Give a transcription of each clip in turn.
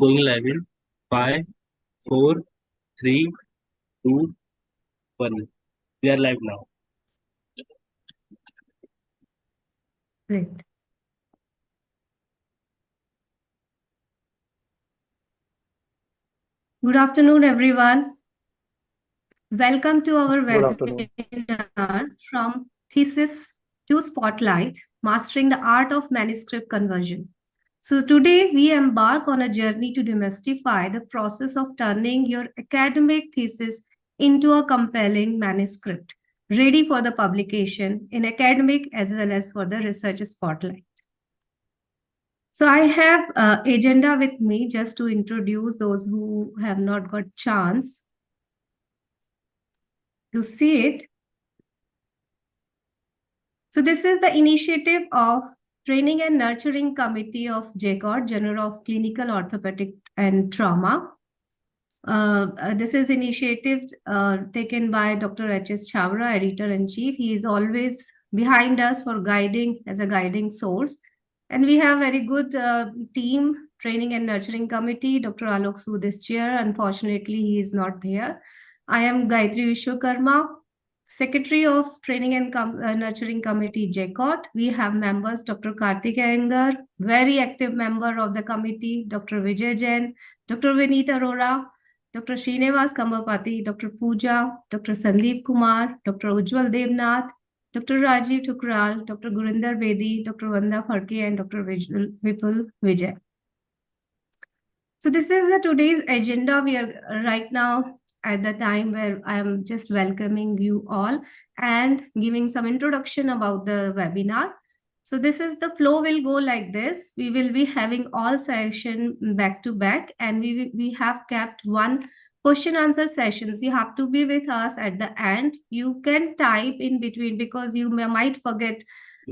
Going live in 5, 4, 3, 2, 1. We are live now. Great. Good afternoon, everyone. Welcome to our webinar from Thesis to Spotlight, Mastering the Art of Manuscript Conversion. So today we embark on a journey to demystify the process of turning your academic thesis into a compelling manuscript, ready for the publication in academic as well as for the research spotlight. So I have agenda with me just to introduce those who have not got chance to see it. So this is the initiative of Training and Nurturing Committee of JCOT, Journal of Clinical Orthopedic and Trauma. This is initiative taken by Dr. H.S. Chavra, Editor-in-Chief. He is always behind us for guiding as a guiding source. And we have very good team, Training and Nurturing Committee. Dr. Alok Sood is chair. Unfortunately, he is not there. I am Gayatri Vishwakarma, Secretary of Training and Nurturing Committee, JCOT. We have members, Dr. Karthik Iyengar, very active member of the committee, Dr. Vijay Jain, Dr. Vineet Arora, Dr. Srinivas Kambapati, Dr. Pooja, Dr. Sandeep Kumar, Dr. Ujjwal Devnath, Dr. Rajiv Thukral, Dr. Gurinder Bedi, Dr. Vanda Phadke, and Dr. Vipul Vijay. So this is today's agenda. We are right now at the time where I am just welcoming you all and giving some introduction about the webinar. So this is the flow will go like this. We will be having all session back to back, and we have kept one question answer sessions. You have to be with us at the end. You can type in between because you might forget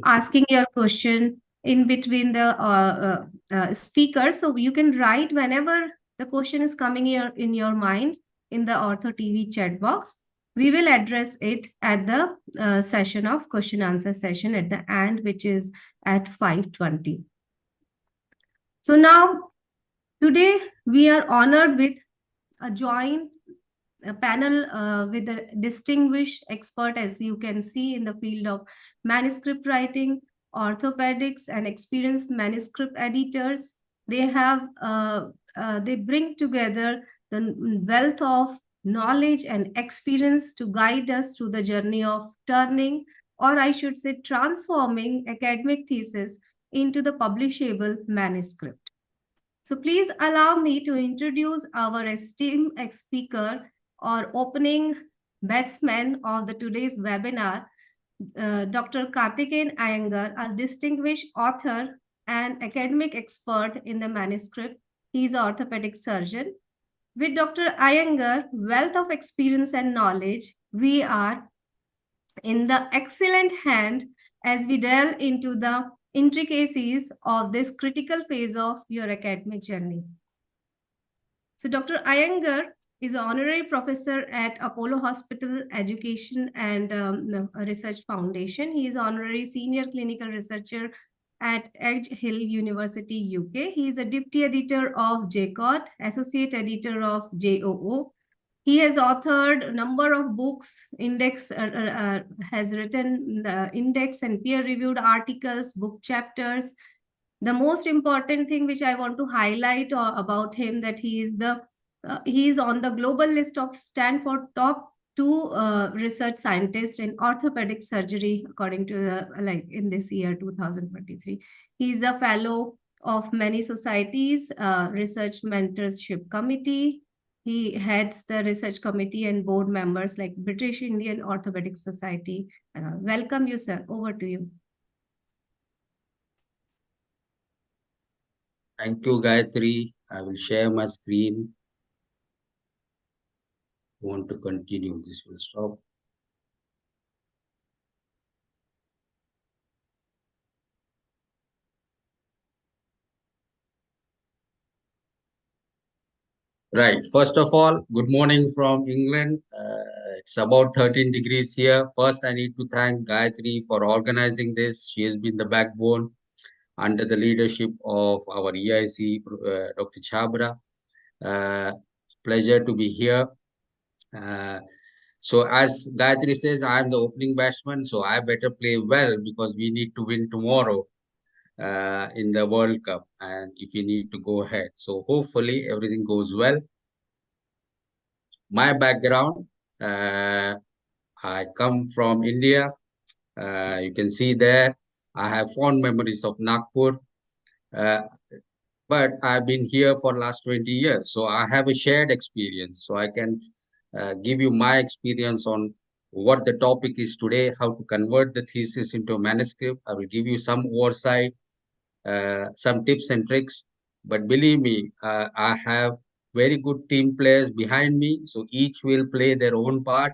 asking your question in between the speakers. So you can write whenever the question is coming in your mind in the OrthoTV chat box. We will address it at the session of question answer session at the end, which is at 5:20. So now, today we are honored with a joint panel with a distinguished expert, as you can see, in the field of manuscript writing, orthopedics, and experienced manuscript editors. They bring together the wealth of knowledge and experience to guide us through the journey of turning, or I should say transforming, academic thesis into the publishable manuscript. So please allow me to introduce our esteemed speaker or opening batsman of today's webinar, Dr. Karthikeyan Iyengar, a distinguished author and academic expert in the manuscript. He is an orthopedic surgeon. With Dr. Iyengar, wealth of experience and knowledge, we are in the excellent hand as we delve into the intricacies of this critical phase of your academic journey. So Dr. Iyengar is an honorary professor at Apollo Hospital Education and Research Foundation. He is honorary senior clinical researcher at Edge Hill University, UK. He is a deputy editor of JCOT, associate editor of JOO. He has authored a number of books, has written index and peer-reviewed articles, book chapters. The most important thing which I want to highlight about him that he is on the global list of Stanford top 2 research scientists in orthopedic surgery, according to in this year 2023. He is a fellow of many societies, research mentorship committee. He heads the research committee and board members like British Indian Orthopaedic Society. Welcome you, sir. Over to you. Thank you, Gayatri. I will share my screen. Want to continue, this will stop. Right. First of all, good morning from England. It's about 13 degrees here. First, I need to thank Gayatri for organizing this. She has been the backbone. under the leadership of our EIC, Dr. Chabra. Pleasure to be here. So as Gayatri says, I'm the opening batsman, so I better play well because we need to win tomorrow in the World Cup, and if we need to go ahead. So hopefully everything goes well. My background, I come from India. You can see there, I have fond memories of Nagpur. But I've been here for last 20 years. So I have a shared experience. So I can give you my experience on what the topic is today, how to convert the thesis into a manuscript. I will give you some oversight, some tips and tricks. But believe me, I have very good team players behind me. So each will play their own part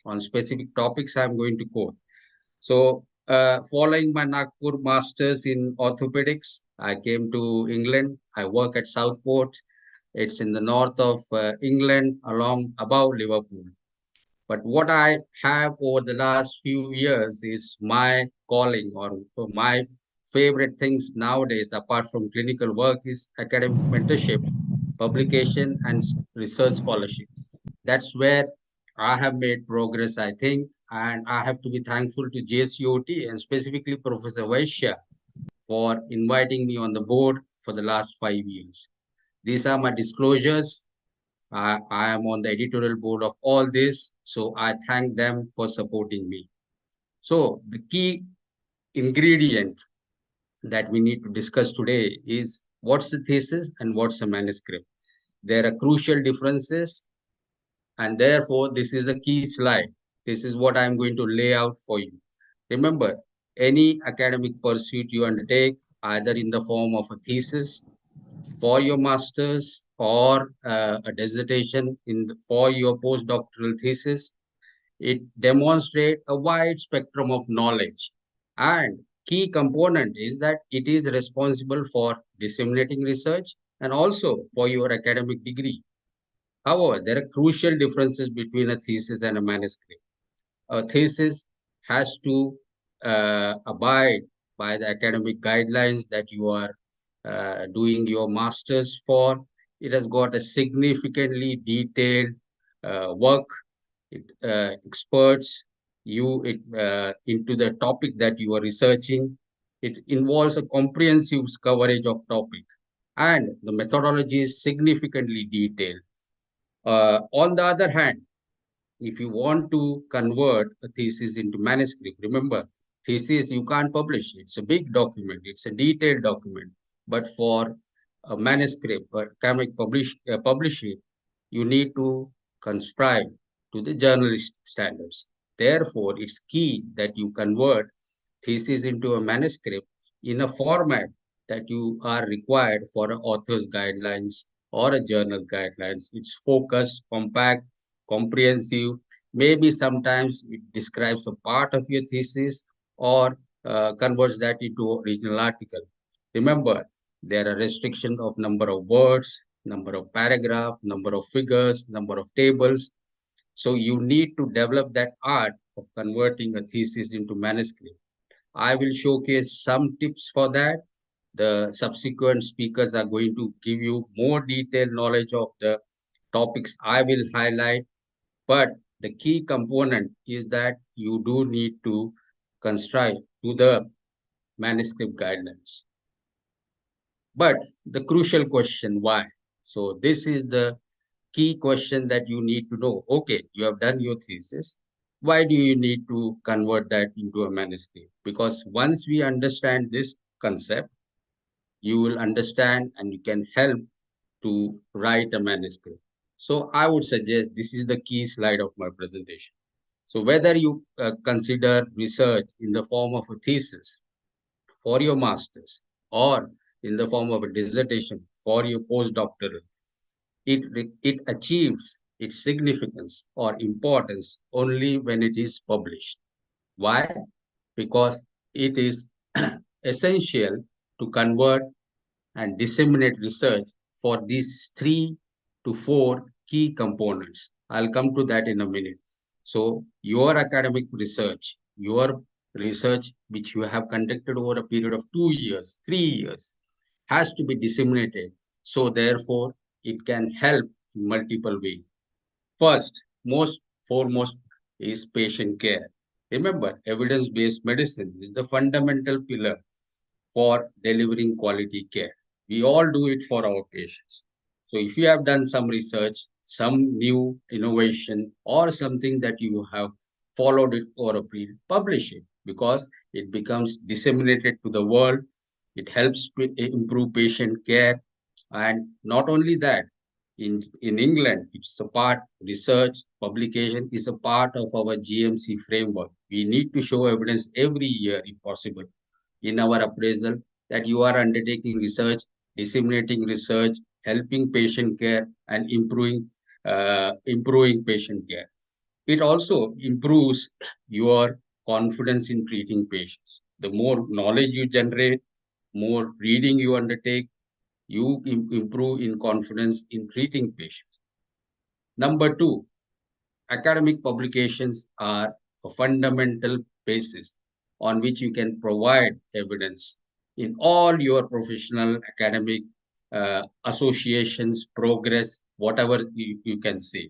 on specific topics I'm going to quote. So, following my Nagpur Masters in Orthopaedics, I came to England. I work at Southport. It's in the north of England, along above Liverpool. But what I have over the last few years is my calling or my favorite things nowadays, apart from clinical work, is academic mentorship, publication, and research scholarship. That's where I have made progress, I think, and I have to be thankful to JCOT and specifically Professor Vaishya for inviting me on the board for the last 5 years. These are my disclosures. I am on the editorial board of all this, so I thank them for supporting me. So the key ingredient that we need to discuss today is what's the thesis and what's a manuscript. There are crucial differences, and therefore this is a key slide. This is what I'm going to lay out for you. Remember, any academic pursuit you undertake, either in the form of a thesis for your master's or a dissertation for your postdoctoral thesis, it demonstrates a wide spectrum of knowledge. And key component is that it is responsible for disseminating research and also for your academic degree. However, there are crucial differences between a thesis and a manuscript. A thesis has to abide by the academic guidelines that you are doing your master's for. It has got a significantly detailed work. It experts you into the topic that you are researching. It involves a comprehensive coverage of topic, and the methodology is significantly detailed. On the other hand, if you want to convert a thesis into manuscript, remember, thesis you can't publish. It's a big document. It's a detailed document. But for a manuscript, academic publishing, you need to conscribe to the journalist standards. Therefore, it's key that you convert thesis into a manuscript in a format that you are required for an author's guidelines or a journal guidelines. It's focused, compact, comprehensive. Maybe sometimes it describes a part of your thesis or converts that into original article. Remember, there are restrictions of number of words, number of paragraph, number of figures, number of tables. So you need to develop that art of converting a thesis into manuscript. I will showcase some tips for that. The subsequent speakers are going to give you more detailed knowledge of the topics I will highlight. But the key component is that you do need to constrive to the manuscript guidelines. But the crucial question, why? So this is the key question that you need to know. Okay, you have done your thesis. Why do you need to convert that into a manuscript? Because once we understand this concept, you will understand and you can help to write a manuscript. So I would suggest this is the key slide of my presentation. So whether you consider research in the form of a thesis for your master's or in the form of a dissertation for your postdoctoral, it achieves its significance or importance only when it is published. Why? Because it is essential to convert and disseminate research for these 3 to 4 key components. I'll come to that in a minute. So your academic research, your research which you have conducted over a period of 2 years, 3 years, has to be disseminated. So therefore, it can help in multiple ways. First, most foremost is patient care. Remember, evidence-based medicine is the fundamental pillar for delivering quality care. We all do it for our patients. So if you have done some research, some new innovation, or something that you have followed it for a period, publish it because it becomes disseminated to the world. It helps improve patient care. And not only that, in England, it's a part, research, publication is a part of our GMC framework. We need to show evidence every year if possible in our appraisal that you are undertaking research, disseminating research, helping patient care, and improving patient care. It also improves your confidence in treating patients. The more knowledge you generate, more reading you undertake, you improve in confidence in treating patients. Number two, academic publications are a fundamental basis on which you can provide evidence in all your professional academic associations, progress, whatever you can say.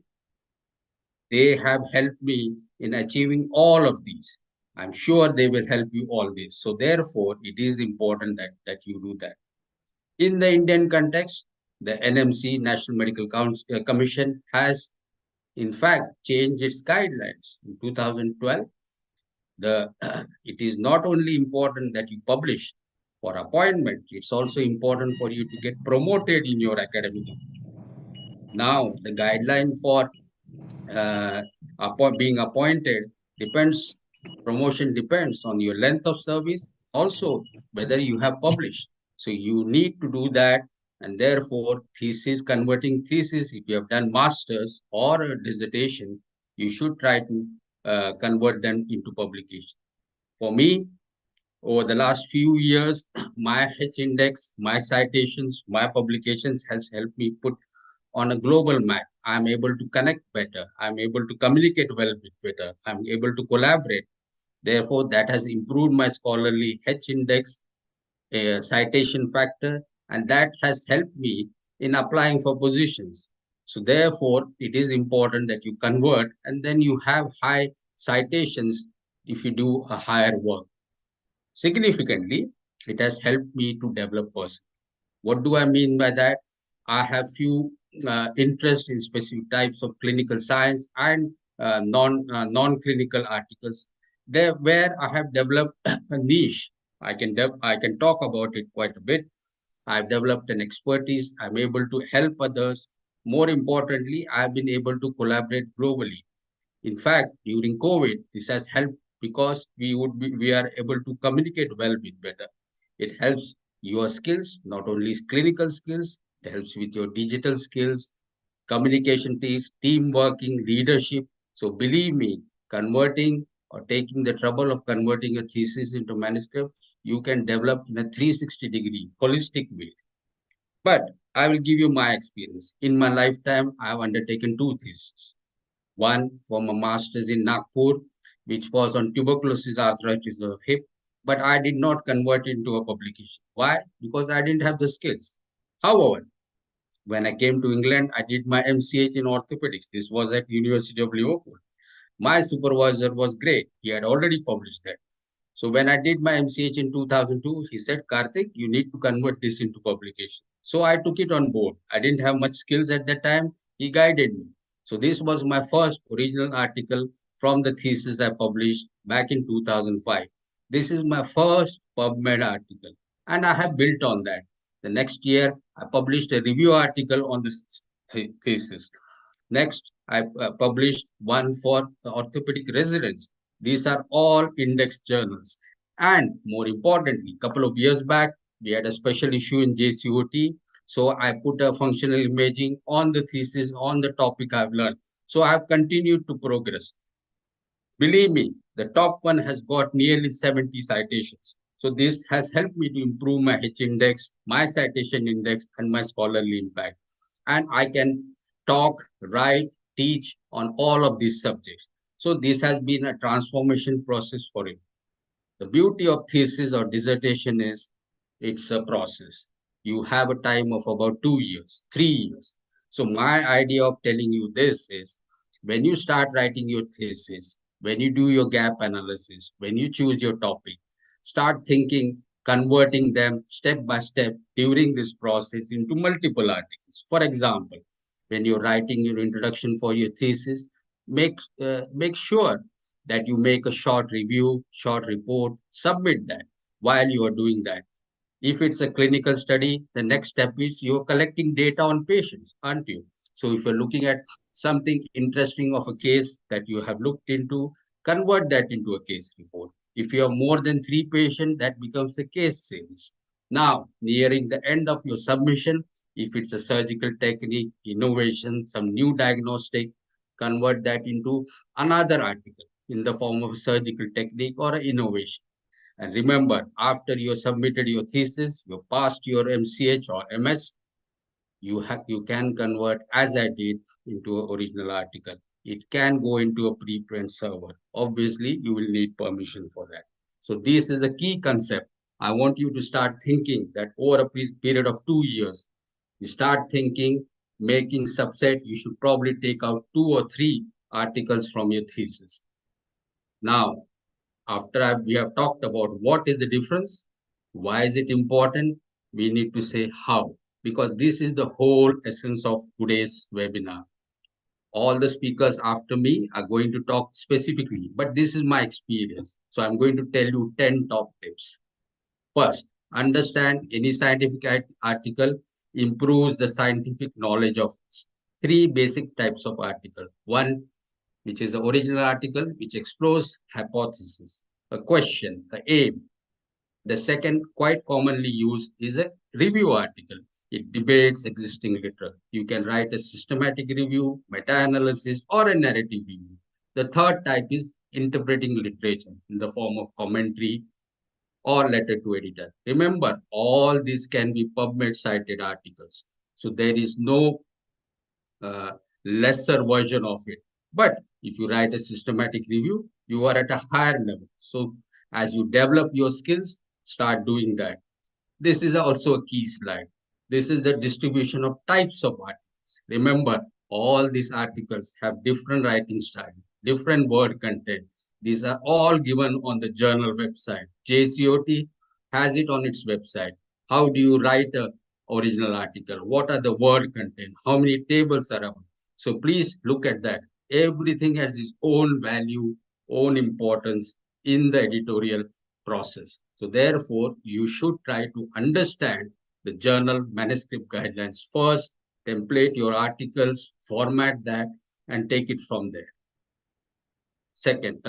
They have helped me in achieving all of these. I'm sure they will help you all this. So therefore, it is important that you do that. In the Indian context, the NMC, National Medical Commission, has in fact changed its guidelines in 2012. It is not only important that you publish for appointment, it's also important for you to get promoted in your academic. Now, the guideline for uh, being appointed depends, promotion depends on your length of service, also whether you have published. So you need to do that, and therefore thesis, converting thesis, if you have done masters or a dissertation, you should try to convert them into publication. For me, over the last few years, my H index, my citations, my publications has helped me put on a global map. I'm able to connect better. I'm able to communicate well better. I'm able to collaborate. Therefore, that has improved my scholarly H index, citation factor, and that has helped me in applying for positions. So therefore, it is important that you convert and then you have high citations if you do a higher work. Significantly, it has helped me to develop person. What do I mean by that? I have few interest in specific types of clinical science and non-clinical articles. There, where I have developed a niche, I can talk about it quite a bit. I've developed an expertise. I'm able to help others. More importantly, I've been able to collaborate globally. In fact, during COVID, this has helped because we are able to communicate well with better. It helps your skills, not only clinical skills, it helps with your digital skills, communication skills, team working, leadership. So believe me, converting or taking the trouble of converting a thesis into manuscript, you can develop in a 360-degree holistic way. But I will give you my experience. In my lifetime, I have undertaken two theses. One from a master's in Nagpur, which was on tuberculosis arthritis of hip, but I did not convert it into a publication. Why? Because I didn't have the skills. However, when I came to England, I did my MCH in orthopedics. This was at University of Liverpool. My supervisor was great. He had already published that. So when I did my MCH in 2002, he said, Karthik, you need to convert this into publication. So I took it on board. I didn't have much skills at that time. He guided me. So this was my first original article from the thesis I published back in 2005. This is my first PubMed article, and I have built on that. The next year, I published a review article on this thesis. Next, I published one for the orthopedic residents. These are all index journals. And more importantly, a couple of years back, we had a special issue in JCOT. So I put a functional imaging on the thesis on the topic I've learned. So I've continued to progress. Believe me, the top one has got nearly 70 citations. So this has helped me to improve my H index, my citation index, and my scholarly impact. And I can talk, write, teach on all of these subjects. So this has been a transformation process for it. The beauty of thesis or dissertation is it's a process. You have a time of about 2 years, 3 years. So my idea of telling you this is when you start writing your thesis, when you do your gap analysis, when you choose your topic, start thinking, converting them step by step during this process into multiple articles. For example, when you're writing your introduction for your thesis, make sure that you make a short review, short report, submit that while you are doing that. If it's a clinical study, the next step is you're collecting data on patients, aren't you? So if you're looking at something interesting of a case that you have looked into, convert that into a case report. If you have more than 3 patients, that becomes a case series. Now, nearing the end of your submission, if it's a surgical technique, innovation, some new diagnostic, convert that into another article in the form of a surgical technique or an innovation. And remember, after you submitted your thesis, you passed your MCH or MS, you can convert, as I did, into an original article. It can go into a preprint server. Obviously, you will need permission for that. So this is a key concept. I want you to start thinking that over a period of 2 years, you start thinking, making subset, you should probably take out 2 or 3 articles from your thesis. Now, after we have talked about what is the difference, why is it important, we need to say how, because this is the whole essence of today's webinar. All the speakers after me are going to talk specifically, but this is my experience. So I'm going to tell you 10 top tips. First, understand any scientific article improves the scientific knowledge of 3 basic types of article. One, which is the original article, which explores hypothesis, a question, a aim. The second, quite commonly used, is a review article. It debates existing literature. You can write a systematic review, meta-analysis, or a narrative review. The third type is interpreting literature in the form of commentary or letter to editor. Remember, all these can be PubMed cited articles. So there is no uh, lesser version of it. But if you write a systematic review, you are at a higher level. So as you develop your skills, start doing that. This is also a key slide. This is the distribution of types of articles. Remember, all these articles have different writing style, different word content. These are all given on the journal website. JCOT has it on its website. How do you write a original article? What are the word content? How many tables are available? So please look at that. Everything has its own value, own importance in the editorial process. So therefore, you should try to understand the journal manuscript guidelines first, template your articles, format that, and take it from there. Second,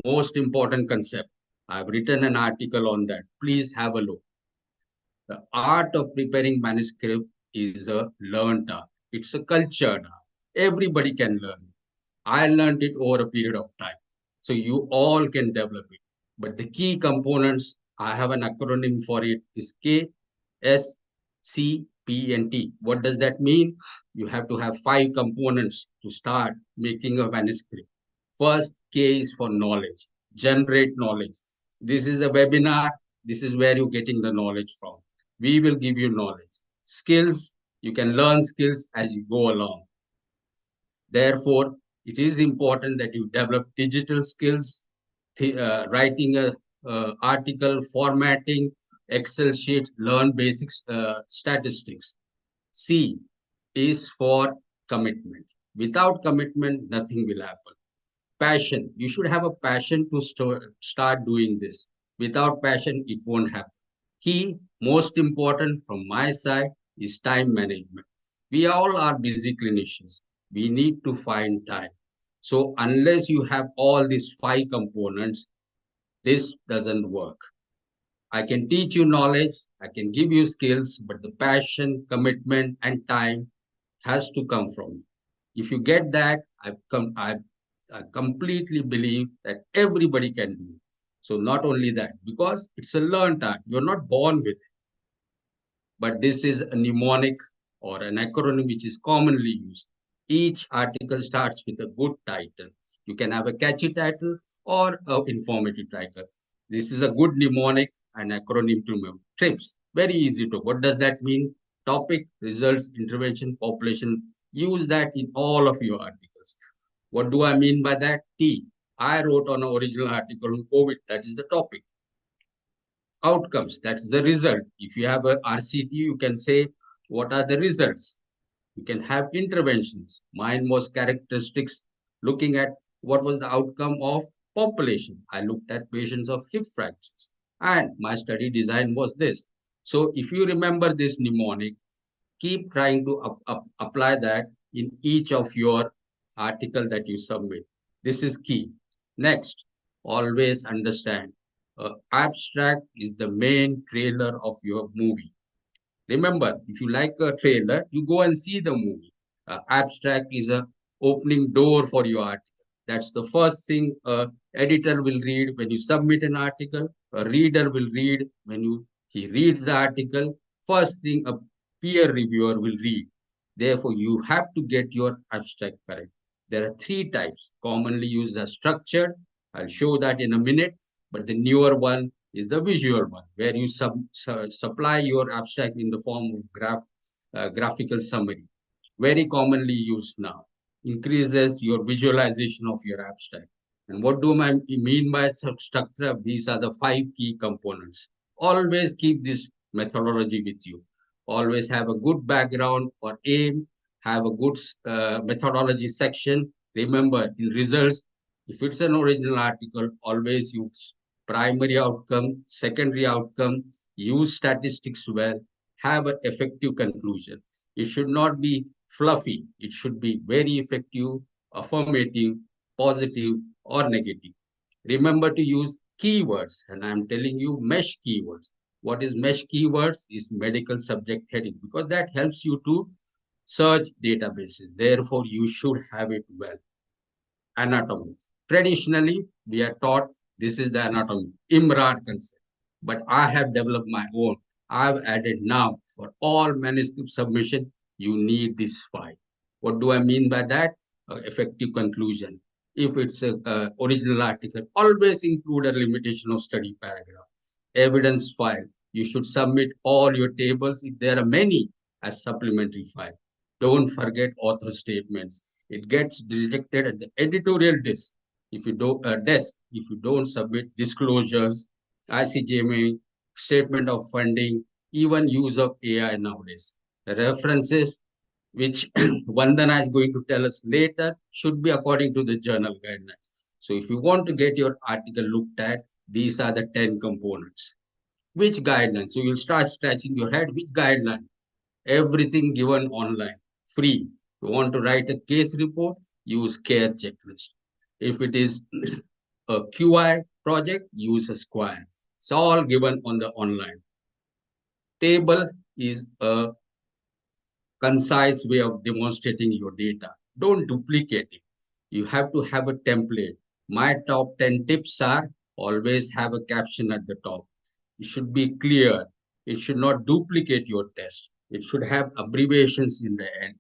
most important concept. I've written an article on that. Please have a look. The art of preparing manuscript is a learned art. It's a cultured art. Everybody can learn it. I learned it over a period of time. So you all can develop it. But the key components, I have an acronym for it, is K, S, C, P, and T. What does that mean? You have to have 5 components to start making a manuscript. First, K is for knowledge, generate knowledge. This is a webinar. This is where you're getting the knowledge from. We will give you knowledge. Skills, you can learn skills as you go along. Therefore, it is important that you develop digital skills, writing a article, formatting, Excel sheet, learn basic statistics. C is for commitment. Without commitment, nothing will happen. Passion. You should have a passion to start doing this. Without passion, it won't happen. Key, most important from my side, is time management. We all are busy clinicians. We need to find time. So unless you have all these 5 components, this doesn't work. I can teach you knowledge, I can give you skills, but the passion, commitment, and time has to come from you. If you get that, I completely believe that everybody can do it. So not only that, because it's a learned art, you're not born with it. But this is a mnemonic or an acronym which is commonly used. Each article starts with a good title. You can have a catchy title or an informative title. This is a good mnemonic and acronym to remember. TRIPS, very easy to. What does that mean? Topic, results, intervention, population. Use that in all of your articles. What do I mean by that? T. I wrote on an original article on COVID. That is the topic. Outcomes, that's the result. If you have a RCT, you can say, what are the results? You can have interventions. Mine was characteristics, looking at what was the outcome of population. I looked at patients of hip fractures. And my study design was this. So if you remember this mnemonic, keep trying to apply that in each of your article that you submit. This is key. Next, always understand, abstract is the main trailer of your movie. Remember, if you like a trailer, you go and see the movie. Abstract is a opening door for your article. That's the first thing a editor will read when you submit an article. A reader will read when he reads the article. First thing a peer reviewer will read. Therefore, you have to get your abstract correct. There are three types commonly used as structured. I'll show that in a minute. But the newer one is the visual one, where you supply your abstract in the form of graphical summary. Very commonly used now. Increases your visualization of your abstract. And what do I mean by structure? These are the 5 key components. Always keep this methodology with you. Always have a good background or aim, have a good methodology section. Remember, in results, if it's an original article, always use primary outcome, secondary outcome, use statistics well, have an effective conclusion. It should not be fluffy. It should be very effective, affirmative, positive, or negative. Remember to use keywords, and I'm telling you mesh keywords. What is mesh keywords? Is medical subject heading, because that helps you to search databases. Therefore, you should have it well. Anatomy. Traditionally, we are taught this is the anatomy, IMRAR concept. But I have developed my own. I've added now for all manuscript submission, you need this 5. What do I mean by that? Effective conclusion. If it's a original article, always include a limitation of study paragraph. Evidence file. You should submit all your tables, if there are many, as supplementary file. Don't forget author statements. It gets detected at the editorial desk. If you don't submit disclosures, ICGMA, statement of funding, even use of AI nowadays. The references, which Vandana is going to tell us later, should be according to the journal guidelines. So if you want to get your article looked at, these are the 10 components. Which guidelines? So you'll start scratching your head. Which guideline? Everything given online, free. You want to write a case report, use CARE checklist. If it is a QI project, use a Square. It's all given on the online. Table is a concise way of demonstrating your data. Don't duplicate it. You have to have a template. My top 10 tips are always have a caption at the top. It should be clear. It should not duplicate your test. It should have abbreviations in the end.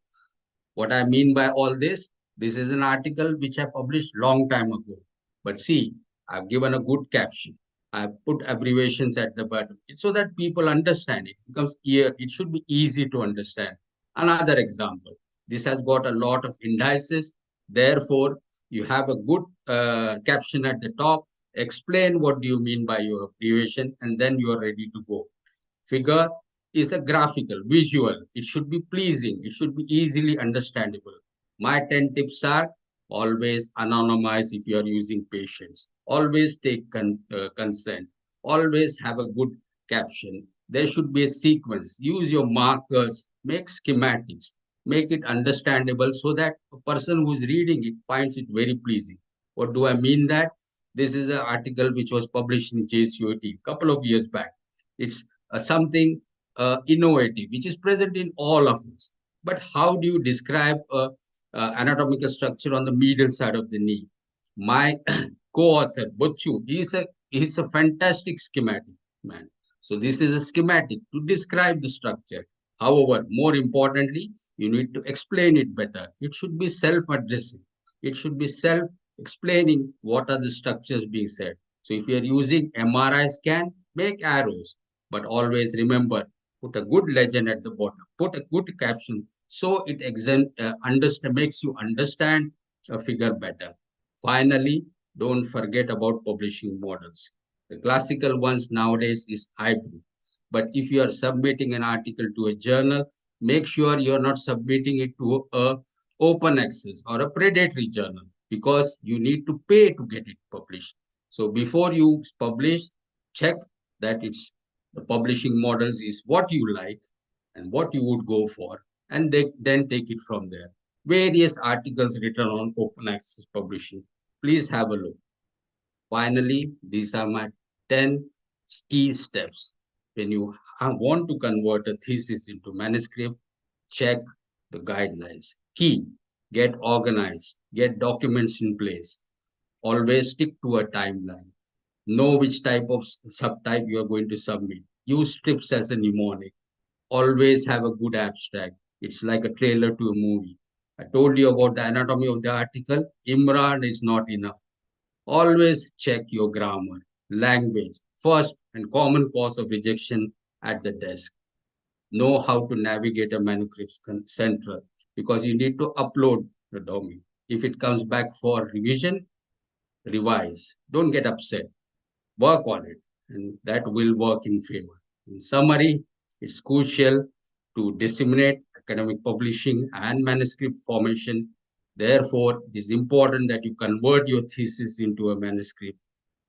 What I mean by all this is an article which I published long time ago. But see, I've given a good caption. I've put abbreviations at the bottom so that people understand it. It should be easy to understand. Another example, this has got a lot of indices. Therefore, you have a good caption at the top. Explain what do you mean by your abbreviation, and then you are ready to go. Figure is a graphical, visual. It should be pleasing. It should be easily understandable. My 10 tips are always anonymize if you are using patients. Always take consent. Always have a good caption. There should be a sequence. Use your markers. Make schematics. Make it understandable so that a person who is reading it finds it very pleasing. What do I mean that? This is an article which was published in JCOT a couple of years back. It's something innovative, which is present in all of us. But how do you describe anatomical structure on the medial side of the knee? My co-author, Butchu, he's a fantastic schematic man. So this is a schematic to describe the structure. However, more importantly, you need to explain it better. It should be self-addressing. It should be self-explaining what are the structures being said. So if you're using MRI scan, make arrows, but always remember, put a good legend at the bottom, put a good caption, so it makes you understand a figure better. Finally, don't forget about publishing models. The classical ones nowadays is hybrid. But if you are submitting an article to a journal, make sure you're not submitting it to a open access or a predatory journal, because you need to pay to get it published. So before you publish, check that it's the publishing models is what you like and what you would go for, and then take it from there. Various articles written on open access publishing. Please have a look. Finally, these are my 10 key steps. When you want to convert a thesis into manuscript, check the guidelines. Key, get organized, get documents in place. Always stick to a timeline. Know which type of subtype you are going to submit. Use strips as a mnemonic. Always have a good abstract. It's like a trailer to a movie. I told you about the anatomy of the article. Imran is not enough. Always check your grammar, language, first and common cause of rejection at the desk. Know how to navigate a manuscript central, because you need to upload the domain. If it comes back for revision, revise. Don't get upset. Work on it, and that will work in favor. In summary, it's crucial to disseminate academic publishing and manuscript formation. Therefore, it is important that you convert your thesis into a manuscript.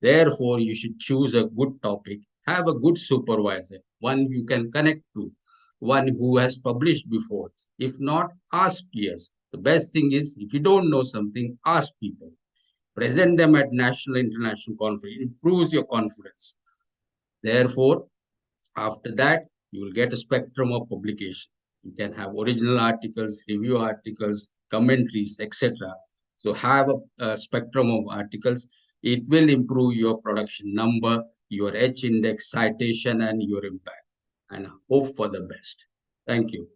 Therefore, you should choose a good topic, have a good supervisor, one you can connect to, one who has published before. If not, ask peers. The best thing is, if you don't know something, ask people. Present them at national, international conference. It improves your confidence. Therefore, after that, you will get a spectrum of publication. You can have original articles, review articles, commentaries, etc. So have a spectrum of articles. It will improve your production number, your H index, citation, and your impact. And hope for the best. Thank you.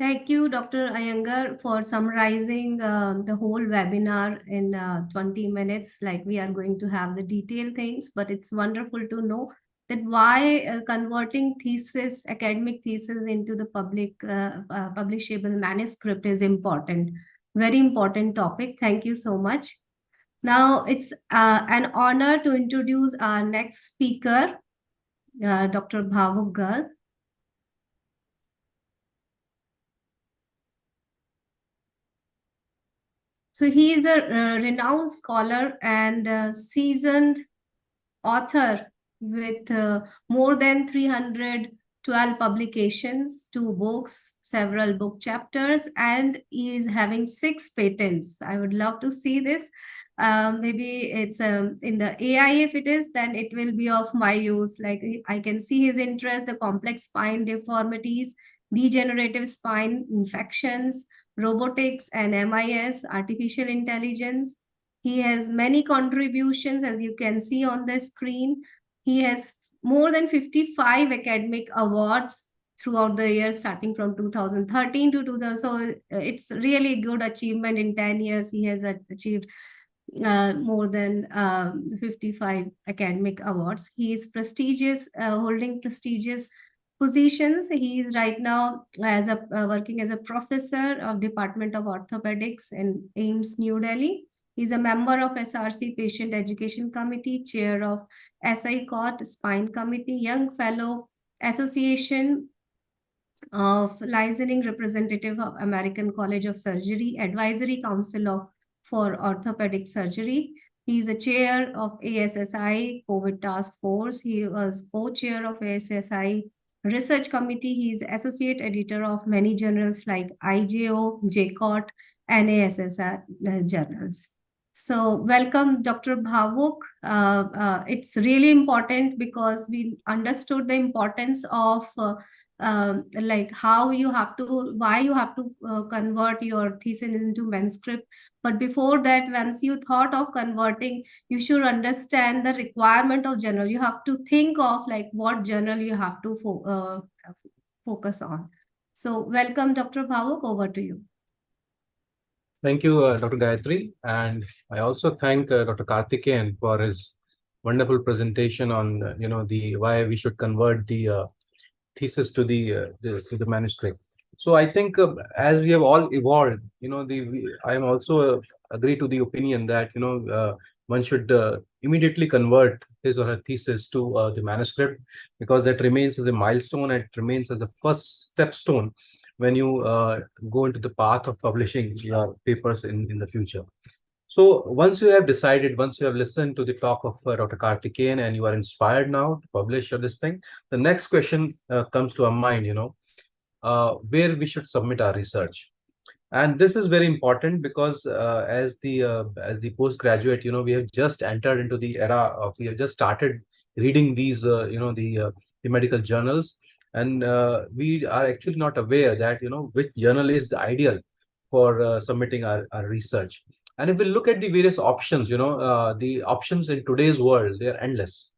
Thank you, Dr. Iyengar, for summarizing the whole webinar in 20 minutes. Like, we are going to have the detailed things, but it's wonderful to know that why converting thesis, academic thesis into the publishable manuscript is important. Very important topic. Thank you so much. Now it's an honor to introduce our next speaker, Dr. Bhavuk Garg. So he is a renowned scholar and seasoned author with more than 312 publications, 2 books, several book chapters, and he is having 6 patents. I would love to see this. Maybe it's in the AI. If it is, then it will be of my use. Like, I can see his interest, the complex spine deformities, degenerative spine infections, robotics and MIS, artificial intelligence. He has many contributions, as you can see on the screen. He has more than 55 academic awards throughout the years, starting from 2013 to 2000. So it's really good achievement in 10 years. He has achieved more than 55 academic awards. He is prestigious, holding prestigious positions. He is right now as a working as a professor of Department of Orthopaedics in AIIMS, New Delhi. He's a member of SRC Patient Education Committee, chair of SI Court Spine Committee, young fellow Association of Licensing Representative of American College of Surgery, Advisory Council for Orthopedic Surgery. He is a chair of ASSI COVID Task Force. He was co-chair of ASSI Research Committee. He is associate editor of many journals like IJO, JCOT, and ASSI journals. So welcome, Dr. Bhavuk. It's really important because we understood the importance of like how you have to, why you have to convert your thesis into manuscript. But before that, once you thought of converting, you should understand the requirement of journal. You have to think of like what journal you have to focus on. So welcome, Dr. Bhavuk, over to you. Thank you, Dr. Gayatri, and I also thank Dr. Karthikeyan for his wonderful presentation on the why we should convert the thesis to the manuscript. So I think as we have all evolved, I am also agree to the opinion that one should immediately convert his or her thesis to the manuscript, because that remains as a milestone and it remains as the first stepstone when you go into the path of publishing your papers in the future. So once you have decided, once you have listened to the talk of Dr. Karthikeyan and you are inspired now to publish this thing, the next question comes to our mind, where we should submit our research. And this is very important because as the postgraduate, we have just entered into the era of, we have just started reading these, the medical journals, and we are actually not aware that which journal is the ideal for submitting our research. And if we look at the various options, the options in today's world, they are endless.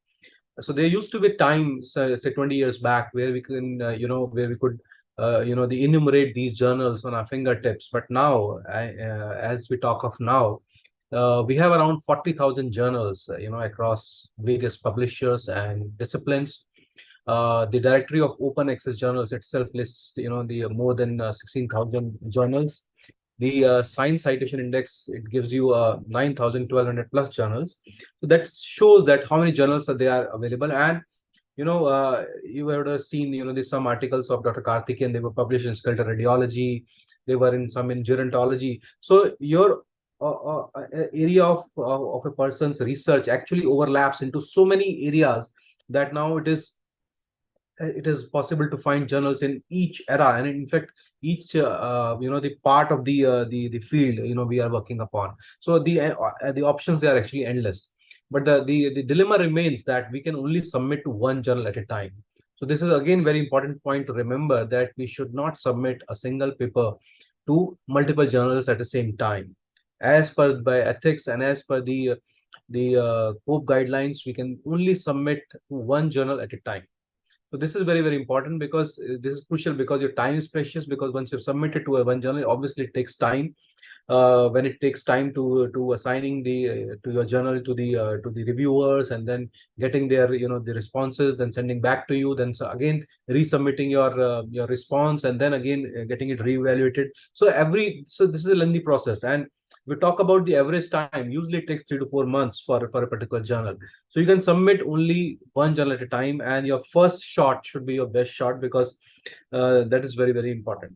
So there used to be time, say 20 years back, where we can where we could the enumerate these journals on our fingertips. But now, as we talk of now, we have around 40,000 journals across various publishers and disciplines. The directory of open access journals itself lists the more than 16,000 journals. The Science Citation Index, it gives you 9,1200 plus journals. So that shows that how many journals are there available. And you would have seen there's some articles of Dr. Karthikeyan, they were published in skeletal radiology, they were in some in gerontology. So your area of a person's research actually overlaps into so many areas that now it is possible to find journals in each era, and in fact each the part of the field we are working upon. So the options, they are actually endless, but the dilemma remains that we can only submit to one journal at a time. So this is again very important point to remember, that we should not submit a single paper to multiple journals at the same time. As per by ethics and as per the COPE guidelines, we can only submit to one journal at a time. So this is very, very important, because this is crucial, because your time is precious, because once you've submitted to one journal, obviously it takes time. When it takes time to assigning the to your journal to the reviewers, and then getting their the responses, then sending back to you, then so again resubmitting your response, and then again getting it reevaluated. So this is a lengthy process, and we talk about the average time. Usually it takes 3 to 4 months for a particular journal. So you can submit only one journal at a time, and your first shot should be your best shot, because that is very, very important.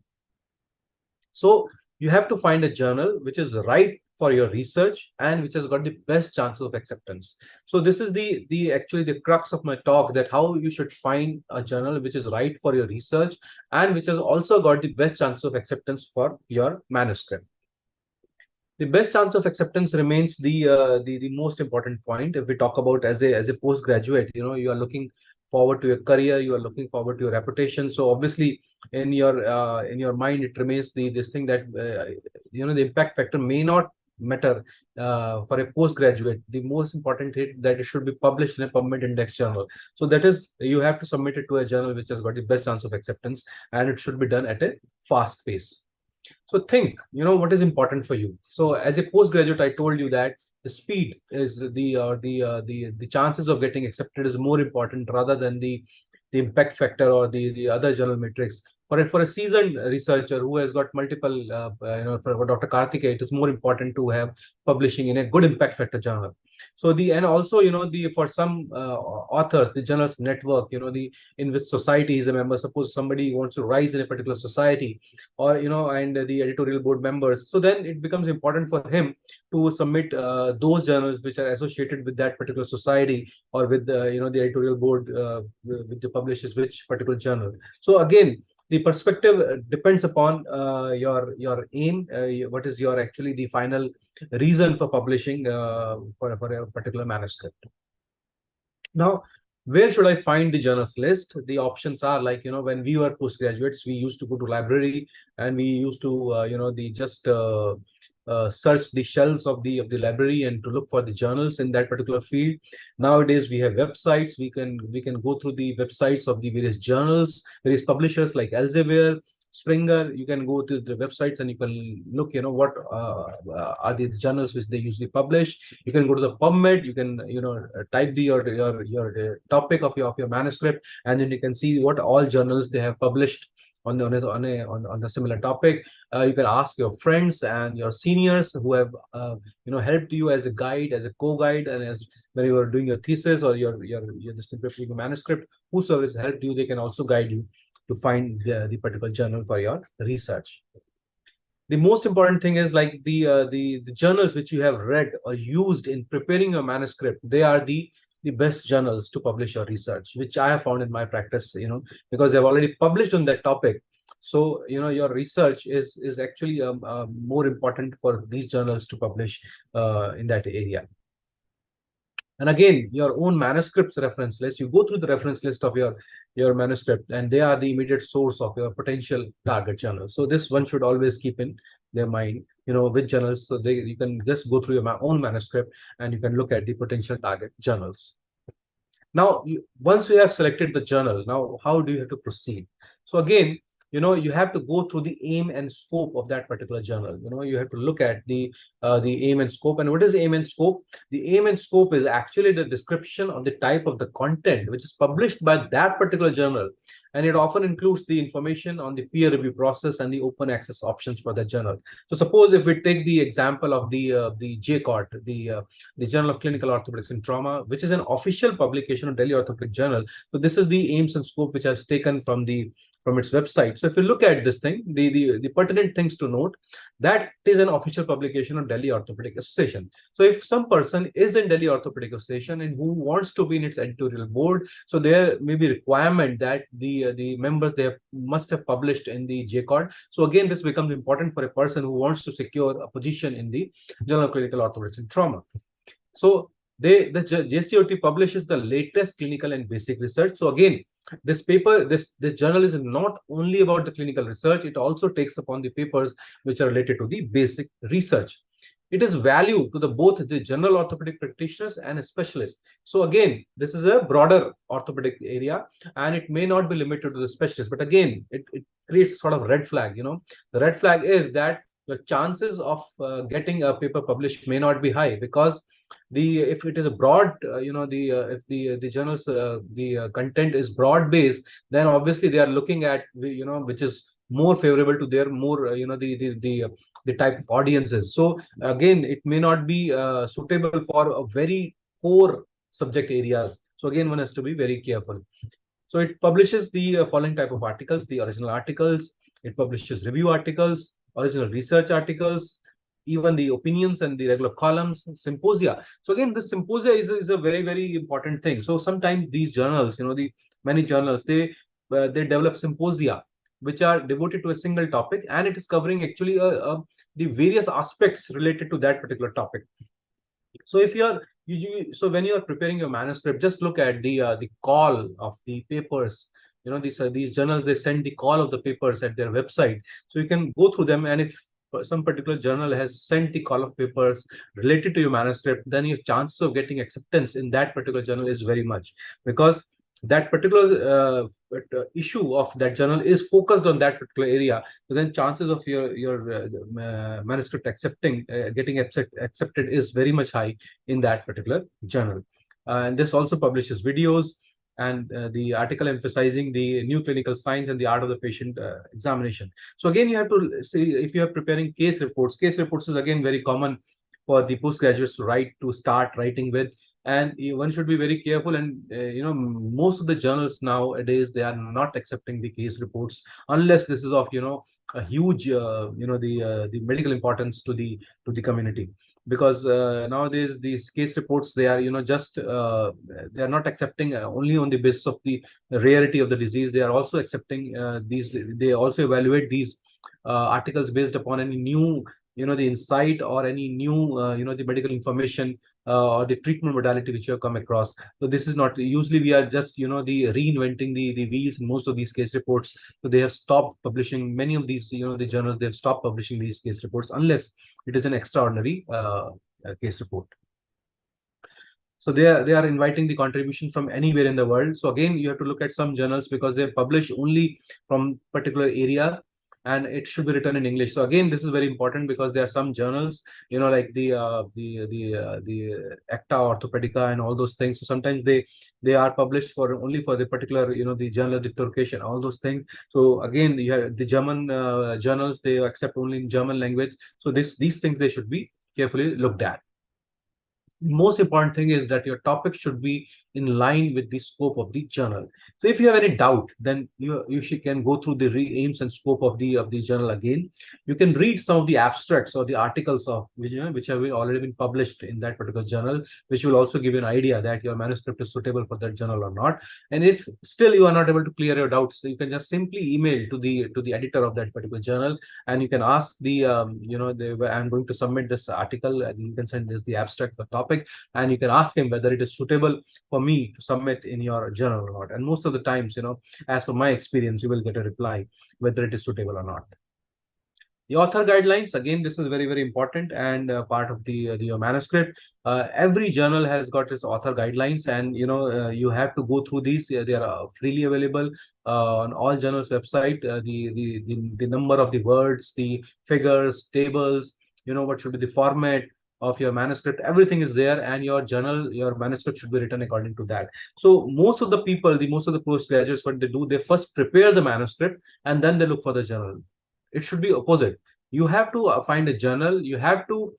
So you have to find a journal which is right for your research and which has got the best chances of acceptance. So this is the actually the crux of my talk, that how you should find a journal which is right for your research and which has also got the best chance of acceptance for your manuscript. The best chance of acceptance remains the most important point. If we talk about as a postgraduate, you are looking forward to your career, you are looking forward to your reputation. So obviously in your mind it remains this thing that the impact factor may not matter for a postgraduate. The most important is that it should be published in a PubMed index journal. So that is, you have to submit it to a journal which has got the best chance of acceptance, and it should be done at a fast pace. So think, what is important for you. So as a postgraduate, I told you that the speed is the chances of getting accepted is more important rather than the impact factor or the other journal metrics. For a seasoned researcher who has got multiple, for Dr. Karthikeyan, it is more important to have publishing in a good impact factor journal. So and also, for some authors, the journals network, in which society is a member. Suppose somebody wants to rise in a particular society, or and the editorial board members, so then it becomes important for him to submit those journals which are associated with that particular society, or with the the editorial board, with the publishers which particular journal. So again, the perspective depends upon your aim, what is your actually the final reason for publishing for a particular manuscript. Now, where should I find the journals list? The options are like, when we were postgraduates, we used to go to library, and we used to, search the shelves of the library and to look for the journals in that particular field. Nowadays, we have websites. We can go through the websites of the various journals, various publishers like Elsevier, Springer, you can go to the websites and you can look, what are the journals which they usually publish. You can go to the PubMed, you can, type your topic of your manuscript, and then you can see what all journals they have published on the similar topic. You can ask your friends and your seniors who have helped you as a guide, as a co-guide, and as when you are doing your thesis or your preparing your manuscript, whosoever has helped you, they can also guide you to find the particular journal for your research. The most important thing is like the journals which you have read or used in preparing your manuscript. They are the best journals to publish your research, which I have found in my practice, because they've already published on that topic. So, your research is actually more important for these journals to publish in that area. And again, your own manuscripts reference list, you go through the reference list of your manuscript, and they are the immediate source of your potential target journal. So this one should always keep in their mind, which journals. So you can just go through your own manuscript and you can look at the potential target journals. Now, once you have selected the journal, now how do you have to proceed? So again, you have to go through the aim and scope of that particular journal. You have to look at the aim and scope. And what is aim and scope? The aim and scope is actually the description of the type of the content which is published by that particular journal. And it often includes the information on the peer review process and the open access options for the journal. So suppose if we take the example of the JCOT, the Journal of Clinical Orthopedics and Trauma, which is an official publication of Delhi Orthopedic Journal. So this is the aims and scope which has taken from its website. So if you look at this thing, the pertinent things to note, that is an official publication of Delhi Orthopedic Association. So if some person is in Delhi Orthopedic Association and who wants to be in its editorial board, so there may be requirement that the members must have published in the JCOT. So again, this becomes important for a person who wants to secure a position in the Journal of Clinical Orthopedics and Trauma. So the JCOT publishes the latest clinical and basic research. So again, this journal is not only about the clinical research, it also takes upon the papers which are related to the basic research. It is value to both the general orthopedic practitioners and specialists. So again, this is a broader orthopedic area, and it may not be limited to the specialists. But again, it creates sort of red flag. The red flag is that the chances of getting a paper published may not be high, because if it is a broad, if the journals, the content is broad based, then obviously they are looking at which is more favorable to their more the type of audiences. So again, it may not be suitable for a very core subject areas. So again, one has to be very careful. So it publishes the following type of articles: the original articles, it publishes review articles, original research articles, even the opinions and the regular columns, symposia. So again, the symposia is a very, very important thing. So sometimes these journals, the many journals, they develop symposia which are devoted to a single topic, and it is covering actually the various aspects related to that particular topic. So if so when you are preparing your manuscript, just look at the call of the papers. These journals, they send the call of the papers at their website, so you can go through them, and if some particular journal has sent the call of papers related to your manuscript, then your chances of getting acceptance in that particular journal is very much, because that particular issue of that journal is focused on that particular area. So then chances of your manuscript getting accepted is very much high in that particular journal. And this also publishes videos and the article emphasizing the new clinical science and the art of the patient examination. So again, you have to see, if you are preparing case reports is again very common for the postgraduates to start writing with. And one should be very careful. And most of the journals nowadays, they are not accepting the case reports unless this is of a huge the medical importance to the community. Because nowadays these case reports, they are just they are not accepting only on the basis of the rarity of the disease. They are also accepting they also evaluate these articles based upon any new the insight or any new the medical information or the treatment modality which you have come across. So this is not, usually we are just the reinventing the wheels in most of these case reports. So they have stopped publishing many of these the journals. They have stopped publishing these case reports unless it is an extraordinary case report. So they are inviting the contribution from anywhere in the world. So again, you have to look at some journals because they publish only from particular area. and it should be written in English. So again, this is very important because there are some journals, like the Acta Orthopaedica and all those things. So sometimes they are published for only for the particular, the journal, the Turkish and all those things. So again, you have the German journals, they accept only in German language. So these things, they should be carefully looked at. Most important thing is that your topic should be in line with the scope of the journal. So if you have any doubt, then you can go through the aims and scope of the journal again. You can read some of the abstracts or the articles of which have already been published in that particular journal, which will also give you an idea that your manuscript is suitable for that journal or not. And if still you are not able to clear your doubts, you can just simply email to the editor of that particular journal, and you can ask I'm going to submit this article, and you can send this the abstract, the topic, and you can ask him whether it is suitable for me to submit in your journal or not. And most of the times, as per my experience, you will get a reply whether it is suitable or not. The author guidelines, again, this is very, very important and part of your manuscript. Every journal has got its author guidelines, and you have to go through these. They are freely available on all journals' website. The number of the words, the figures, tables, what should be the format of your manuscript, everything is there, and your manuscript should be written according to that. So most of the postgraduates, what they do, they first prepare the manuscript and then they look for the journal. It should be opposite. You have to find a journal, you have to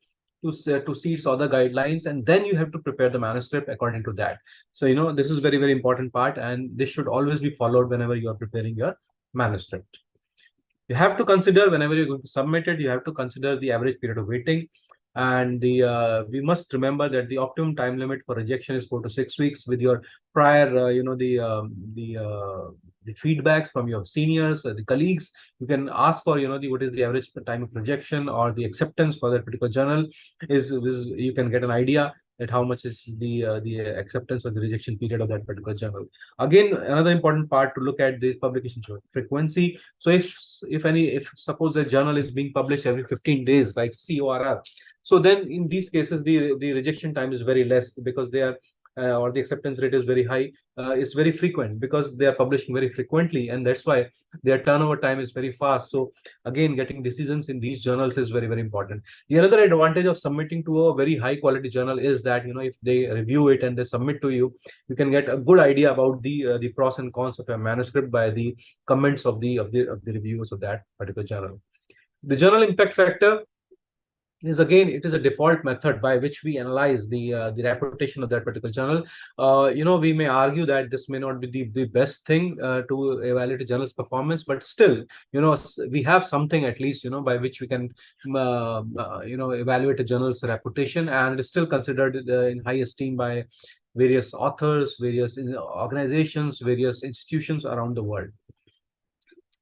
see its other guidelines, and then you have to prepare the manuscript according to that. So this is very, very important part, and this should always be followed whenever you are preparing your manuscript. You have to consider, whenever you're going to submit it, you have to consider the average period of waiting. And we must remember that the optimum time limit for rejection is 4 to 6 weeks. With your prior, the feedbacks from your seniors, the colleagues, you can ask for, what is the average time of rejection or the acceptance for that particular journal. You can get an idea at how much is the acceptance or the rejection period of that particular journal. Again, another important part to look at the publication frequency. So if suppose a journal is being published every 15 days, like CORR, so then in these cases, the rejection time is very less, because they are or the acceptance rate is very high. It's very frequent because they are publishing very frequently, and that's why their turnover time is very fast. So again, getting decisions in these journals is very, very important. The other advantage of submitting to a very high quality journal is that if they review it and they submit to you, you can get a good idea about the pros and cons of your manuscript by the comments of the reviewers of that particular journal. The journal impact factor is, again, it is a default method by which we analyze the reputation of that particular journal. We may argue that this may not be the best thing to evaluate a journal's performance, but still, we have something at least, by which we can, evaluate a journal's reputation, and it is still considered in high esteem by various authors, various organizations, various institutions around the world.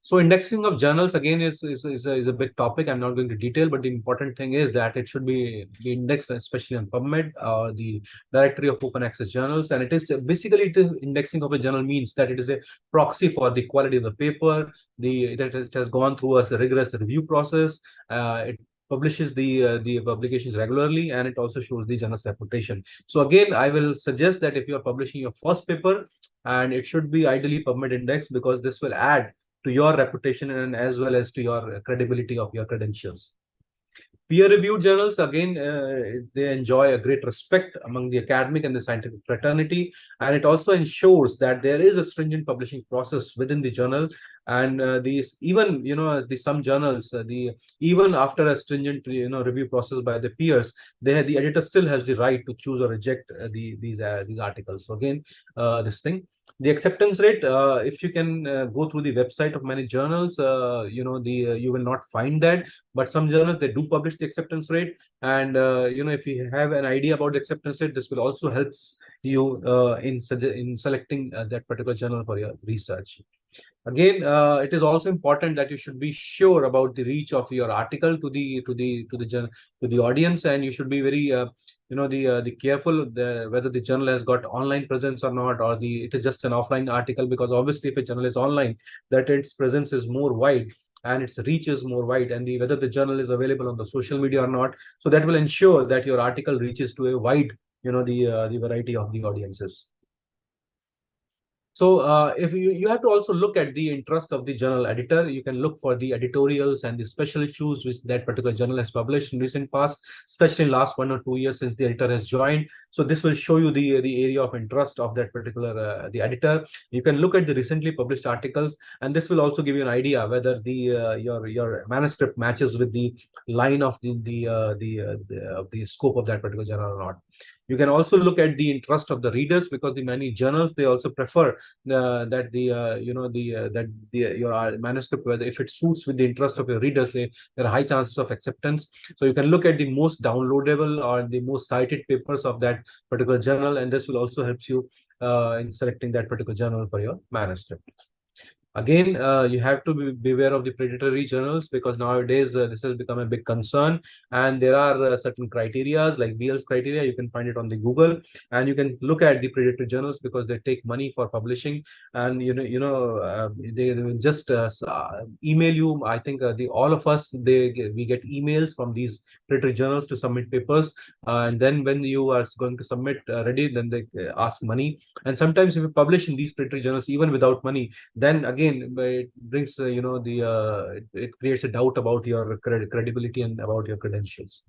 So indexing of journals, again, is a big topic. I'm not going to detail, but the important thing is that it should be indexed, especially on PubMed or the directory of open access journals. And it is basically, the indexing of a journal means that it is a proxy for the quality of the paper. It has gone through a rigorous review process. It publishes the publications regularly, and it also shows the journal's reputation. So again, I will suggest that if you are publishing your first paper, and it should be ideally PubMed indexed, because this will add to your reputation and as well as to your credibility of your credentials. Peer-reviewed journals, again, they enjoy a great respect among the academic and the scientific fraternity, and it also ensures that there is a stringent publishing process within the journal. And some journals, even after a stringent review process by the peers, the editor still has the right to choose or reject these articles. So again, the acceptance rate, if you can go through the website of many journals, you will not find that, but some journals, they do publish the acceptance rate. And if you have an idea about the acceptance rate, this will also help you in selecting that particular journal for your research. Again, it is also important that you should be sure about the reach of your article to the audience, and you should be very careful whether the journal has got online presence or not, or it is just an offline article, because obviously if a journal is online, that its presence is more wide and its reach is more wide, and whether the journal is available on the social media or not. So that will ensure that your article reaches to a wide, the variety of the audiences. So if you have to also look at the interest of the journal editor. You can look for the editorials and the special issues which that particular journal has published in recent past, especially in last 1 or 2 years since the editor has joined. So this will show you the area of interest of that particular the editor. You can look at the recently published articles, and this will also give you an idea whether the your manuscript matches with the line of the scope of that particular journal or not. You can also look at the interest of the readers, because the many journals, they also prefer that your manuscript, whether if it suits with the interest of your readers, there are high chances of acceptance. So you can look at the most downloadable or the most cited papers of that particular journal, and this will also help you in selecting that particular journal for your manuscript. Again, you have to be aware of the predatory journals, because nowadays this has become a big concern, and there are certain criteria like BL's criteria. You can find it on the Google, and you can look at the predatory journals because they take money for publishing, and they will just email you. I think all of us, we get emails from these predatory journals to submit papers, and then when you are going to submit ready, then they ask money. And sometimes if you publish in these predatory journals even without money, then again it brings it creates a doubt about your credibility and about your credentials.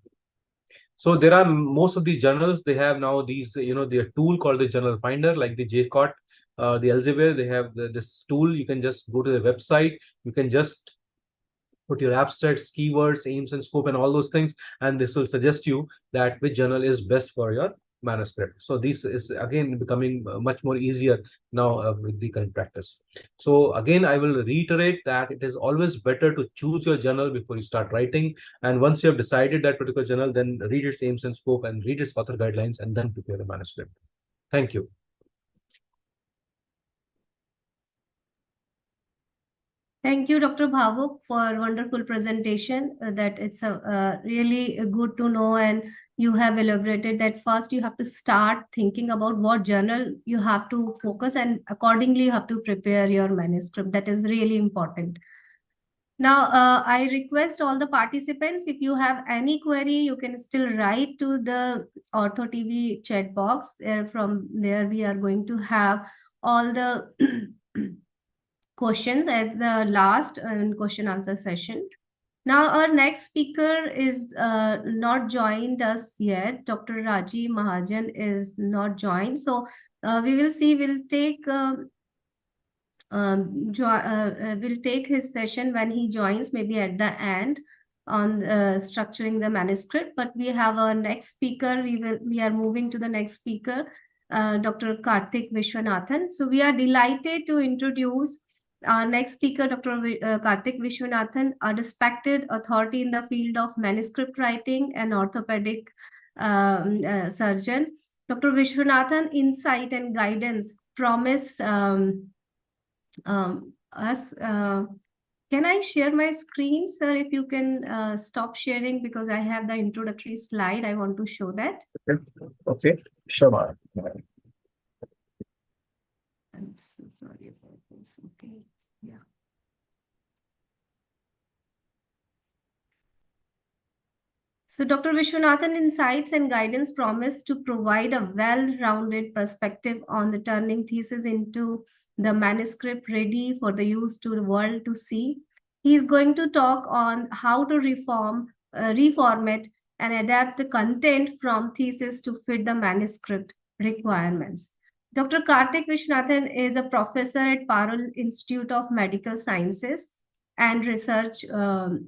So there are most of the journals, they have now these their tool called the journal finder, like the JCOT, the Elsevier. They have this tool. You can just go to the website, you can just put your abstracts, keywords, aims and scope and all those things, and this will suggest you that which journal is best for your manuscript. So this is again becoming much more easier now with the current practice. So again, I will reiterate that it is always better to choose your journal before you start writing. And once you have decided that particular journal, then read its aims and scope and read its author guidelines, and then prepare a manuscript. Thank you. Thank you, Dr. Bhavuk, for wonderful presentation. That it's really good to know, and you have elaborated that first you have to start thinking about what journal you have to focus, and accordingly you have to prepare your manuscript. That is really important. Now, I request all the participants, if you have any query, you can still write to the OrthoTV chat box. From there, we are going to have all the questions at the last question answer session. Now, our next speaker is not joined us yet. Dr. Raji Mahajan is not joined. So we will see, we'll take his session when he joins, maybe at the end, on structuring the manuscript. But we have our next speaker. We are moving to the next speaker, Dr. Karthik Vishwanathan. So we are delighted to introduce our next speaker, Dr. Karthik Vishwanathan, a respected authority in the field of manuscript writing and orthopedic surgeon. Dr. Vishwanathan insight and guidance promise us. Can I share my screen, sir? If you can stop sharing, because I have the introductory slide. I want to show that. Okay, sure. I'm so sorry about this. Okay, yeah. So Dr. Vishwanathan insights and guidance promise to provide a well-rounded perspective on the turning thesis into the manuscript ready for the use to the world to see. He is going to talk on how to reformat and adapt the content from thesis to fit the manuscript requirements. Dr. Karthik Vishwanathan is a professor at Parul Institute of Medical Sciences and Research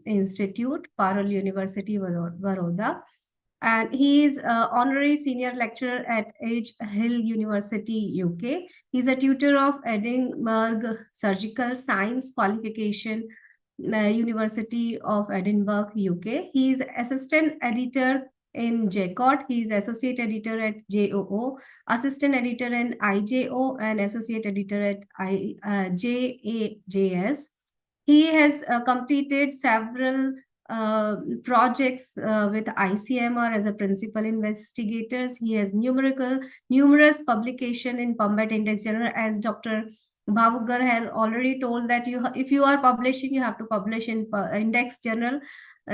Institute, Parul University, Vadodara. And he is honorary senior lecturer at Edge Hill University, UK. He's a tutor of Edinburgh Surgical Science Qualification University of Edinburgh, UK. He is assistant editor in JCOT. He is associate editor at JOO, assistant editor in IJO, and associate editor at JAJS. He has completed several projects with ICMR as a principal investigator. He has numerous publication in PubMed Index Journal, as Dr. Bhavuk has already told that if you are publishing, you have to publish in Index Journal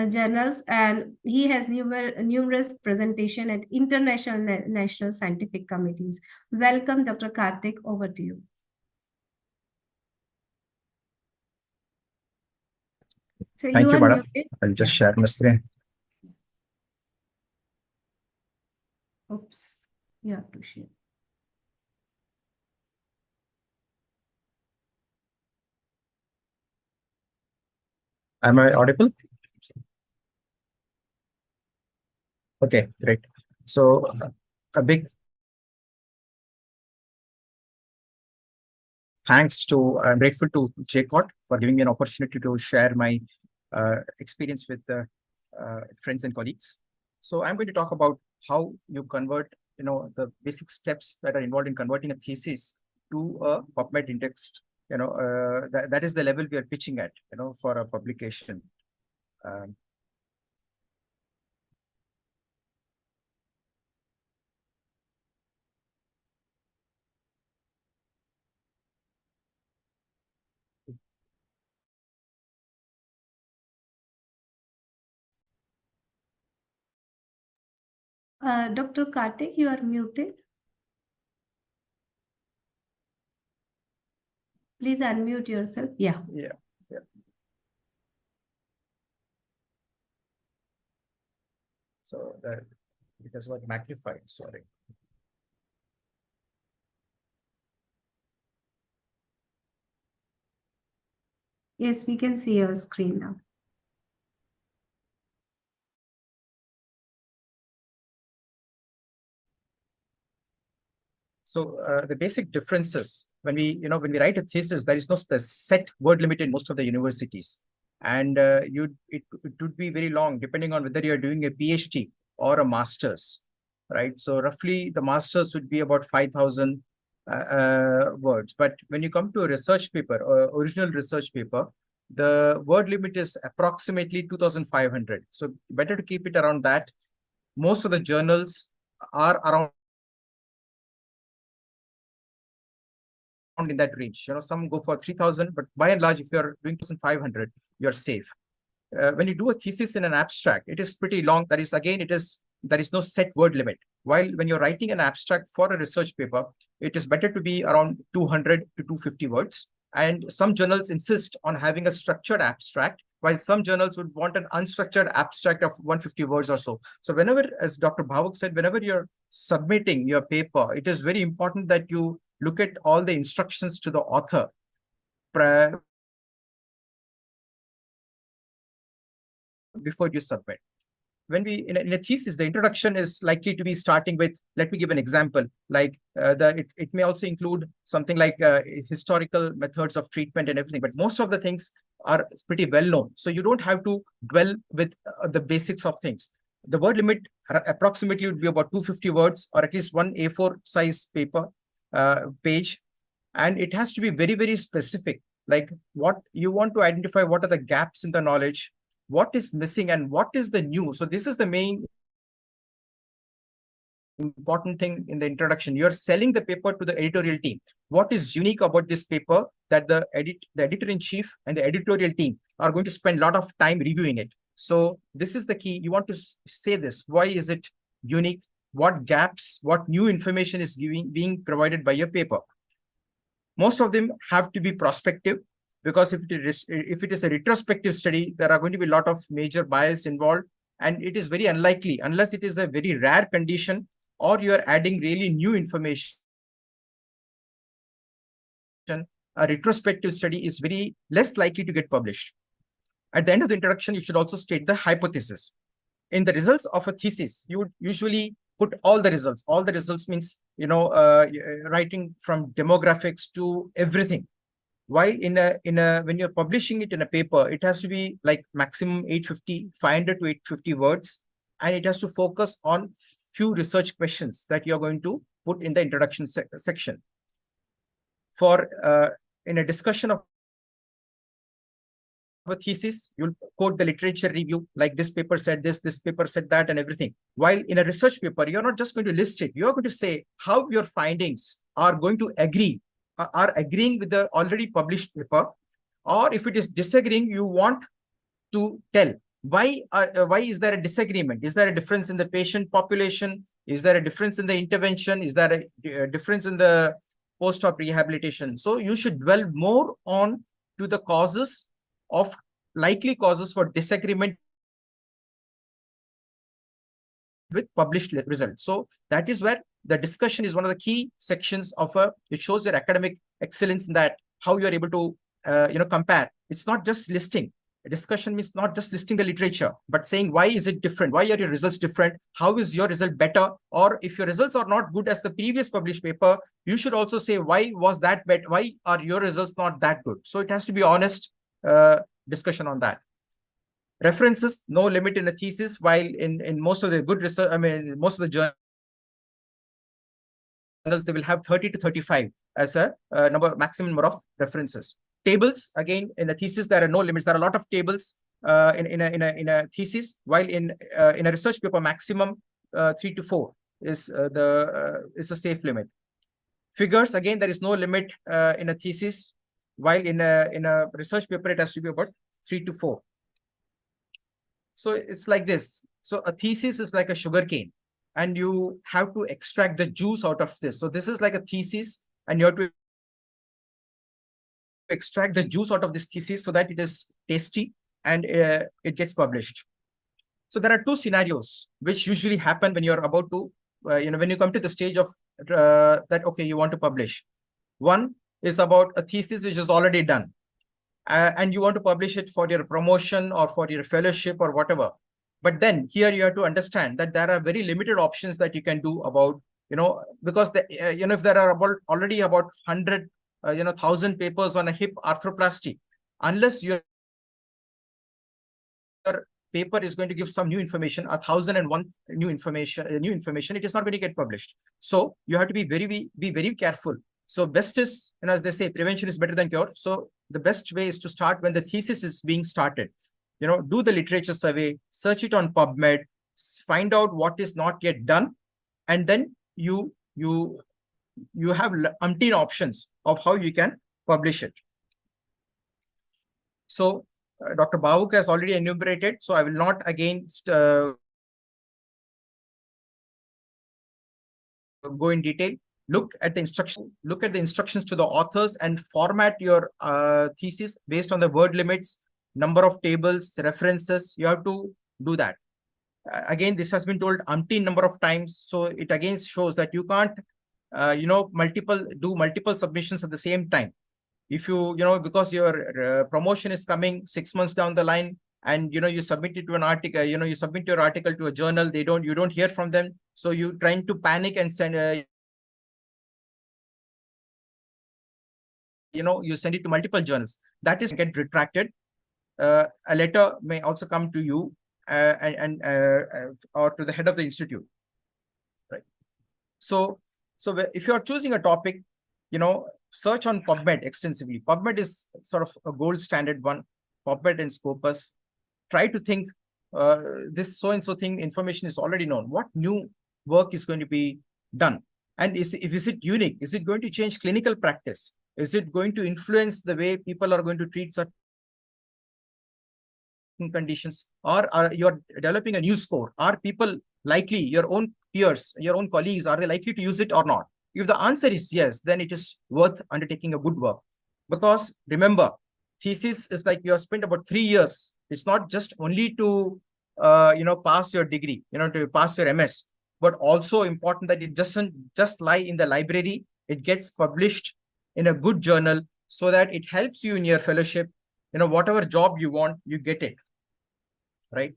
journals, and he has numerous presentation at international national scientific committees. Welcome, Dr. Karthik. Over to you. So Thank you you, are madam. muted. I'll just share my screen. Oops. You have to share. Am I audible? Okay, great. So a big thanks to, I'm grateful to JCOT for giving me an opportunity to share my experience with friends and colleagues. So I'm going to talk about how you convert, the basic steps that are involved in converting a thesis to a PubMed indexed, that is the level we are pitching at, for a publication. Dr. Karthik, you are muted. Please unmute yourself. Yeah. Yeah. So that it has got magnified, sorry. Yes, we can see your screen now. So the basic differences when we write a thesis, there is no set word limit in most of the universities, and it would be very long depending on whether you're doing a PhD or a master's, right? So roughly the master's would be about 5,000 words, but when you come to a research paper or original research paper, the word limit is approximately 2,500. So better to keep it around that. Most of the journals are around in that range. Some go for 3,000, but by and large, if you're doing 2,500, you're safe. When you do a thesis in an abstract, it is pretty long. That is, again, there is no set word limit. While when you're writing an abstract for a research paper, it is better to be around 200 to 250 words. And some journals insist on having a structured abstract, while some journals would want an unstructured abstract of 150 words or so. So whenever, as Dr. Bhavuk said, whenever you're submitting your paper, it is very important that you look at all the instructions to the author before you submit. When we in a thesis, the introduction is likely to be starting with, let me give an example, like it may also include something like historical methods of treatment and everything, but most of the things are pretty well known. So you don't have to dwell with the basics of things. The word limit approximately would be about 250 words, or at least one A4 size paper page. And it has to be very, very specific, like what you want to identify, what are the gaps in the knowledge, what is missing, and what is the new. So this is the main important thing in the introduction. You're selling the paper to the editorial team. What is unique about this paper that the editor-in-chief and the editorial team are going to spend a lot of time reviewing it. So this is the key. You want to say this. Why is it unique? What gaps, what new information is being provided by your paper? Most of them have to be prospective, because if it is a retrospective study, there are going to be a lot of major bias involved, and it is very unlikely, unless it is a very rare condition or you are adding really new information. A retrospective study is very less likely to get published. At the end of the introduction, you should also state the hypothesis. In the results of a thesis, you would usually put all the results. All the results means, writing from demographics to everything. While when you're publishing it in a paper, it has to be like maximum 500 to 850 words, and it has to focus on few research questions that you're going to put in the introduction section. For in a discussion of a thesis, you'll quote the literature review, like this paper said this paper said that, and everything. While in a research paper, you're not just going to list it, you're going to say how your findings are going to are agreeing with the already published paper, or if it is disagreeing, you want to tell why is there a disagreement. Is there a difference in the patient population? Is there a difference in the intervention? Is there a difference in the post-op rehabilitation? So you should dwell more on to the causes of likely causes for disagreement with published results. So that is where the discussion is one of the key sections of it shows your academic excellence in that how you are able to compare. It's not just listing. A discussion means not just listing the literature, but saying why is it different? Why are your results different? How is your result better? Or if your results are not good as the previous published paper, you should also say why was that better? Why are your results not that good? So it has to be honest discussion on that. References, no limit in a thesis, while in most of the good research, most of the journals, they will have 30 to 35 as a maximum number of references. Tables, again, in a thesis, there are no limits. There are a lot of tables in a thesis, while in a research paper, maximum 3 to 4 is a safe limit. Figures, again, there is no limit in a thesis, while in a research paper, it has to be about 3 to 4. So it's like this. So a thesis is like a sugar cane, and you have to extract the juice out of this. So this is like a thesis, and you have to extract the juice out of this thesis so that it is tasty and it gets published. So there are two scenarios which usually happen when you're about to, when you come to the stage of that, okay, you want to publish. One is about a thesis which is already done. And you want to publish it for your promotion or for your fellowship or whatever. But then here you have to understand that there are very limited options that you can do about, because if there are already about 100, 1,000 papers on a hip arthroplasty, unless your paper is going to give some new information, 1,001 new information, it is not going to get published. So you have to be very careful. So best is, as they say, prevention is better than cure. So the best way is to start when the thesis is being started. Do the literature survey, search it on PubMed, find out what is not yet done, and then you have umpteen options of how you can publish it. So Dr. Bahuk has already enumerated, so I will not again go in detail. Look at the instructions to the authors and format your thesis based on the word limits, number of tables, references. You have to do that. Again, this has been told umpteen number of times. So it again shows that you can't, do multiple submissions at the same time. If you, because your promotion is coming 6 months down the line, and you submit it to an article, you submit your article to a journal, you don't hear from them. So you trying to panic and send you send it to multiple journals. That is get retracted. A letter may also come to you or to the head of the institute, right? So if you are choosing a topic, search on PubMed extensively. PubMed is sort of a gold standard one. PubMed and Scopus. Try to think this so-and-so thing information is already known. What new work is going to be done? And is it unique? Is it going to change clinical practice? Is it going to influence the way people are going to treat certain conditions? Or are you developing a new score? Are people likely, your own peers, your own colleagues, are they likely to use it or not? If the answer is yes, then it is worth undertaking a good work. Because remember, thesis is like you have spent about 3 years. It's not just only to pass your degree, to pass your MS, but also important that it doesn't just lie in the library. It gets published in a good journal so that it helps you in your fellowship. Whatever job you want, you get it, right?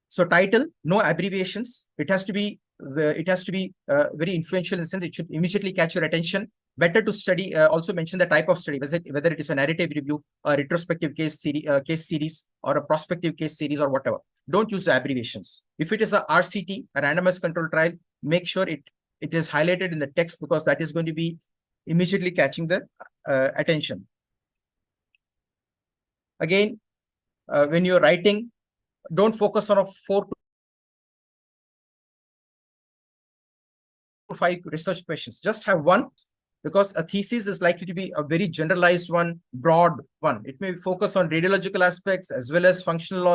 So title, no abbreviations. It has to be very influential in the sense it should immediately catch your attention. Better to study. Also mention the type of study, whether it is a narrative review, a retrospective case series, or a prospective case series, or whatever. Don't use the abbreviations. If it is a RCT, a randomized control trial, make sure it is highlighted in the text, because that is going to be immediately catching the attention. Again, when you're writing, don't focus on 4 to 5 research questions. Just have one, because a thesis is likely to be a very generalized one, broad one. It may focus on radiological aspects as well as functional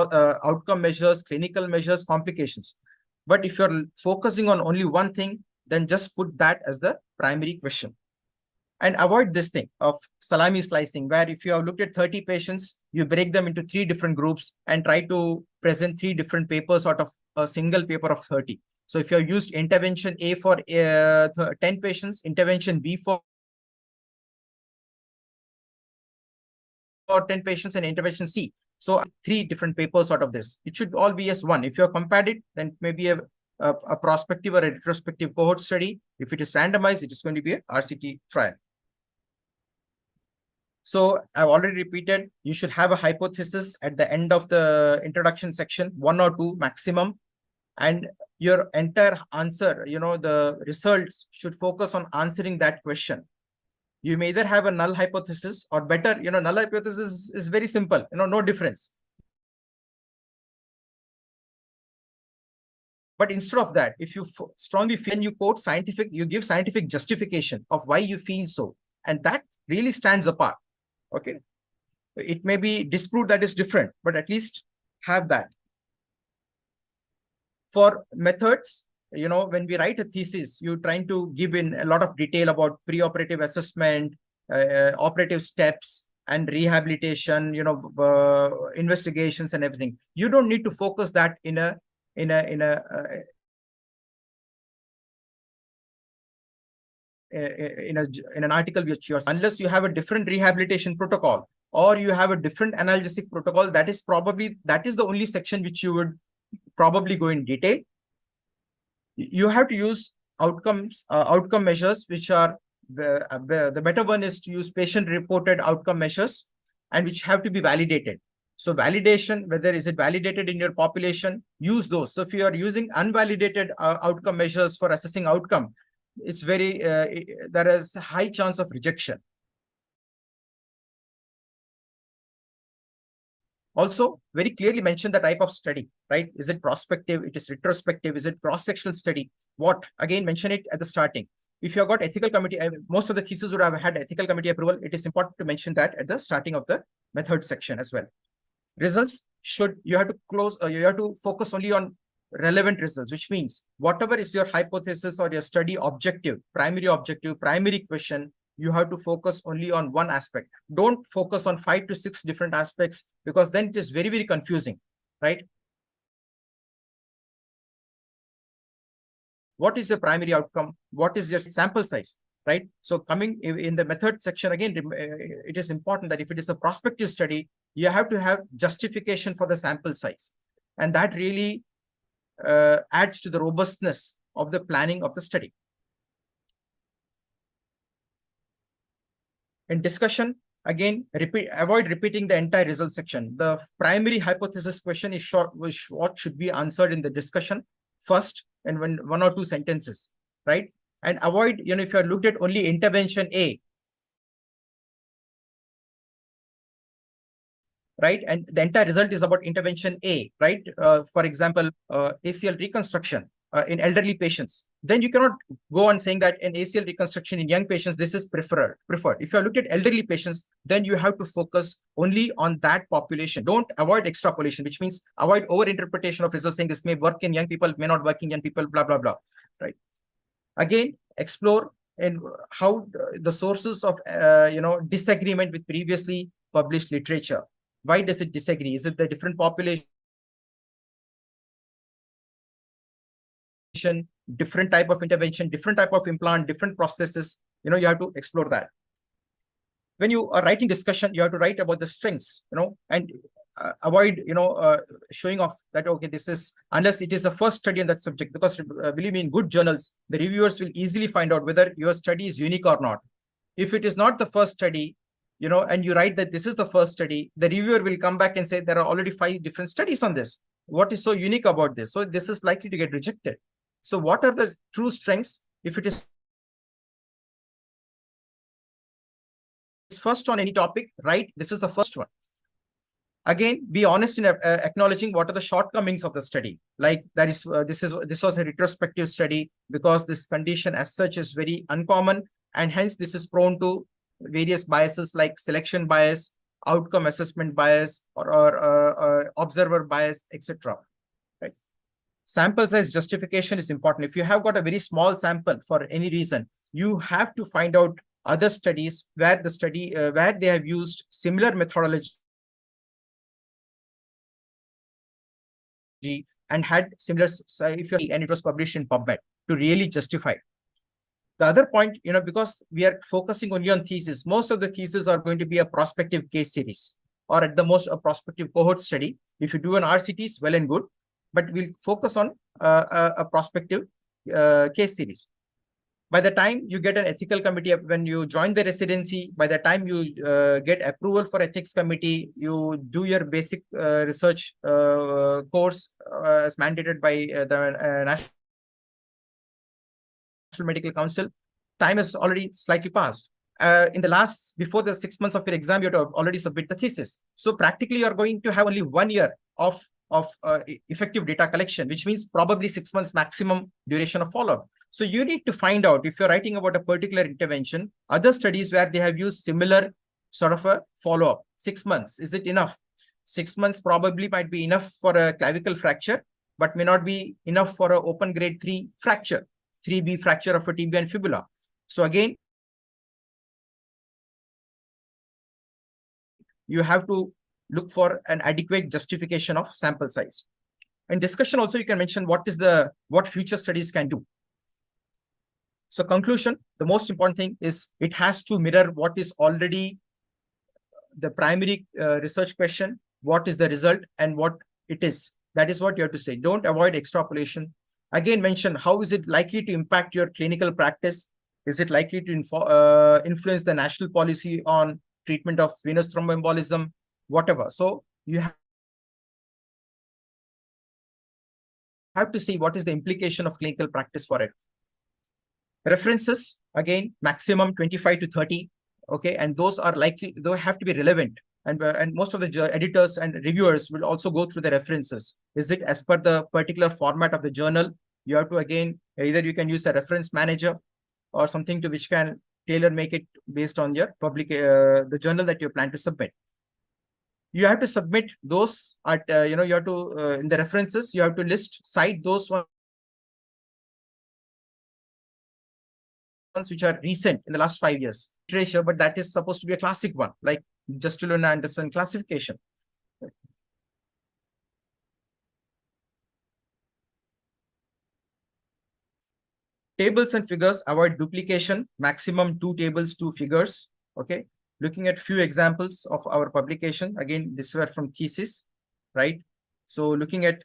outcome measures, clinical measures, complications. But if you're focusing on only one thing, then just put that as the primary question. And avoid this thing of salami slicing, where if you have looked at 30 patients, you break them into 3 different groups and try to present 3 different papers out of a single paper of 30. So if you have used intervention A for 10 patients, intervention B for 10 patients, and intervention C. So 3 different papers out of this. It should all be as one. If you have compared it, then maybe a prospective or a retrospective cohort study. If it is randomized, it is going to be a RCT trial. So I've already repeated, you should have a hypothesis at the end of the introduction section, 1 or 2 maximum. And your entire answer, the results should focus on answering that question. You may either have a null hypothesis, or better, null hypothesis is very simple, no difference. But instead of that, if you strongly feel, you quote scientific, you give scientific justification of why you feel so. And that really stands apart. Okay. It may be disproved that is different, but at least have that. For methods, when we write a thesis, you're trying to give in a lot of detail about preoperative assessment, operative steps, and rehabilitation, investigations and everything. You don't need to focus that in an article which yours, unless you have a different rehabilitation protocol or you have a different analgesic protocol. That is the only section which you would probably go in detail. You have to use outcome measures, which are the better one is to use patient reported outcome measures, and which have to be validated. So validation, whether is it validated in your population, use those. So if you are using unvalidated outcome measures for assessing outcome, it's very, there is a high chance of rejection. Also, very clearly mention the type of study, right? Is it prospective? It is retrospective? Is it cross-sectional study? What? Again, mention it at the starting. If you have got ethical committee, most of the theses would have had ethical committee approval. It is important to mention that at the starting of the method section as well. Results you have to focus only on relevant results, which means whatever is your hypothesis or your study objective, primary question, you have to focus only on one aspect. Don't focus on 5 to 6 different aspects, because then it is very, very confusing, right? What is the primary outcome? What is your sample size, right? So coming in the method section, again, it is important that if it is a prospective study, you have to have justification for the sample size. And that really adds to the robustness of the planning of the study. In discussion, again, avoid repeating the entire result section. The primary hypothesis question is short, what should be answered in the discussion first, and 1 or 2 sentences, right? And avoid, if you are looked at only intervention A, right? And the entire result is about intervention A, right? For example, ACL reconstruction in elderly patients. Then you cannot go on saying that in ACL reconstruction in young patients, this is preferred. If you have looked at elderly patients, then you have to focus only on that population. Don't avoid extrapolation, which means avoid overinterpretation of results saying this may work in young people, may not work in young people, blah, blah, blah, right? Again, explore in how the sources of, disagreement with previously published literature. Why does it disagree? Is it the different population, different type of intervention, different type of implant, different prosthesis? You have to explore that. When you are writing discussion, you have to write about the strengths, and avoid, showing off that, okay, this is, unless it is the first study in that subject, because believe me, in good journals, the reviewers will easily find out whether your study is unique or not. If it is not the first study, and you write that this is the first study, the reviewer will come back and say there are already 5 different studies on this. What is so unique about this? So this is likely to get rejected. So what are the true strengths? If it is first on any topic, right? This is the first one. Again, be honest in acknowledging what are the shortcomings of the study. Like this was a retrospective study, because this condition as such is very uncommon, and hence this is prone to various biases like selection bias, outcome assessment bias, or observer bias, etc. Right? Sample size justification is important. If you have got a very small sample for any reason, you have to find out other studies where where they have used similar methodology and had similar, and it was published in PubMed to really justify. The other point, because we are focusing only on thesis, most of the theses are going to be a prospective case series, or at the most a prospective cohort study. If you do an RCT, it's well and good, but we'll focus on a prospective case series. By the time you get an ethical committee, when you join the residency, by the time you get approval for ethics committee, you do your basic research course as mandated by the National Medical Council, time has already slightly passed. Before the 6 months of your exam, you have to already submit the thesis. So practically, you're going to have only 1 year of effective data collection, which means probably 6 months maximum duration of follow-up. So you need to find out, if you're writing about a particular intervention, other studies where they have used similar sort of a follow-up. 6 months, is it enough? 6 months probably might be enough for a clavicle fracture, but may not be enough for an open grade 3 fracture, 3B fracture of a tibia and fibula. So again, you have to look for an adequate justification of sample size. In discussion also, you can mention what future studies can do. So conclusion, the most important thing is it has to mirror what is already the primary research question, what is the result and what it is. That is what you have to say. Don't avoid extrapolation. Again, mention how is it likely to impact your clinical practice? Is it likely to influence the national policy on treatment of venous thromboembolism, whatever. So you have to see what is the implication of clinical practice for it. References, again, maximum 25 to 30. Okay, and those are likely, they have to be relevant. And most of the editors and reviewers will also go through the references. Is it as per the particular format of the journal? You have to, again, either you can use a reference manager or something to which can tailor make it based on your the journal that you plan to submit. You have to submit those at, you have to, in the references, you have to cite those ones which are recent in the last 5 years. Ratio, but that is supposed to be a classic one, like Justin-Anderson classification. Tables and figures, avoid duplication, maximum 2 tables, 2 figures. Okay. Looking at few examples of our publication. Again, this were from Thesis, right? So looking at,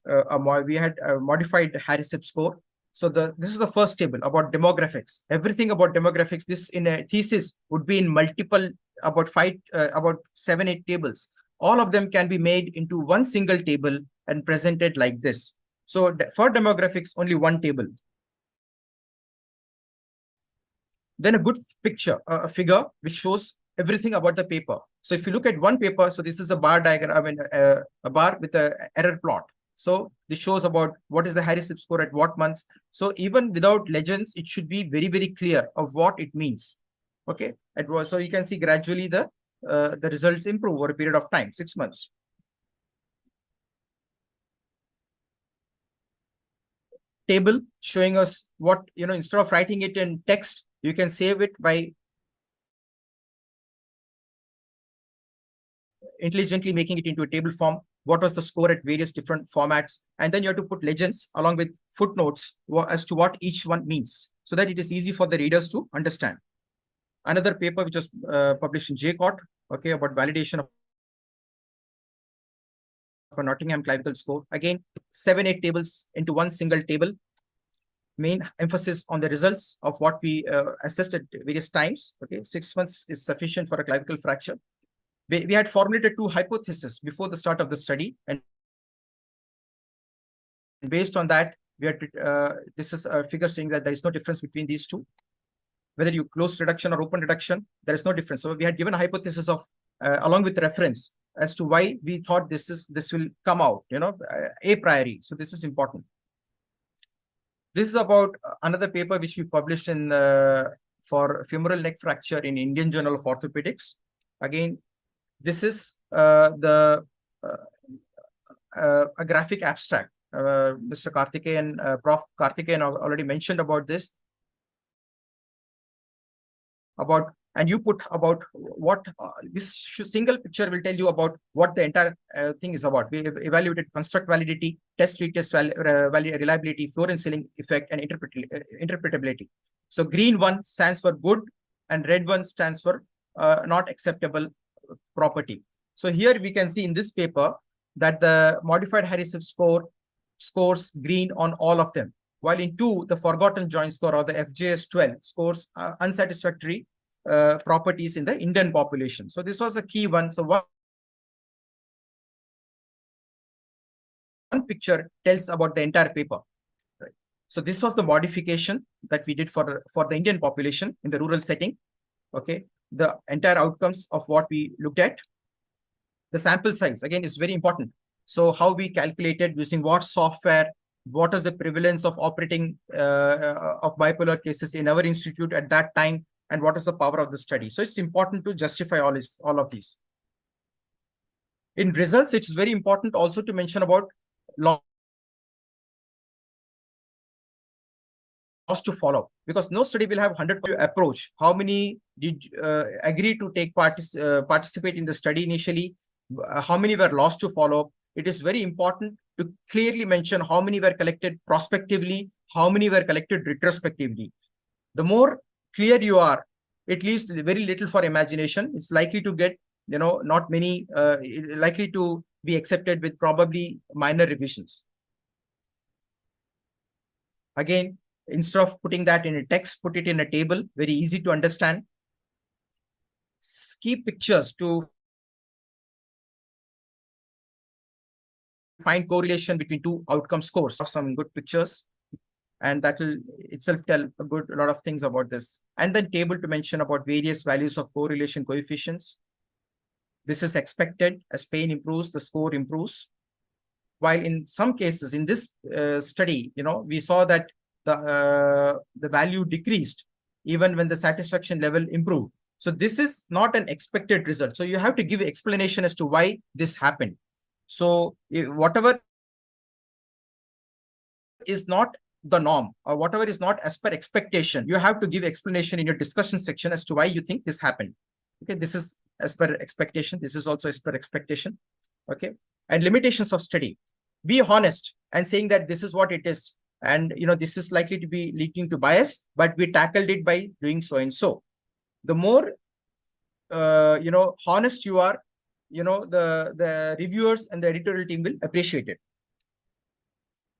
we had a modified Harris-Hipp score. So this is the first table about demographics. Everything about demographics, this in a thesis would be in multiple, about 7, 8 tables. All of them can be made into one single table and presented like this. So for demographics, only one table. Then a good picture, a figure which shows everything about the paper. So if you look at one paper, so this is a bar diagram, I mean, a bar with an error plot. So this shows about what is the Harris-Hipp score at what months. So even without legends, it should be very, very clear of what it means. Okay. So you can see gradually the results improve over a period of time, 6 months. Table showing us what, instead of writing it in text, you can save it by intelligently making it into a table form. What was the score at various different formats? And then you have to put legends along with footnotes as to what each one means, so that it is easy for the readers to understand. Another paper which was published in JCOT, okay, about validation of a Nottingham clavicle score. Again, 7, 8 tables into one single table. Main emphasis on the results of what we assessed at various times. Okay, 6 months is sufficient for a clavicle fracture. We had formulated 2 hypotheses before the start of the study, and based on that, we had this is a figure saying that there is no difference between these two. Whether you close reduction or open reduction, there is no difference. So we had given a hypothesis of along with reference as to why we thought this will come out, a priori. So this is important. This is about another paper which we published in for femoral neck fracture in Indian Journal of Orthopaedics. Again, this is a graphic abstract. Mr. Karthikeyan, Prof. Karthikeyan already mentioned about this, about and you put about what single picture will tell you about what the entire thing is about. We evaluated construct validity, test retest reliability, floor and ceiling effect, and interpretability. So green one stands for good and red one stands for not acceptable property. So here we can see in this paper that the modified Harris score scores green on all of them, while in 2, the forgotten joint score, or the FJS 12, scores unsatisfactory properties in the Indian population. So this was a key one. So one picture tells about the entire paper. Right. So this was the modification that we did for the Indian population in the rural setting. Okay, the entire outcomes of what we looked at. The sample size again is very important. So how we calculated, using what software, what is the prevalence of operating of bipolar cases in our institute at that time, and what is the power of the study. So it's important to justify all of these. In results, it's very important also to mention about loss to follow, because no study will have 100% approach. How many did agree to take participate in the study initially? How many were lost to follow? It is very important to clearly mention how many were collected prospectively, how many were collected retrospectively. The more clear you are, it leaves very little for imagination. It's likely to get, not many, likely to be accepted with probably minor revisions. Again, instead of putting that in a text, put it in a table, very easy to understand. Key pictures to find correlation between 2 outcome scores. Some good pictures, and that will itself tell a lot of things about this. And then table to mention about various values of correlation coefficients. This is expected. As pain improves, the score improves. While in some cases in this study, we saw that the value decreased even when the satisfaction level improved. So this is not an expected result. So you have to give explanation as to why this happened. So whatever is not the norm, or whatever is not as per expectation, you have to give explanation in your discussion section as to why you think this happened. Okay, this is as per expectation. This is also as per expectation. Okay, and limitations of study. Be honest and saying that this is what it is, and this is likely to be leading to bias, but we tackled it by doing so and so. The more honest you are, the reviewers and the editorial team will appreciate it.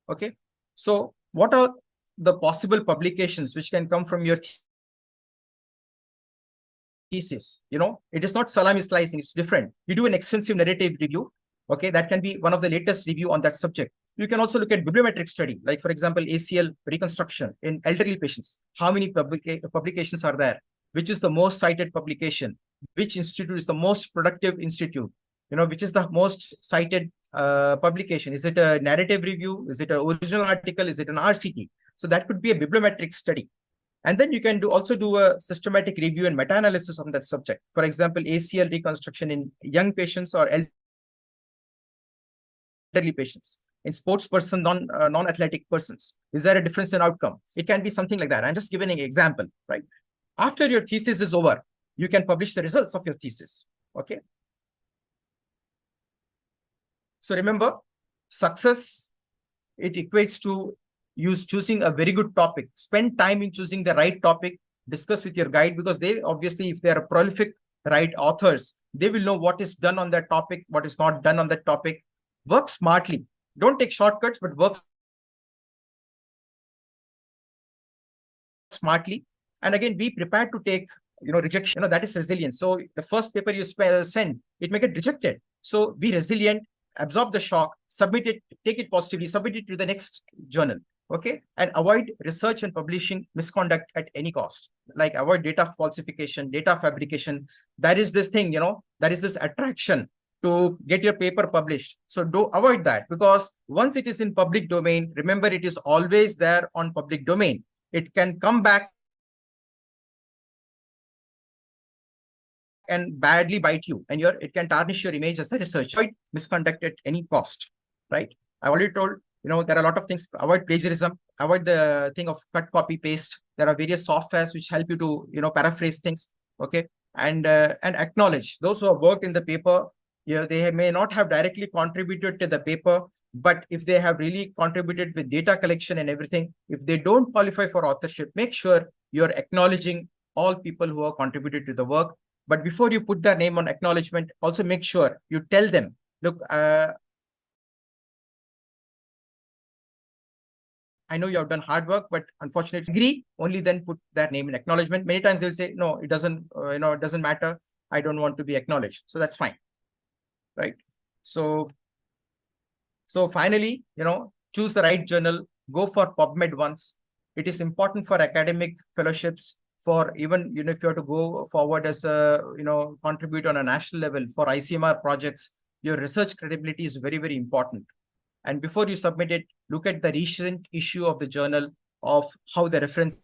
Okay, so what are the possible publications which can come from your thesis? It is not salami slicing, it's different. You do an extensive narrative review. Okay, that can be one of the latest review on that subject. You can also look at bibliometric study, like for example, ACL reconstruction in elderly patients. How many publications are there? Which is the most cited publication? Which institute is the most productive institute? Which is the most cited publication? Is it a narrative review? Is it an original article? Is it an RCT? So that could be a bibliometric study. And then you can also do a systematic review and meta-analysis on that subject. For example, ACL reconstruction in young patients or elderly patients. In sports person, non-athletic persons. Is there a difference in outcome? It can be something like that. I'm just giving an example, right? After your thesis is over, you can publish the results of your thesis. Okay. So remember, success, it equates to choosing a very good topic. Spend time in choosing the right topic. Discuss with your guide, because they obviously, if they are prolific right authors, they will know what is done on that topic, what is not done on that topic. Work smartly. Don't take shortcuts, but work smartly. And again, be prepared to take rejection. That is resilience. So the first paper you send, it may get rejected. So be resilient, absorb the shock, submit it, take it positively, submit it to the next journal. Okay, and avoid research and publishing misconduct at any cost. Like avoid data falsification, data fabrication. That is this thing, that is this attraction to get your paper published. So do avoid that, because once it is in public domain, remember, it is always there on public domain. It can come back and badly bite you, and it can tarnish your image as a researcher. Avoid misconduct at any cost, right? I already told, there are a lot of things. Avoid plagiarism, avoid the thing of cut, copy, paste. There are various softwares which help you to, paraphrase things. okay, and acknowledge those who have worked in the paper. They may not have directly contributed to the paper, but if they have really contributed with data collection and everything, if they don't qualify for authorship, make sure you're acknowledging all people who have contributed to the work. But before you put their name on acknowledgement, also make sure you tell them, look, I know you have done hard work, but unfortunately, agree, only then put that name in acknowledgement. Many times they'll say, no, it doesn't, it doesn't matter. I don't want to be acknowledged. So that's fine, right? So finally, choose the right journal, go for PubMed once. It is important for academic fellowships, for even, if you have to go forward as a, contribute on a national level for ICMR projects, your research credibility is very, very important. And before you submit it, look at the recent issue of the journal of how the references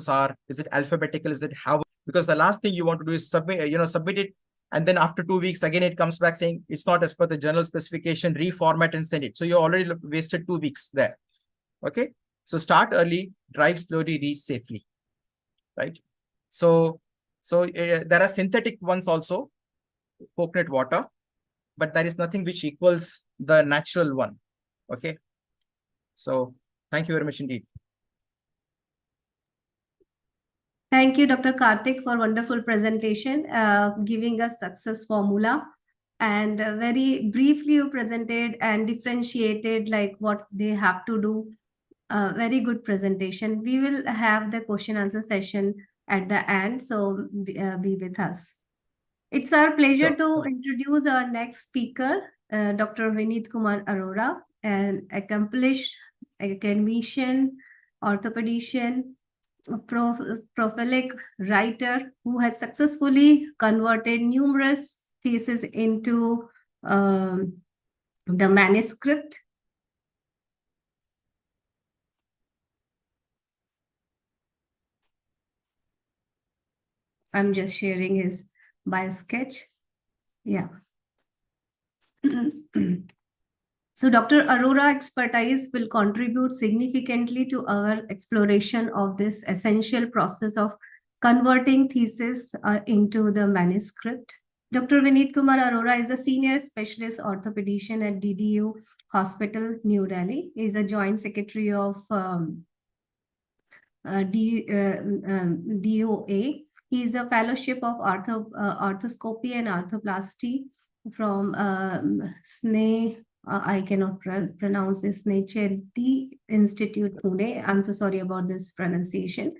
are. Is it alphabetical? Is it how? Because the last thing you want to do is submit it. And then after 2 weeks, again, it comes back saying it's not as per the journal specification, reformat and send it. So you already wasted 2 weeks there. Okay. So start early, drive slowly, reach safely. Right. So there are synthetic ones also, coconut water, but there is nothing which equals the natural one. Okay. So thank you very much indeed. Thank you, Dr. Karthik, for wonderful presentation, giving us success formula. And very briefly you presented and differentiated like what they have to do. Very good presentation. We will have the question answer session at the end, so be with us. It's our pleasure to introduce our next speaker, Dr. Vineet Kumar Arora, an accomplished academician, orthopedician, prolific writer who has successfully converted numerous theses into the manuscript. I'm just sharing his bio sketch. Yeah. So Dr. Arora expertise will contribute significantly to our exploration of this essential process of converting thesis into the manuscript. Dr. Vineet Kumar Arora is a senior specialist orthopedician at DDU Hospital, New Delhi. He is a joint secretary of DOA. He is a fellowship of arthroscopy and arthroplasty from SNE. I cannot pronounce this, the Institute Pune. I'm so sorry about this pronunciation.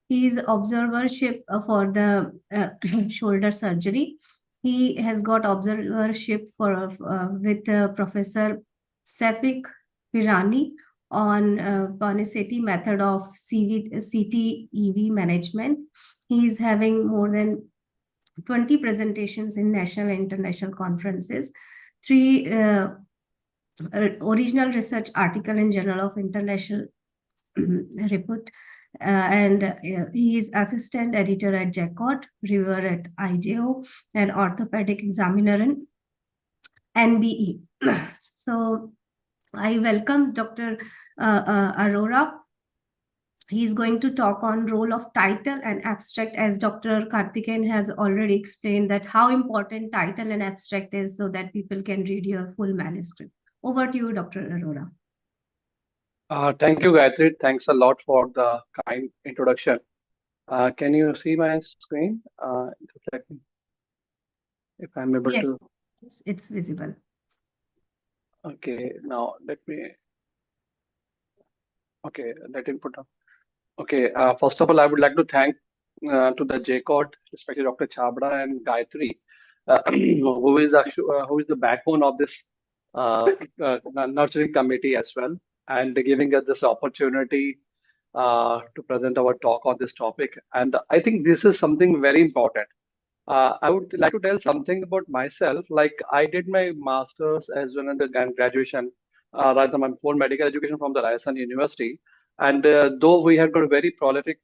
He is observership for the shoulder surgery. He has got observership for with Professor Sefik Pirani on Paniseti method of CT-EV management. He is having more than 20 presentations in national and international conferences, 3 original research article in Journal of International Report, and he is assistant editor at JACOT, reviewer at IJO, and orthopedic examiner in NBE. So I welcome Dr. Arora. He's going to talk on role of title and abstract, as Dr. Karthikeyan has already explained that how important title and abstract is so that people can read your full manuscript. Over to you, Dr. Arora. Thank you, Gayatri. Thanks a lot for the kind introduction. Can you see my screen? Just let me, if I'm able to. Yes, it's visible. Okay, now let me. Okay, let me put up. Okay, first of all, I would like to thank to the JCOT, especially Dr. Chabra and Gayatri, who is the backbone of this nurturing committee as well, and giving us this opportunity to present our talk on this topic. And I think this is something very important. I would like to tell something about myself. Like I did my master's as well as the graduation, rather my full medical education from the Rajasthan University. And though we had got very prolific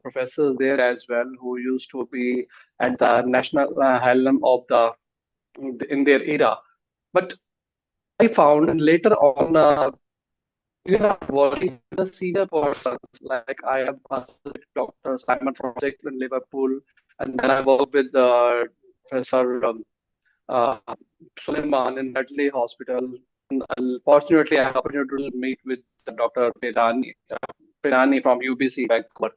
professors there as well, who used to be at the national helm of in their era, but I found later on we are working with the senior persons. Like I have Dr. Simon Project in Liverpool, and then I work with Professor uh, Suleiman in Delhi Hospital. And fortunately, I had opportunity to meet with Dr. Bijlani from UBC Vancouver.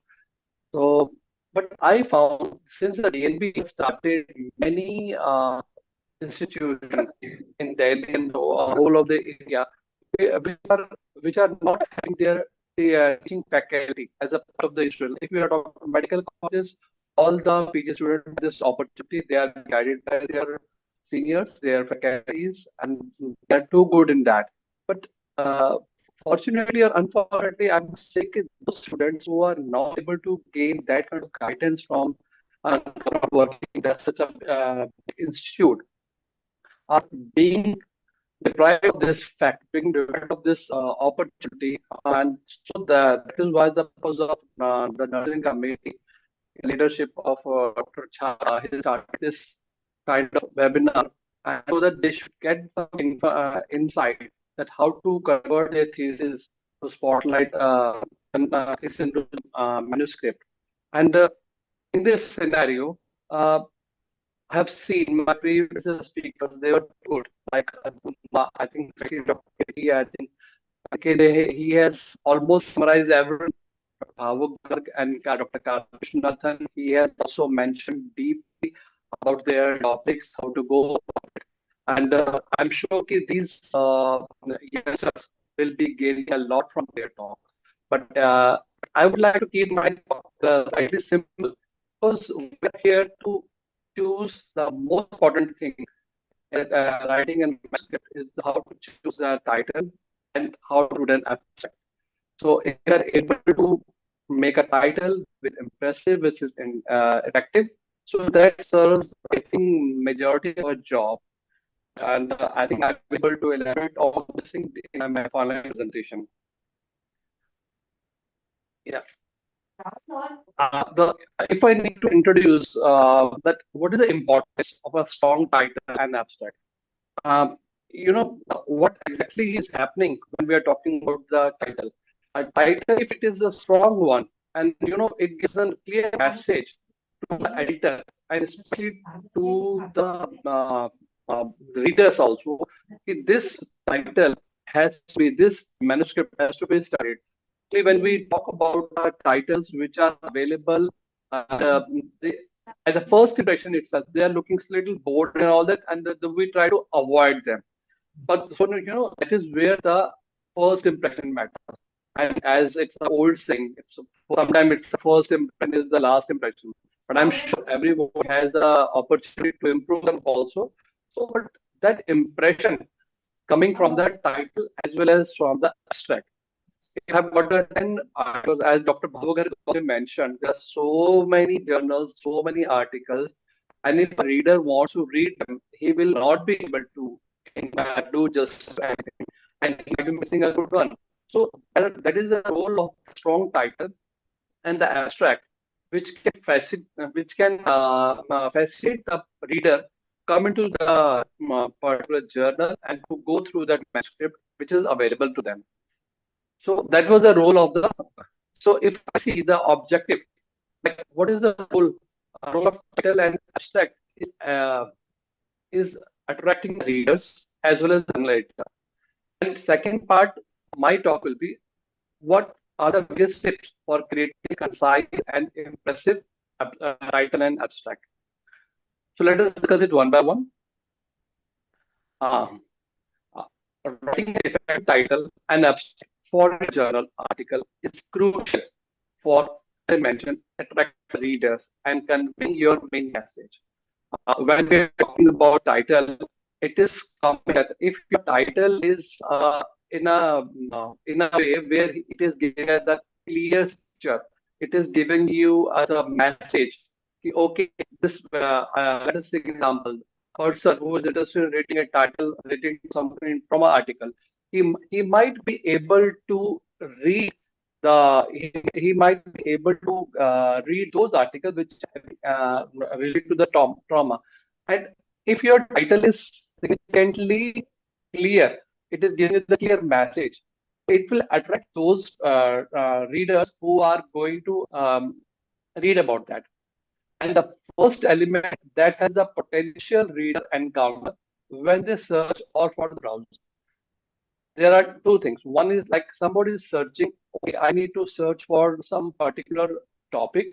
So, but I found since the DNB started, many institutions in Delhi and the whole of the area, which are not having their teaching faculty as a part of the institution. If we are talking about medical colleges, all the PG students have this opportunity. They are guided by their seniors, their faculties, and they are too good in that. But fortunately or unfortunately, I must say that those students who are not able to gain that kind of guidance from not working at such a institute are being deprived of this fact, being deprived of this opportunity. And so that is why the purpose of the nursing committee, leadership of Dr. Chha, he started this kind of webinar, and so that they should get some insight that how to convert their thesis to spotlight thesis into manuscript. And in this scenario, I have seen my previous speakers, they were good. Like, I think, Dr. K, I think, he has almost summarized everything. Bhavuk Garg and Dr. Krishnathan, he has also mentioned deeply about their topics, how to go about it. And I'm sure these youngsters will be gaining a lot from their talk. But I would like to keep my talk slightly simple, because we're here to choose the most important thing. Writing and manuscript is how to choose the title and how to do an abstract. So if you are able to make a title which is impressive, which is effective, so that serves, I think, majority of our job. And I think I'll be able to elaborate all this thing in my final presentation. Yeah. If I need to introduce that, what is the importance of a strong title and abstract? What exactly is happening when we are talking about the title? A title, if it is a strong one, and it gives a clear message to the editor and especially to the readers also. This title has to be, this manuscript has to be studied. When we talk about titles which are available, at the first impression itself, they are looking a little bored and all that, and we try to avoid them. But so that is where the first impression matters. And as it's an old saying, sometimes it's the first impression is the last impression. But I'm sure everyone has the opportunity to improve them also. So, but that impression coming from the title as well as from the abstract. You have got the 10 articles, as Dr. Bhavugar mentioned, there are so many journals, so many articles, and if a reader wants to read them, he will not be able to do just anything, and he might be missing a good one. So that is the role of strong title and the abstract, which can facilitate the reader come into the particular journal and to go through that manuscript which is available to them. So that was the role of the. So if I see the objective, like what is the role of title and abstract is attracting readers as well as the analyzer. And second part, my talk will be what are the various tips for creating concise and impressive title and abstract. So let us discuss it one by one. Writing an effective title and abstract for a journal article is crucial for, I mentioned, attract readers and conveying your main message. When we're talking about title, it is that if your title is in a way where it is giving us the clear picture, it is giving you as a message. Okay, this let us take an example. Person who is interested in reading a title relating to something from an article, he might be able to read he might be able to read those articles which relate to the trauma. And if your title is significantly clear, it is giving you the clear message. it will attract those readers who are going to read about that. And the first element that has the potential reader encounter when they search or for the browse. There are two things. One is like somebody is searching, okay, I need to search for some particular topic,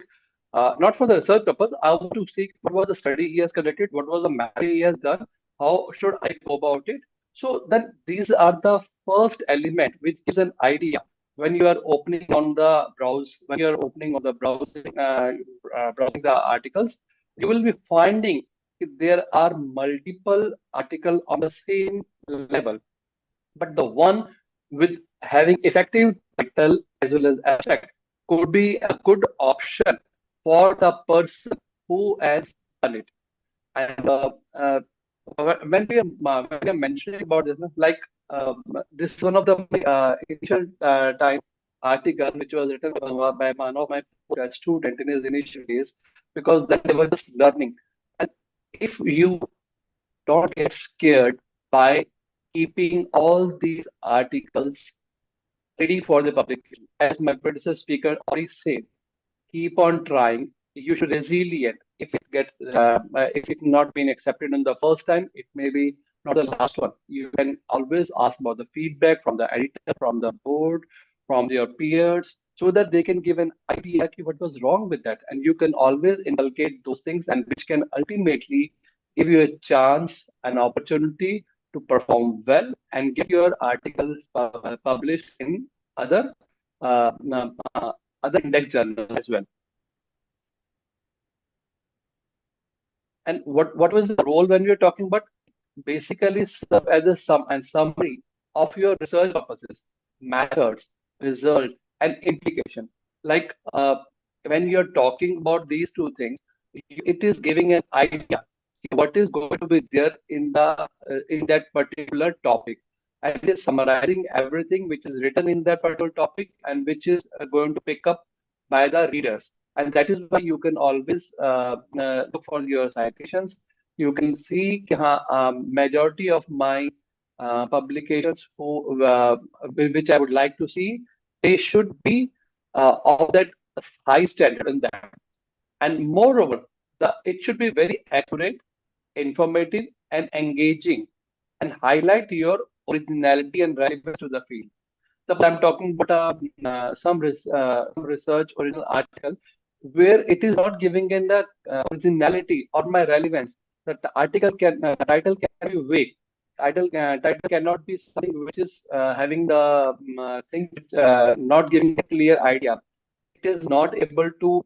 not for the research purpose. I want to see what was the study he has conducted, what was the math he has done, how should I go about it. So then these are the first element which gives an idea when you are opening on the browse, when you are opening on the browsing, browsing the articles, you will be finding there are multiple articles on the same level, but the one with having effective title as well as abstract could be a good option for the person who has done it. And when we are mentioning about this, like this is one of the initial time article which was written by one of my student in his initial days, because then they were just learning. And if you don't get scared by keeping all these articles ready for the publication, as my predecessor speaker already said, keep on trying. You should be resilient. If it gets, if it's not been accepted in the first time, it may be not the last one. You can always ask about the feedback from the editor, from the board, from your peers, so that they can give an idea of what was wrong with that. And you can always inculcate those things, and which can ultimately give you a chance, an opportunity to perform well and get your articles published in other uh, other index journals as well. And what was the role when we were talking about? Basically serve as a summary of your research purposes, methods, result, and implication. Like when you're talking about these two things, it is giving an idea what is going to be there in that particular topic, and it is summarizing everything which is written in that particular topic and which is going to pick up by the readers. And that is why you can always look for your citations. You can see majority of my publications which I would like to see, they should be of that high standard in that. And moreover, it should be very accurate, informative, and engaging, and highlight your originality and relevance to the field. So I'm talking about some research original article where it is not giving in the originality or my relevance. The title can be vague. Title cannot be something which is having the thing not giving a clear idea. It is not able to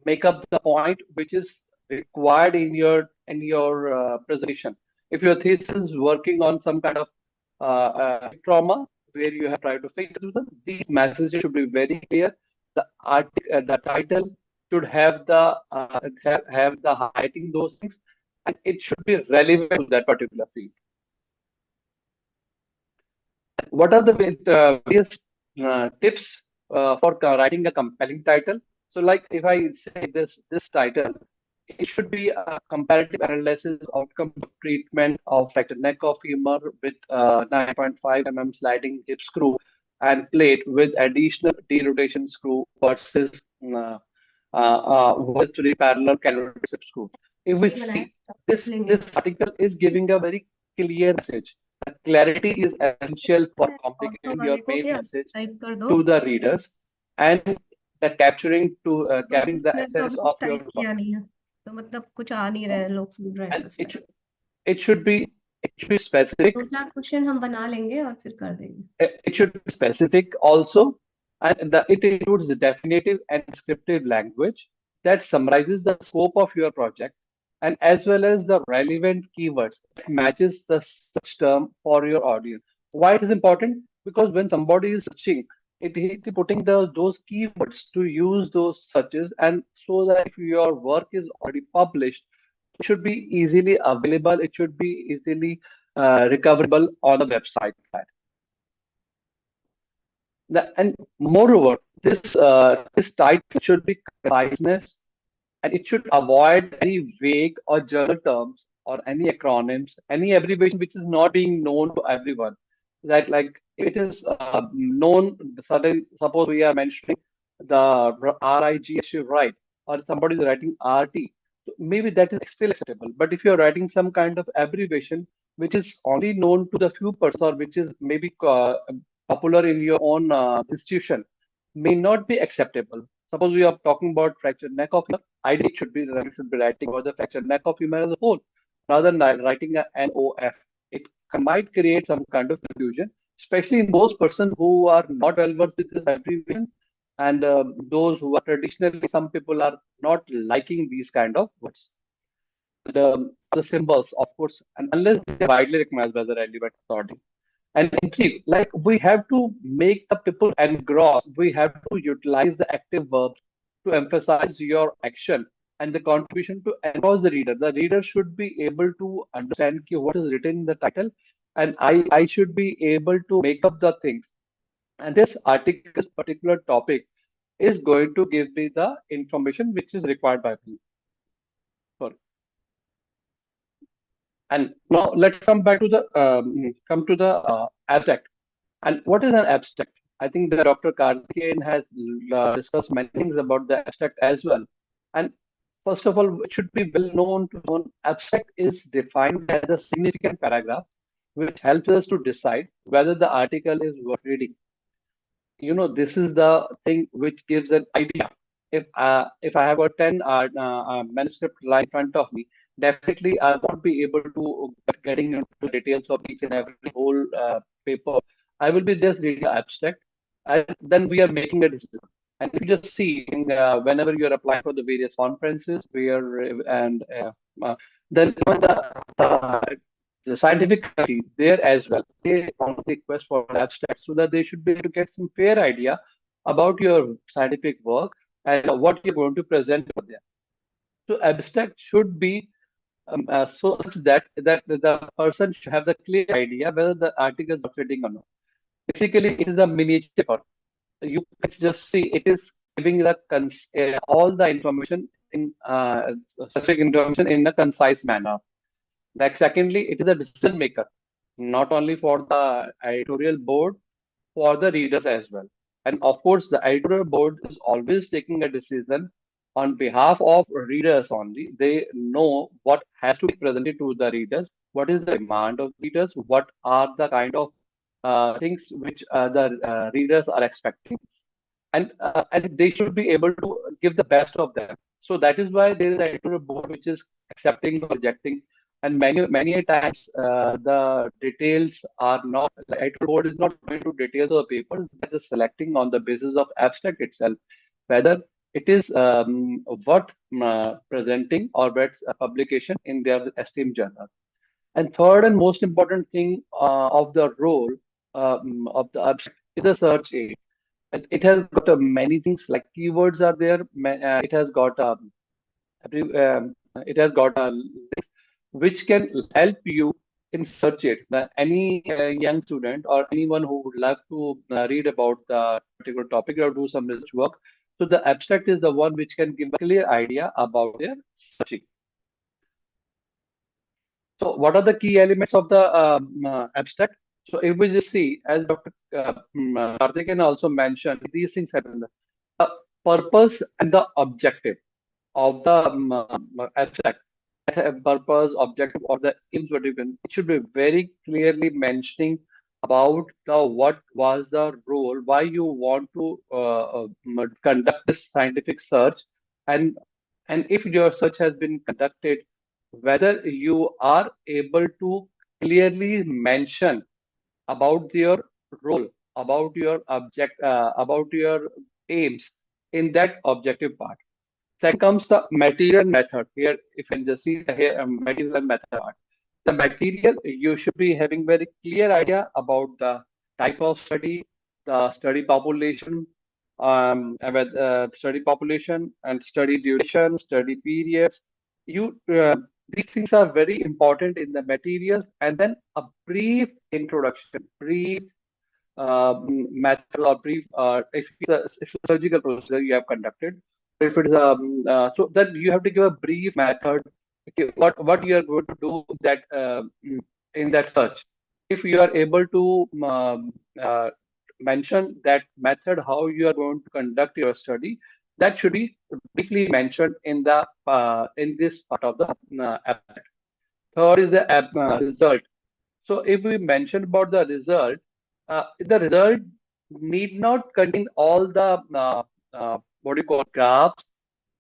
make up the point which is required in your presentation. If your thesis is working on some kind of trauma where you have tried to fix it, these messages should be very clear. The title should have the highlighting those things, and it should be relevant to that particular field. What are the various tips for writing a compelling title? So, like if I say this title, it should be a comparative analysis outcome of treatment of fractured neck of femur with 9.5 mm sliding hip screw and plate with additional derotation screw versus to the parallel caloric hip screw. If we see this article is giving a very clear message. Clarity is essential for communicating your main message to the readers and the capturing the essence of your topic. तो मतलब कुछ आ नहीं रहा है, लोग सुन रहे हैं And बस में। it should be specific. 2-4 question हम बना लेंगे और फिर कर देंगे। It should be specific also, and it includes the definitive and descriptive language that summarizes the scope of your project, and as well as the relevant keywords that matches the search term for your audience. Why it is important? Because when somebody is searching, it is putting those keywords to use those searches, and so that if your work is already published, it should be easily available. It should be easily recoverable on the website. And moreover, this title should be conciseness, and it should avoid any vague or general terms or any acronyms, any abbreviation which is not being known to everyone. That like it is known, suddenly, suppose we are mentioning the RIGHT, right, or somebody is writing RT, so maybe that is still acceptable. But if you're writing some kind of abbreviation which is only known to the few persons, or which is maybe popular in your own institution, may not be acceptable. Suppose we are talking about fractured neck of femur, ideally it should be that you should be writing about the fractured neck of femur as a whole, rather than writing a NOF. It might create some kind of confusion, especially in those persons who are not well versed with this abbreviation, and those who are traditionally, some people are not liking these kind of words. The symbols, of course, and unless they're widely recognized by the relevant authority. And three, like we have to make the people engross, we have to utilize the active verbs to emphasize your action and the contribution to engross the reader. The reader should be able to understand what is written in the title, and I should be able to make up the things. And this article, this particular topic, is going to give me the information which is required by me. Sorry. And now let's come back to the abstract. And what is an abstract? I think the Dr. Karthikeyan has discussed many things about the abstract as well. And first of all, it should be well known to know abstract is defined as a significant paragraph which helps us to decide whether the article is worth reading. You know, this is the thing which gives an idea. If I have a 10 manuscript line in front of me, definitely I won't be able to getting into details of each and every whole paper. I will be just reading the abstract, and then we are making a decision. And if you just see, whenever you are applying for the various conferences, then the scientific community there as well, they want to request for an abstract so that they should be able to get some fair idea about your scientific work and what you're going to present for them. So abstract should be so that the person should have the clear idea whether the article is fitting or not. Basically, it is a miniature. You can just see it is giving all the information in specific information in a concise manner. Like secondly, it is a decision maker, not only for the editorial board, for the readers as well. And of course, the editorial board is always taking a decision on behalf of readers only. They know what has to be presented to the readers, what is the demand of readers, what are the kind of things which the readers are expecting, and they should be able to give the best of them. So that is why there is an editorial board which is accepting or rejecting. And many a times the details are not, the editorial board is not going to details of the papers, they're just selecting on the basis of abstract itself, whether it is worth presenting or worth publication in their esteemed journal. And third and most important thing of the role of the abstract is a search aid. It has got many things like keywords are there. It has got links which can help you in search it. Any young student or anyone who would love to read about the particular topic or do some research work, so the abstract is the one which can give a clear idea about their searching. So what are the key elements of the abstract? So if we just see, as Dr. Karthikeyan also mentioned, these things happen. The purpose and the objective of the abstract, purpose, objective, or the aims, what you can, it should be very clearly mentioning about what was the role, why you want to conduct this scientific search, and if your search has been conducted, whether you are able to clearly mention about your role, about your about your aims in that objective part. Second comes the material method. Here, if you can just see here, material method part. The material, you should be having very clear idea about the type of study, the study population, study population and study duration, study periods. These things are very important in the materials, and then a brief introduction, brief method or brief if it's a surgical procedure you have conducted, if it is so then you have to give a brief method, okay, what you are going to do that in that search. if you are able to mention that method, how you are going to conduct your study, that should be briefly mentioned in the in this part of the abstract. Third is the result. So if we mention about the result need not contain all the what do you call graphs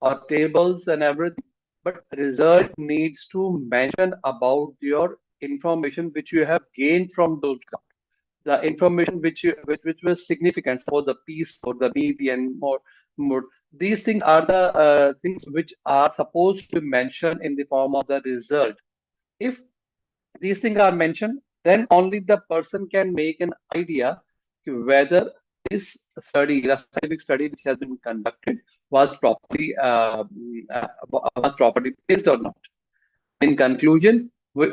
or tables and everything, but result needs to mention about your information which you have gained from those graphs, the information which was significant for the piece, for the median, more. These things are the things which are supposed to mention in the form of the result. If these things are mentioned, then only the person can make an idea whether this study, the scientific study which has been conducted, was properly placed or not. In conclusion, we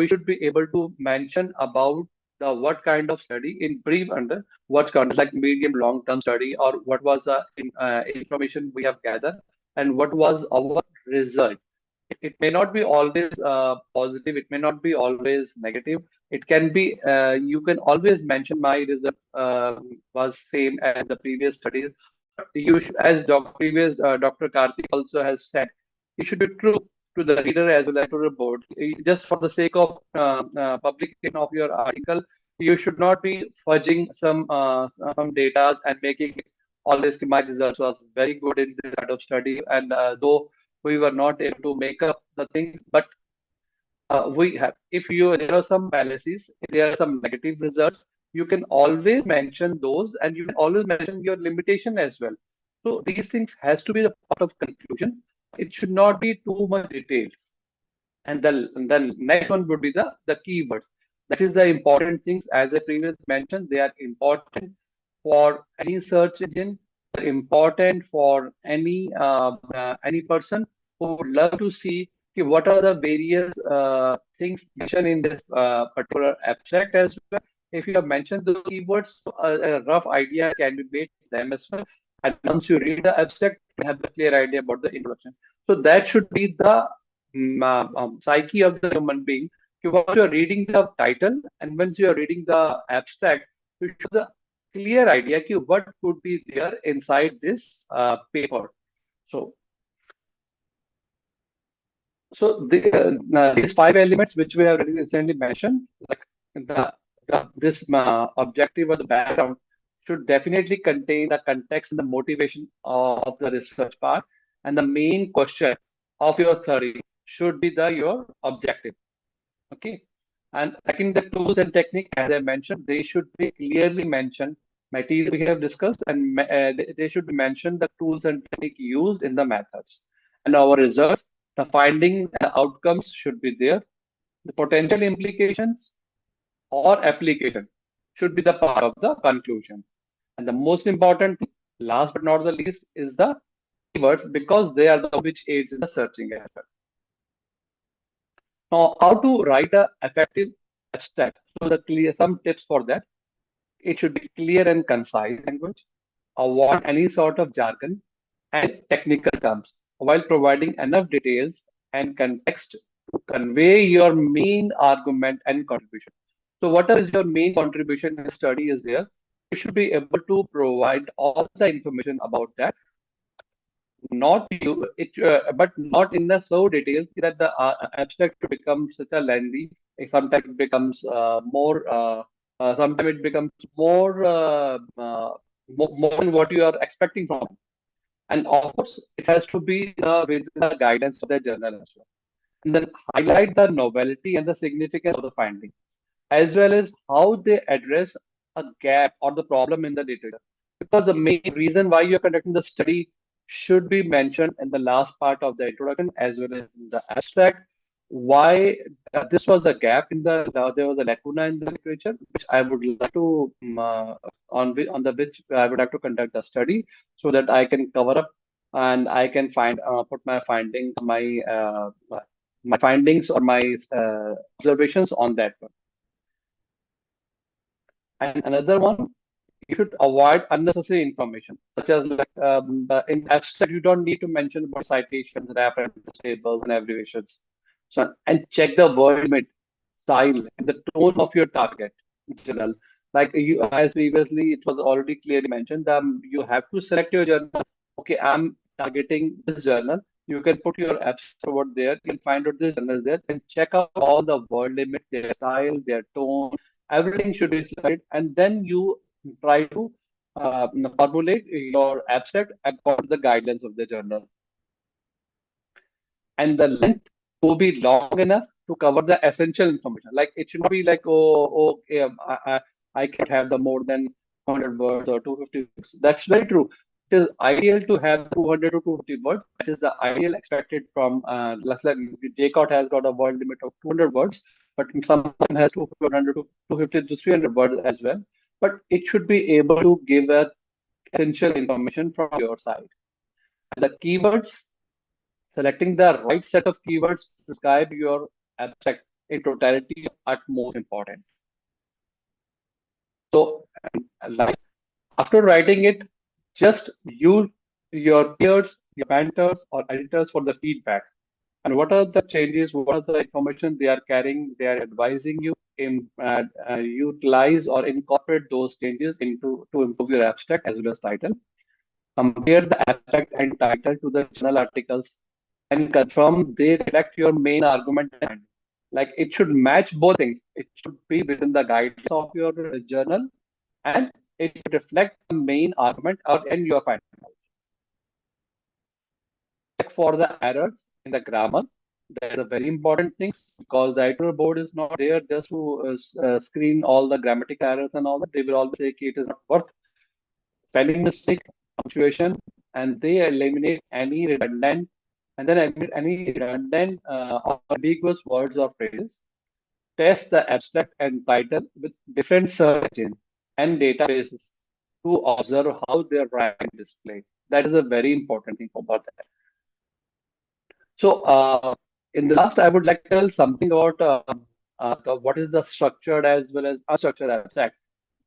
should be able to mention about the what kind of study in brief under what kind, like medium long term study, or what was the information we have gathered and what was our result. It may not be always positive, it may not be always negative. It can be you can always mention my result was same as the previous studies. You should, as previous Dr. Karthik also has said, you should be true to the reader as well as to the board. Just for the sake of publication of your article, you should not be fudging some data and making it always my results was very good in this kind of study, and though we were not able to make up the things, but we have. If you there are some fallacies, if there are some negative results, you can always mention those, and you can always mention your limitation as well. So these things has to be the part of conclusion. It should not be too much details. And then next one would be the keywords. That is the important things. As I previously mentioned, they are important for any search engine. They're important for any person who would love to see what are the various things mentioned in this particular abstract as well. If you have mentioned the keywords, a rough idea can be made to them as well. And once you read the abstract, you have a clear idea about the introduction. So that should be the psyche of the human being. Once you are reading the title and once you are reading the abstract, you should have a clear idea what could be there inside this paper. So these 5 elements which we have recently mentioned, like this objective or the background, should definitely contain the context and the motivation of the research part, and the main question of your study should be your objective. Okay, and second, the tools and technique, as I mentioned, they should be clearly mentioned. Material we have discussed, and they should be mentioned the tools and technique used in the methods, and our results, the finding and outcomes should be there. The potential implications or application should be the part of the conclusion. And the most important thing, last but not the least, is the keywords, because they are the which aids in the searching as well. Now, how to write an effective abstract? So some tips for that. It should be clear and concise language. Avoid any sort of jargon and technical terms, while providing enough details and context to convey your main argument and contribution. So whatever is your main contribution in the study is there, you should be able to provide all the information about that. Not you, but not in the so details that the abstract becomes such a lengthy. Sometimes it becomes sometimes it becomes more than what you are expecting from it. And of course, it has to be within the guidance of the journal as well. And then highlight the novelty and the significance of the finding, as well as how they address a gap or the problem in the literature. Because the main reason why you're conducting the study should be mentioned in the last part of the introduction as well as in the abstract. Why this was the gap in there was a lacuna in the literature, which I would like to on which I would have to conduct the study so that I can cover up and I can put my findings or my observations on that one. And another one, you should avoid unnecessary information, such as in abstract, you don't need to mention about citations, references, tables, and abbreviations. So, and check the word limit. style and the tone of your target journal. Like you, as previously it was already clearly mentioned, you have to select your journal. Okay, I'm targeting this journal. You can put your apps over there. You can find out this journal there and check out all the word limits, their style, their tone, everything should be selected, and then you try to formulate your abstract according to the guidelines of the journal. And the length will be long enough to cover the essential information. Like it should not be like, oh, okay, I can't have the more than 100 words or 250 words. That's very true. It is ideal to have 200 to 250 words. That is the ideal expected from, let's say JCOT has got a word limit of 200 words, but some has 200 to 250 to 300 words as well. But it should be able to give a essential information from your side. And the keywords, selecting the right set of keywords to describe your abstract in totality are most important. So, like after writing it, just use your peers, your mentors, or editors for the feedback. And what are the changes? What are the information they are carrying? They are advising you in utilize or incorporate those changes into to improve your abstract as well as title. Compare the abstract and title to the journal articles and confirm they reflect your main argument. Like it should match both things. It should be within the guidelines of your journal and it should reflect the main argument or in your final. Check for the errors in the grammar. That is a very important thing because the editor board is not there just to screen all the grammatical errors and all that. They will always say it is not worth spelling mistake, punctuation, and they eliminate any redundant or ambiguous words or phrases. Test the abstract and title with different search engines and databases to observe how their rank display. That is a very important thing about that. So, in the last, I would like to tell something about what is the structured as well as unstructured abstract.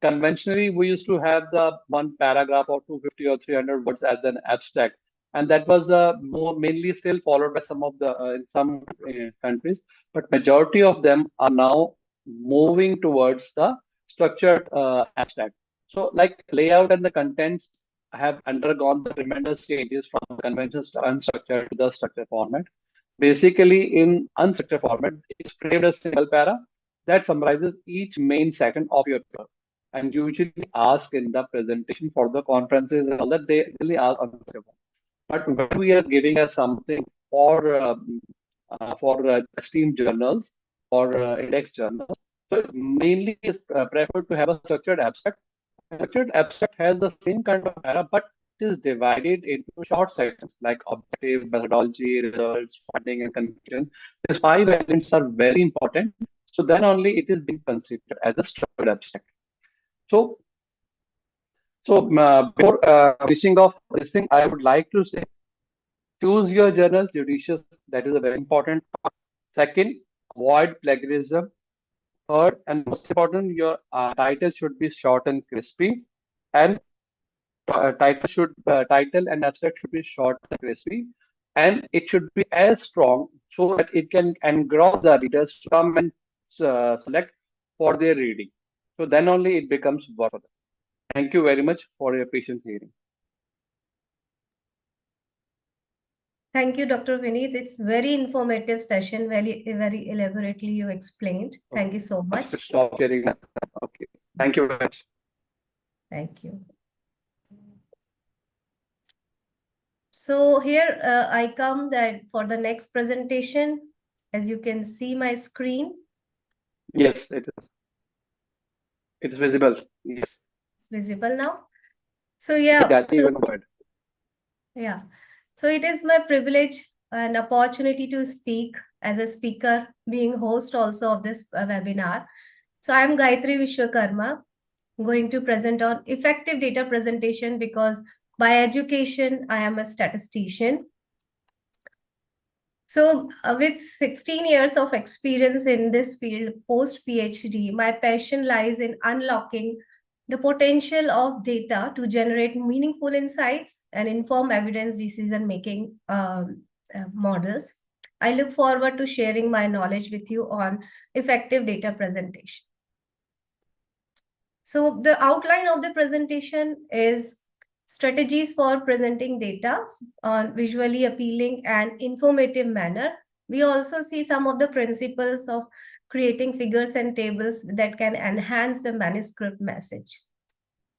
Conventionally, we used to have the one paragraph or 250 or 300 words as an abstract, and that was mainly still followed by some of the in some countries, but majority of them are now moving towards the structured abstract. So, like layout and the contents have undergone the tremendous changes from conventional unstructured to the structured format. Basically, in unstructured format, it's framed as single para that summarizes each main section of your paper and usually ask in the presentation for the conferences and all that they really ask on the table. But when we are giving us something for esteemed journals or index journals, so it mainly is preferred to have a structured abstract. Structured abstract has the same kind of para, but it is divided into short sections like objective, methodology, results, funding, and conclusion. These 5 elements are very important. So then only it is being considered as a structured abstract. So before finishing off this thing, I would like to say, choose your journals judicious. That is a very important part. Second, avoid plagiarism. Third, and most important, your title should be short and crispy, and title and abstract should be short and crispy, and it should be as strong so that it can engross the readers to come and select for their reading. So then only it becomes worth it. Thank you very much for your patient hearing. Thank you, Dr. Vineet. It's very informative session. Very, very elaborately you explained. Thank you so much. Stop sharing that. Okay. Thank you very much. Thank you. So here I come for the next presentation. As you can see my screen. Yes, it is. It is visible. Yes. It's visible now. So yeah. Yeah. So it is my privilege and opportunity to speak as a speaker, being host also of this webinar. So I am Gayatri Vishwakarma, going to present on effective data presentation because by education, I am a statistician. So with 16 years of experience in this field, post-PhD, my passion lies in unlocking the potential of data to generate meaningful insights and inform evidence decision-making models. I look forward to sharing my knowledge with you on effective data presentation. So the outline of the presentation is strategies for presenting data on visually appealing and informative manner. We also see some of the principles of creating figures and tables that can enhance the manuscript message.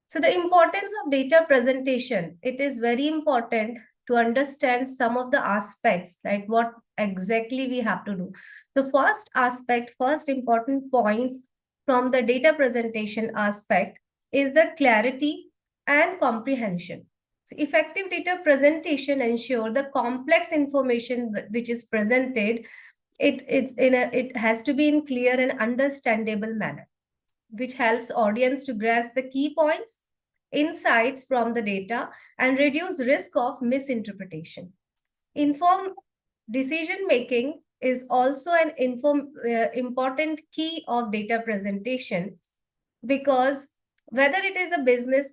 So the importance of data presentation, it is very important to understand some of the aspects, like what exactly we have to do. The first aspect, first important point from the data presentation aspect is the clarity and comprehension. So effective data presentation ensure the complex information which is presented, it has to be in clear and understandable manner, which helps audience to grasp the key points, insights from the data, and reduce risk of misinterpretation. Informed decision making is also an important key of data presentation, because whether it is a business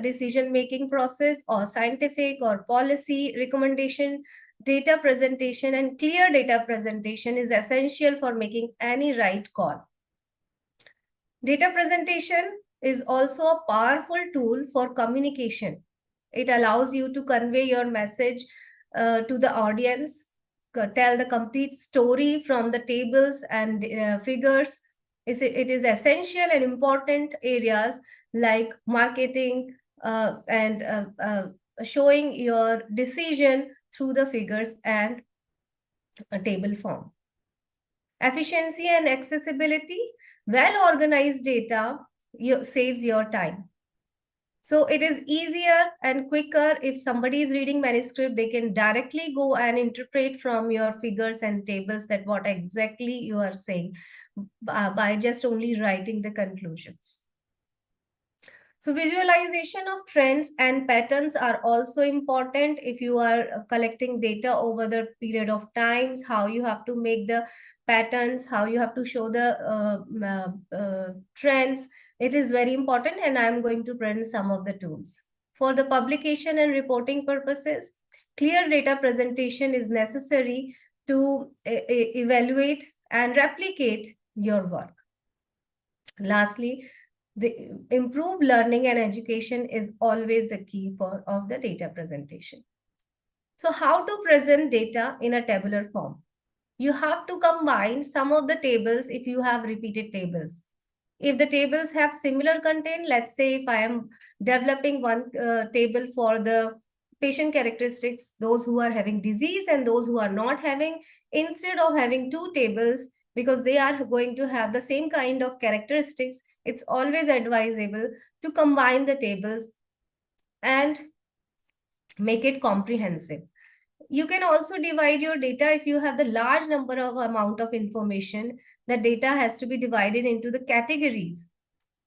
decision making process or scientific or policy recommendation, data presentation and clear data presentation is essential for making any right call. Data presentation is also a powerful tool for communication. It allows you to convey your message to the audience, tell the complete story from the tables and figures. It is essential and important areas like marketing and showing your decision through the figures and a table form. Efficiency and accessibility. Well-organized data saves your time. So it is easier and quicker if somebody is reading manuscript, they can directly go and interpret from your figures and tables that what exactly you are saying by just only writing the conclusions. So visualization of trends and patterns are also important if you are collecting data over the period of times, how you have to make the patterns, how you have to show the trends. It is very important, and I'm going to present some of the tools. For the publication and reporting purposes, clear data presentation is necessary to evaluate and replicate your work. Lastly, the improved learning and education is always the key of the data presentation. So how to present data in a tabular form? You have to combine some of the tables if you have repeated tables. If the tables have similar content, let's say if I am developing one table for the patient characteristics, those who are having disease and those who are not having, instead of having two tables, because they are going to have the same kind of characteristics, it's always advisable to combine the tables and make it comprehensive. You can also divide your data if you have the large number of amount of information. The data has to be divided into the categories.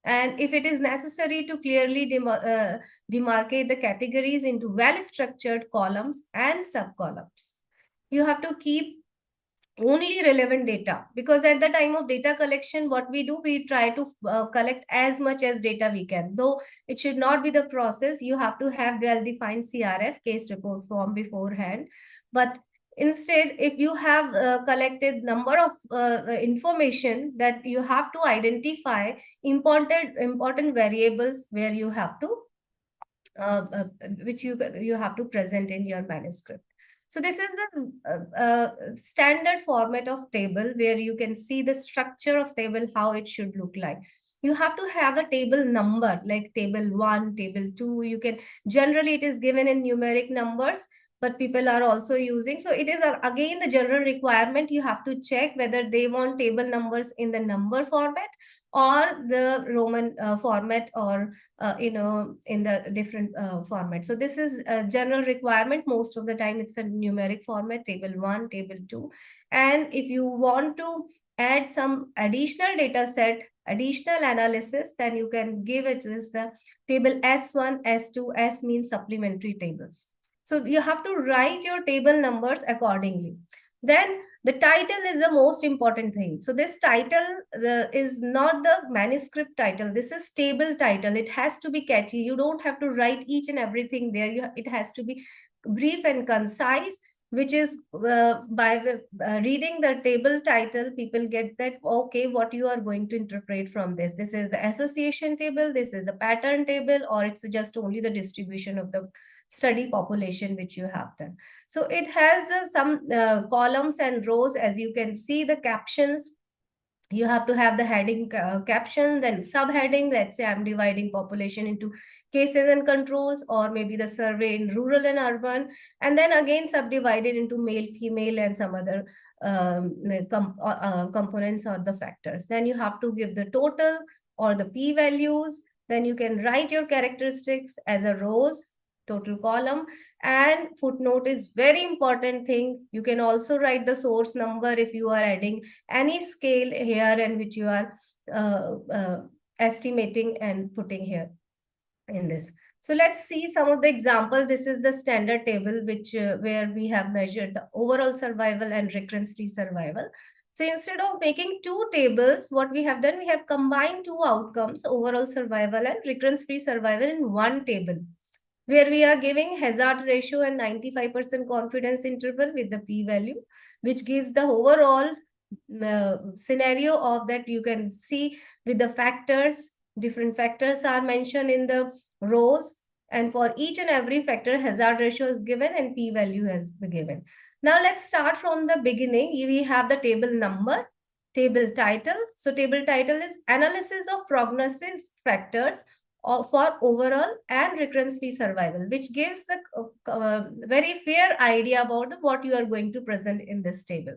And if it is necessary to clearly demarcate the categories into well-structured columns and subcolumns. You have to keep only relevant data, because at the time of data collection, what we do, we try to collect as much as data we can, though it should not be the process. You have to have well-defined CRF, case report form, beforehand. But instead, if you have collected number of information, that you have to identify important variables where you have to which you have to present in your manuscript. So this is the standard format of table, where you can see the structure of table, how it should look like. You have to have a table number, like table 1, table 2. You can, generally it is given in numeric numbers, but people are also using. So it is again the general requirement. You have to check whether they want table numbers in the number format or the Roman format, or in the different format. So this is a general requirement. Most of the time it's a numeric format, table 1, table 2. And if you want to add some additional data set, additional analysis, then you can give it as the table S1, S2. S means supplementary tables. So you have to write your table numbers accordingly. Then the title is the most important thing. So this title is not the manuscript title. This is table title. It has to be catchy. You don't have to write each and everything there. It has to be brief and concise. which is by reading the table title, people get that, okay, what you are going to interpret from this. This is the association table, this is the pattern table, or it's just only the distribution of the study population which you have done. So it has some columns and rows. As you can see, the captions, you have to have the heading caption, then subheading. Let's say I'm dividing population into cases and controls, or maybe the survey in rural and urban, and then again subdivided into male, female, and some other components or the factors. Then you have to give the total or the p-values. Then you can write your characteristics as a rows, total column, and footnote is very important thing. You can also write the source number if you are adding any scale here and which you are estimating and putting here in this. So let's see some of the example. This is the standard table which where we have measured the overall survival and recurrence-free survival. So instead of making two tables, what we have done, we have combined two outcomes, overall survival and recurrence-free survival, in one table, where we are giving hazard ratio and 95% confidence interval with the p-value, which gives the overall scenario of that. You can see with the factors, different factors are mentioned in the rows, and for each and every factor, hazard ratio is given and p-value has been given. Now let's start from the beginning. We have the table number, table title. So table title is analysis of prognosis factors for overall and recurrence-free survival, which gives the very fair idea about what you are going to present in this table.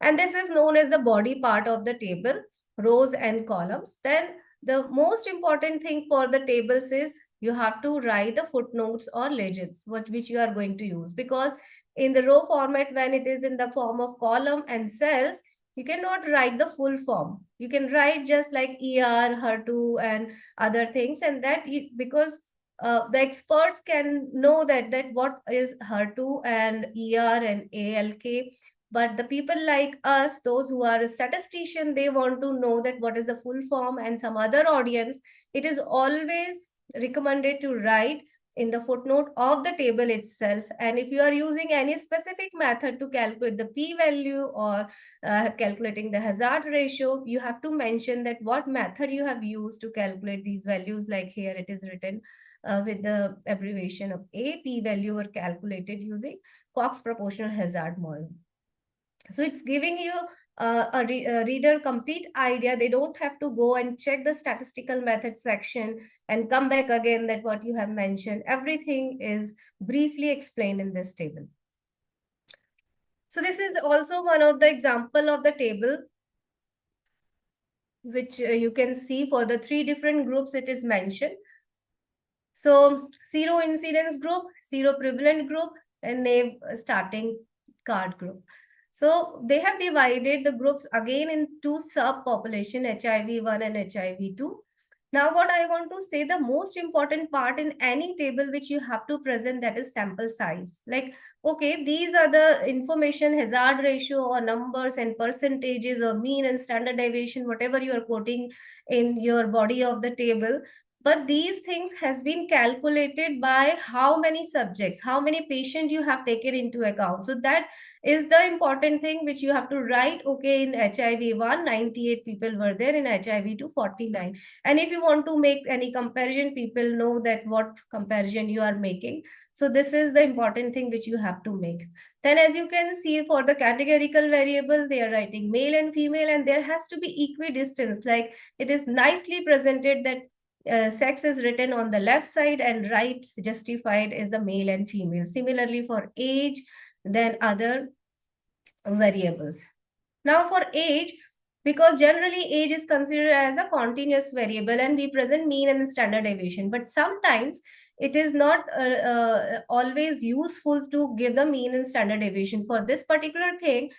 And this is known as the body part of the table, rows and columns. Then the most important thing for the tables is you have to write the footnotes or legends, which you are going to use, because in the row format, when it is in the form of column and cells, you cannot write the full form. You can write just like ER, HER2, and other things, and that because the experts can know that what is HER2 and ER and ALK. But the people like us, those who are a statistician, they want to know that what is the full form, and some other audience, it is always recommended to write in the footnote of the table itself. And if you are using any specific method to calculate the p-value or calculating the hazard ratio, you have to mention that what method you have used to calculate these values. Like here it is written with the abbreviation of A, p-value were calculated using Cox proportional hazard model. So it's giving you a reader complete idea. They don't have to go and check the statistical method section and come back again that what you have mentioned. Everything is briefly explained in this table. So this is also one of the example of the table, which you can see for the three different groups it is mentioned. So zero incidence group, zero prevalent group, and naive starting card group. So they have divided the groups again in two subpopulation, HIV1 and HIV2. Now what I want to say, the most important part in any table which you have to present, that is sample size. Like, okay, these are the information, hazard ratio or numbers and percentages or mean and standard deviation, whatever you are quoting in your body of the table. But these things has been calculated by how many subjects, how many patients you have taken into account. So that is the important thing which you have to write. Okay, in HIV1, 98 people were there, in HIV2, 49. And if you want to make any comparison, people know that what comparison you are making. So this is the important thing which you have to make. Then as you can see, for the categorical variable, they are writing male and female, and there has to be equidistance. Like it is nicely presented that sex is written on the left side and right justified is the male and female. Similarly for age, then other variables. Now for age, because generally age is considered as a continuous variable and we present mean and standard deviation, but sometimes it is not always useful to give the mean and standard deviation. For this particular thing,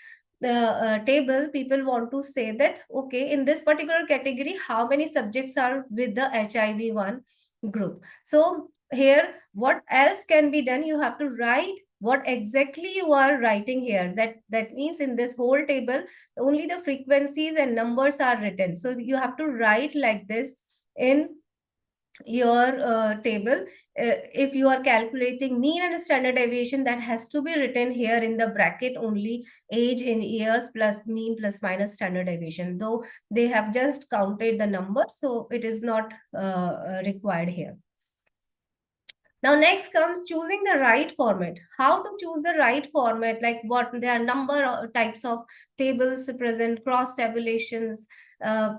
the table, people want to say that, okay, in this particular category, how many subjects are with the HIV1 group. So here, what else can be done? You have to write what exactly you are writing here. That means in this whole table, only the frequencies and numbers are written. So you have to write like this in your table, if you are calculating mean and standard deviation, that has to be written here in the bracket only, age in years plus mean plus minus standard deviation, though they have just counted the number, so it is not required here. Now, next comes choosing the right format. How to choose the right format? Like what, there are number of types of tables present, cross tabulations,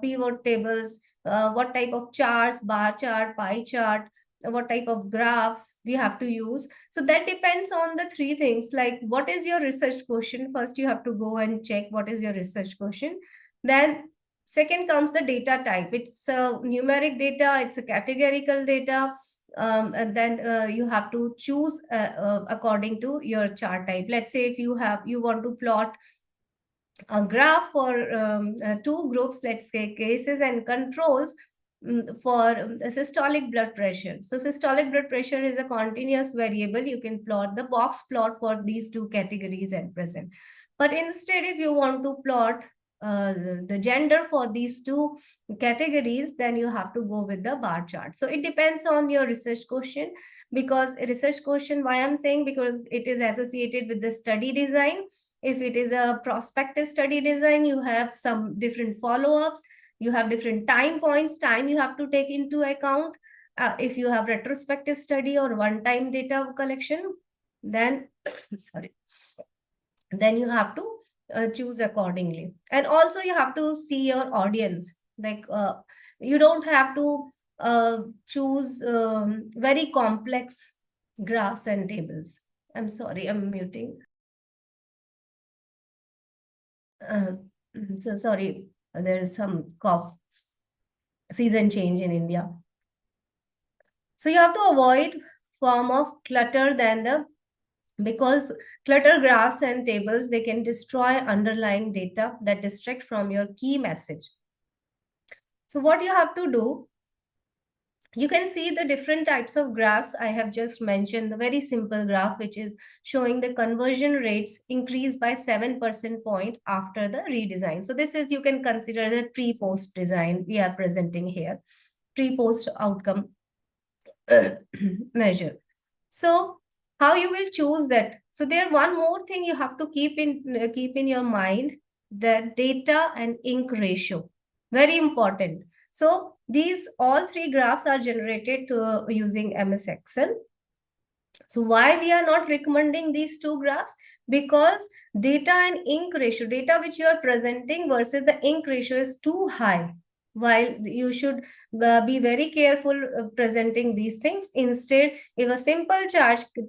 pivot tables, what type of charts, bar chart, pie chart, what type of graphs we have to use. So that depends on the three things, like what is your research question? First, you have to go and check what is your research question. Then second comes the data type. It's a numeric data, it's a categorical data. And then you have to choose according to your chart type. Let's say if you want to plot a graph for two groups, let's say cases and controls, for systolic blood pressure. So systolic blood pressure is a continuous variable. You can plot the box plot for these two categories at present. But instead, if you want to plot the gender for these two categories, then you have to go with the bar chart. So it depends on your research question, because research question, why I'm saying, because it is associated with the study design. If it is a prospective study design, you have some different follow-ups, you have different time points, time you have to take into account. If you have retrospective study or one-time data collection, then sorry, then you have to choose accordingly. And also you have to see your audience. Like you don't have to choose very complex graphs and tables. I'm sorry, I'm muting. So sorry, there is some cough, season change in India. So you have to avoid form of clutter because clutter graphs and tables, they can destroy underlying data that distract from your key message. So what you have to do, you can see the different types of graphs. I have just mentioned the very simple graph, which is showing the conversion rates increased by 7% point after the redesign. So this is, you can consider the pre-post design we are presenting here, pre-post outcome measure. So how you will choose that? So there one more thing you have to keep in your mind, the data and ink ratio, very important. So these all three graphs are generated using MS Excel. So why we are not recommending these two graphs? Because data and ink ratio, data which you are presenting versus the ink ratio is too high. While you should be very careful presenting these things. Instead, if a simple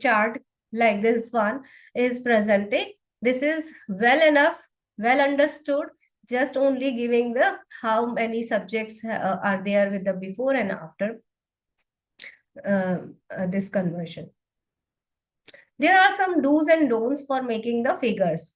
chart like this one is presented, this is well enough, well understood, just only giving the how many subjects are there with the before and after this conversion. There are some do's and don'ts for making the figures.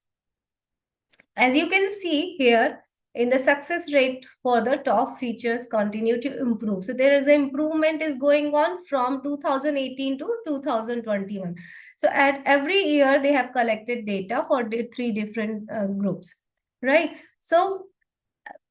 As you can see here, in the success rate for the top features continue to improve. So there is an improvement is going on from 2018 to 2021. So at every year, they have collected data for the three different groups, right? So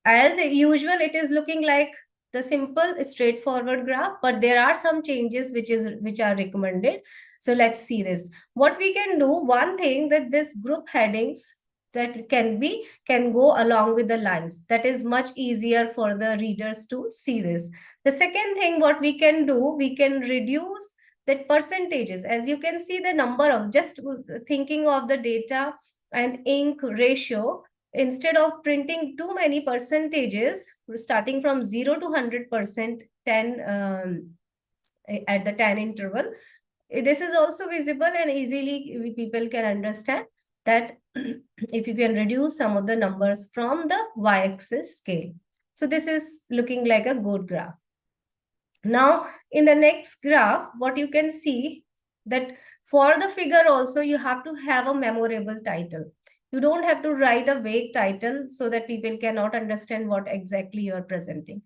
as usual, it is looking like the simple, straightforward graph, but there are some changes which are recommended. So let's see this. What we can do, one thing, that this group headings that can go along with the lines. That is much easier for the readers to see this. The second thing, what we can do, we can reduce that percentages. As you can see, the number of, just thinking of the data and ink ratio, instead of printing too many percentages, starting from 0 to 100%, 10 at the 10 interval, this is also visible, and easily people can understand that if you can reduce some of the numbers from the y-axis scale. So this is looking like a good graph. Now, in the next graph, what you can see, that for the figure also, you have to have a memorable title. You don't have to write a vague title so that people cannot understand what exactly you are presenting.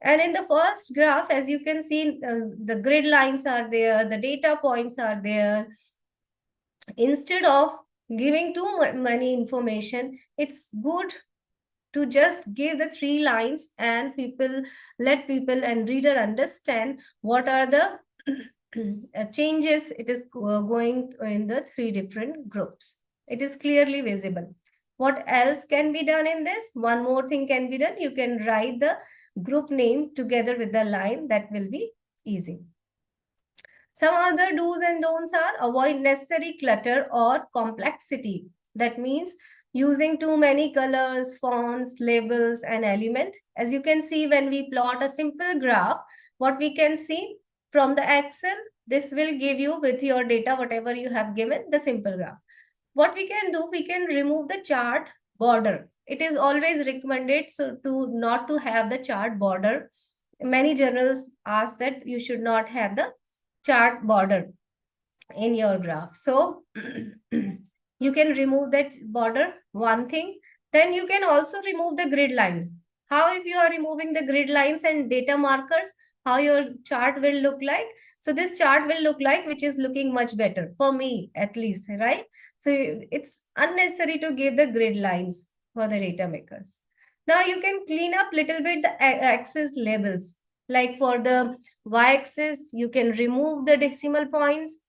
And in the first graph, as you can see, the grid lines are there, the data points are there. Instead of giving too many information, it's good to just give the 3 lines and let people and reader understand what are the changes it is going in the 3 different groups. It is clearly visible. What else can be done in this? One more thing can be done. You can write the group name together with the line. That will be easy. Some other do's and don'ts are avoid necessary clutter or complexity. That means using too many colors, fonts, labels, and elements. As you can see, when we plot a simple graph, what we can see from the Excel, this will give you with your data, whatever you have given, the simple graph. What we can do, we can remove the chart border. It is always recommended not to have the chart border. Many journals ask that you should not have the chart border in your graph. So you can remove that border, one thing. Then you can also remove the grid lines. How if you are removing the grid lines and data markers, how your chart will look like? So this chart will look like, which is looking much better for me at least, right? So it's unnecessary to give the grid lines for the data makers. Now you can clean up little bit the axis labels. Like for the y-axis, you can remove the decimal points.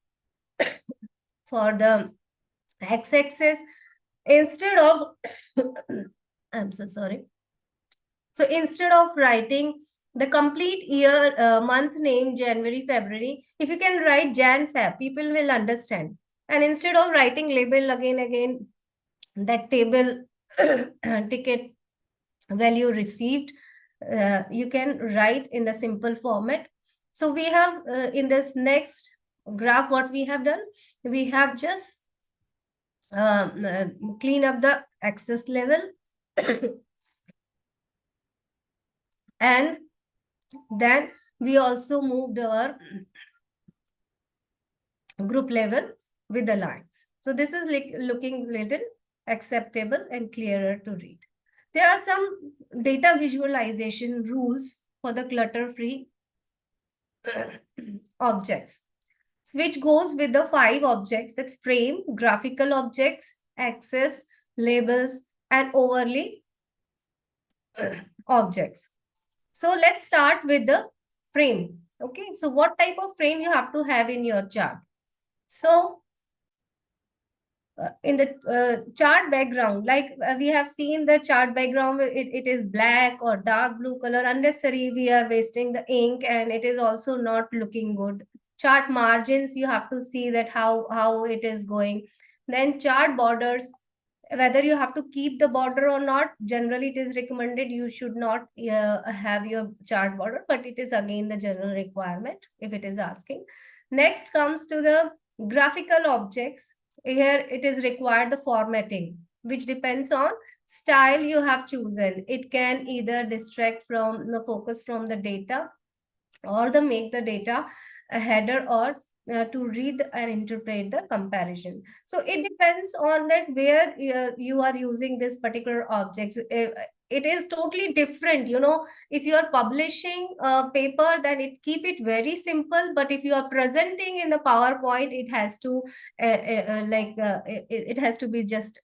For the x-axis, instead of, I'm so sorry. So instead of writing the complete year, month name, January, February, if you can write Jan, Feb, people will understand. And instead of writing label again, that table ticket value received, you can write in the simple format. So we have in this next graph, what we have done, we have just clean up the axis level and then we also moved our group level with the lines. So this is looking little acceptable and clearer to read. There are some data visualization rules for the clutter-free objects, which goes with the 5 objects: that frame, graphical objects, axis, labels, and overlay objects. So let's start with the frame. Okay, so what type of frame you have to have in your chart? So in the chart background, like we have seen the chart background, it is black or dark blue color. Unnecessary, we are wasting the ink and it is also not looking good. Chart margins, you have to see that how it is going. Then chart borders, whether you have to keep the border or not. Generally, it is recommended you should not have your chart border, but it is again the general requirement if it is asking. Next comes to the graphical objects. Here it is required the formatting, which depends on style you have chosen. It can either distract from the focus from the data or make the data a header or to read and interpret the comparison. So it depends on that where you are using this particular objects. It is totally different, you know. If you are publishing a paper, then keep it very simple. But if you are presenting in the PowerPoint, it has to it has to be just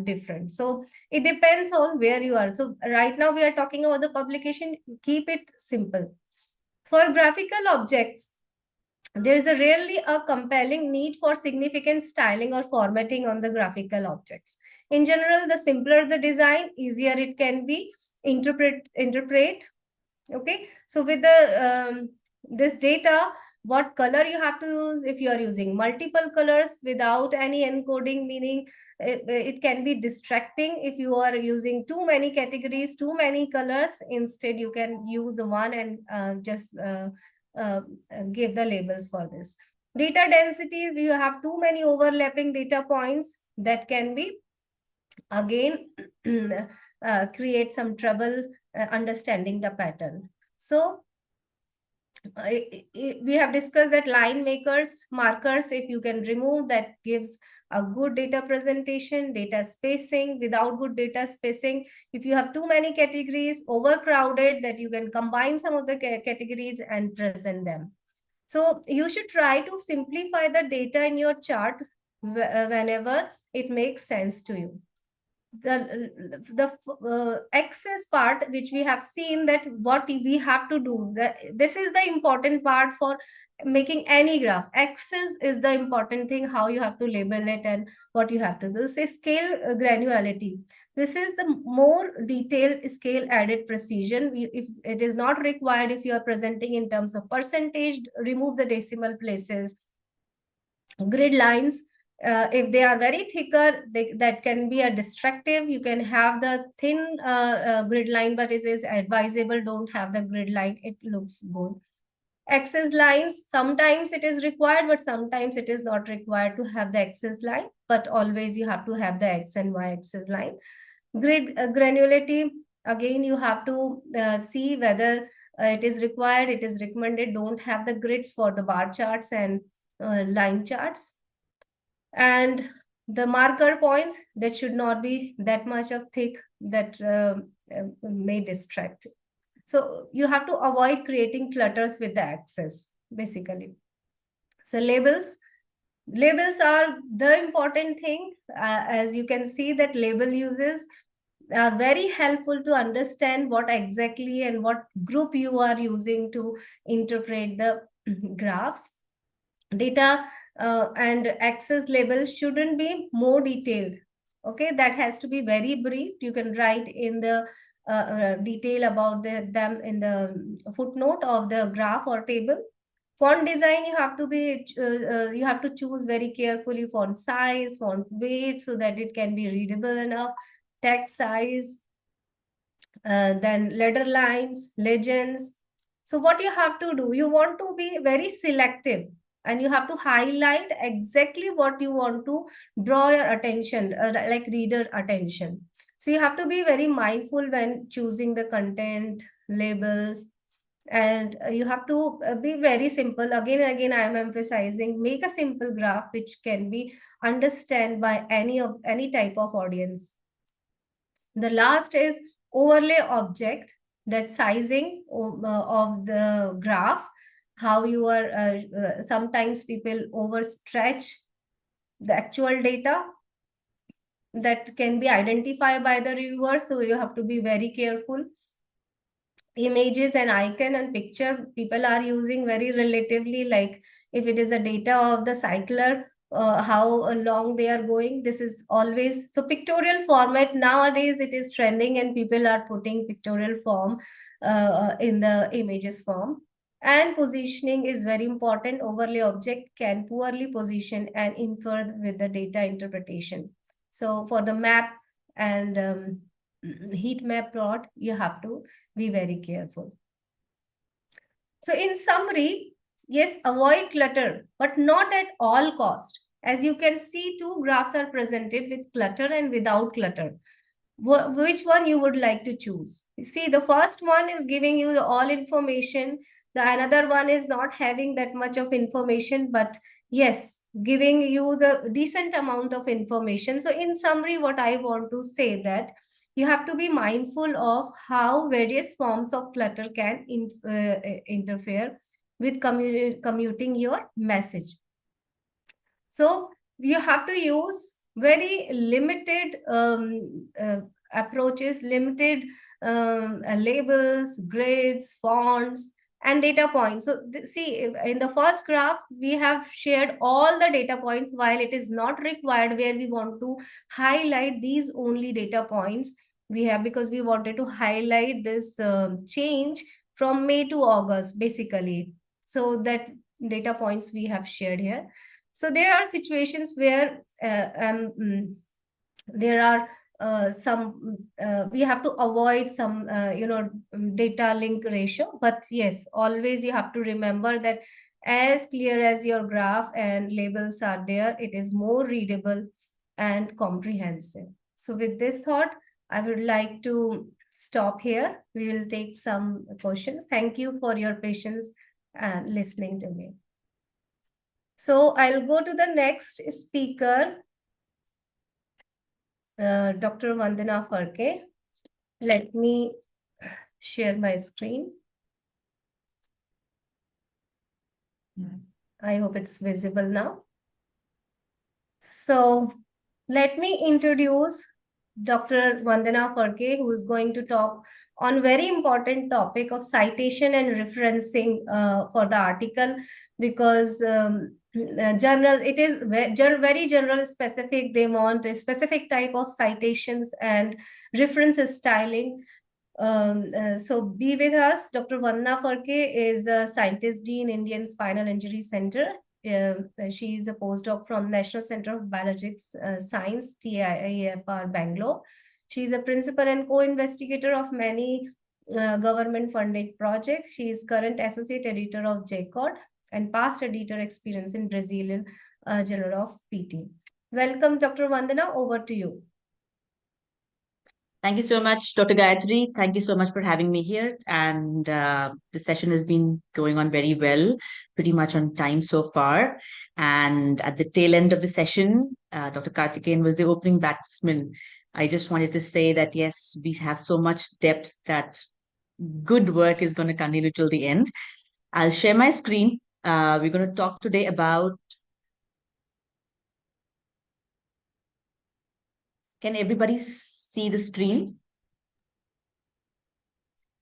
different. So it depends on where you are. So right now we are talking about the publication. Keep it simple. For graphical objects, there is rarely a compelling need for significant styling or formatting on the graphical objects. In general, the simpler the design, easier it can be interpret. Okay, so with the this data, what color you have to use? If you are using multiple colors without any encoding, meaning it can be distracting. If you are using too many categories, too many colors, instead you can use one and just give the labels for this. Data density, you have too many overlapping data points, that can be again create some trouble understanding the pattern. So we have discussed that line markers, if you can remove, that gives a good data presentation. Data spacing, without good data spacing, if you have too many categories, overcrowded, that you can combine some of the categories and present them. So you should try to simplify the data in your chart whenever it makes sense to you. the axis part, which we have seen that what we have to do, this is the important part for making any graph. Axis is the important thing, how you have to label it and what you have to do. So scale granularity. This is the more detailed scale added precision. If it is not required, if you are presenting in terms of percentage, remove the decimal places. Grid lines, if they are very thicker, that can be a distractive. You can have the thin grid line, but it is advisable, don't have the grid line, it looks good. Axis lines, sometimes it is required, but sometimes it is not required to have the axis line, but always you have to have the X and Y axis line. Grid granularity, again, you have to see whether it is required, it is recommended. Don't have the grids for the bar charts and line charts. And the marker point, that should not be that much of thick that may distract. So you have to avoid creating clutters with the axis, basically. So labels are the important thing. As you can see, that label uses are very helpful to understand what exactly and what group you are using to interpret the graphs. Data and axis labels shouldn't be more detailed. Okay, that has to be very brief. You can write in the detail about them in the footnote of the graph or table. Font design, you have to be you have to choose very carefully font size, font weight, so that it can be readable enough. Text size, then letter lines, legends. So what you have to do, you want to be very selective, and you have to highlight exactly what you want to draw your attention, like reader attention. So you have to be very mindful when choosing the content, labels, and you have to be very simple. Again and again, I am emphasizing, make a simple graph which can be understood by any type of audience. The last is overlay object, that sizing of the graph, how you are, sometimes people overstretch the actual data that can be identified by the reviewer. So you have to be very careful. Images and icon and picture, people are using very relatively, like if it is a data of the cycler, how long they are going. This is always, so pictorial format nowadays, it is trending and people are putting pictorial form in the images form. And positioning is very important. Overlay object can poorly position and infer with the data interpretation. So for the map and heat map plot, you have to be very careful. So in summary, yes, avoid clutter, but not at all cost. As you can see, two graphs are presented with clutter and without clutter. Which one you would like to choose? You see, the first one is giving you all information. The another one is not having that much of information, but yes, giving you the decent amount of information. So in summary, what I want to say that you have to be mindful of how various forms of clutter can interfere with commuting your message. So you have to use very limited approaches, limited labels, grids, fonts, and data points. So see, in the first graph, we have shared all the data points, while it is not required, where we want to highlight these only data points we have, because we wanted to highlight this change from May to August, basically. So that data points we have shared here. So there are situations where there are we have to avoid some data link ratio, but yes, always you have to remember that as clear as your graph and labels are there, it is more readable and comprehensive. So with this thought, I would like to stop here. We will take some questions. Thank you for your patience and listening to me. So I'll go to the next speaker, Dr. Vandana Farke. Let me share my screen. I hope it's visible now. So let me introduce Dr. Vandana Farke, who is going to talk on very important topic of citation and referencing for the article, because it is very general specific. They want a specific type of citations and reference styling. So be with us. Dr. Vandana Farke is a scientist dean, Indian Spinal Injury Center. She is a postdoc from National Center of Biologics Science, TIFR, Bangalore. She is a principal and co-investigator of many government-funded projects. She is current associate editor of JCOD and past editor experience in Brazilian Journal of PT. Welcome, Dr. Vandana. Over to you. Thank you so much, Dr. Gayatri. Thank you so much for having me here. And the session has been going on very well, pretty much on time so far. And at the tail end of the session, Dr. Karthikeyan was the opening batsman. I just wanted to say that, yes, we have so much depth that good work is going to continue till the end. I'll share my screen. We're going to talk today about... Can everybody see the screen?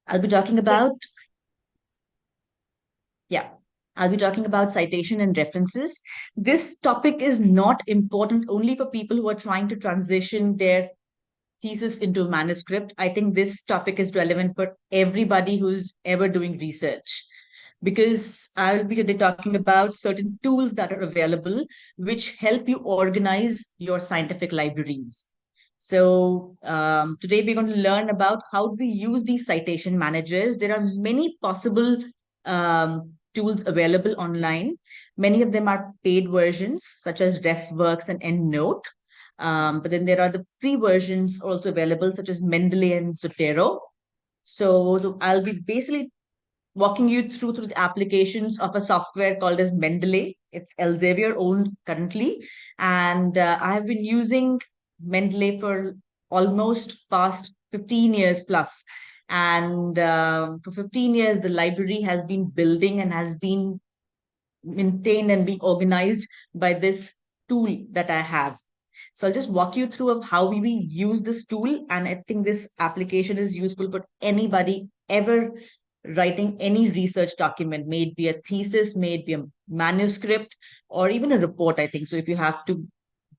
I'll be talking about... Yeah, I'll be talking about citation and references. This topic is not important only for people who are trying to transition their thesis into a manuscript. I think this topic is relevant for everybody who's ever doing research, because I'll be talking about certain tools that are available which help you organize your scientific libraries. So today we're going to learn about how we use these citation managers. There are many possible tools available online. Many of them are paid versions, such as RefWorks and EndNote. But then there are the free versions also available, such as Mendeley and Zotero. So I'll be basically walking you through the applications of a software called as Mendeley. It's Elsevier owned currently. And I have been using Mendeley for almost past 15 years plus. And for 15 years, the library has been building and has been maintained and being organized by this tool that I have. So I'll just walk you through of how we use this tool. And I think this application is useful for anybody ever writing any research document, may it be a thesis, may it be a manuscript, or even a report, I think. So if you have to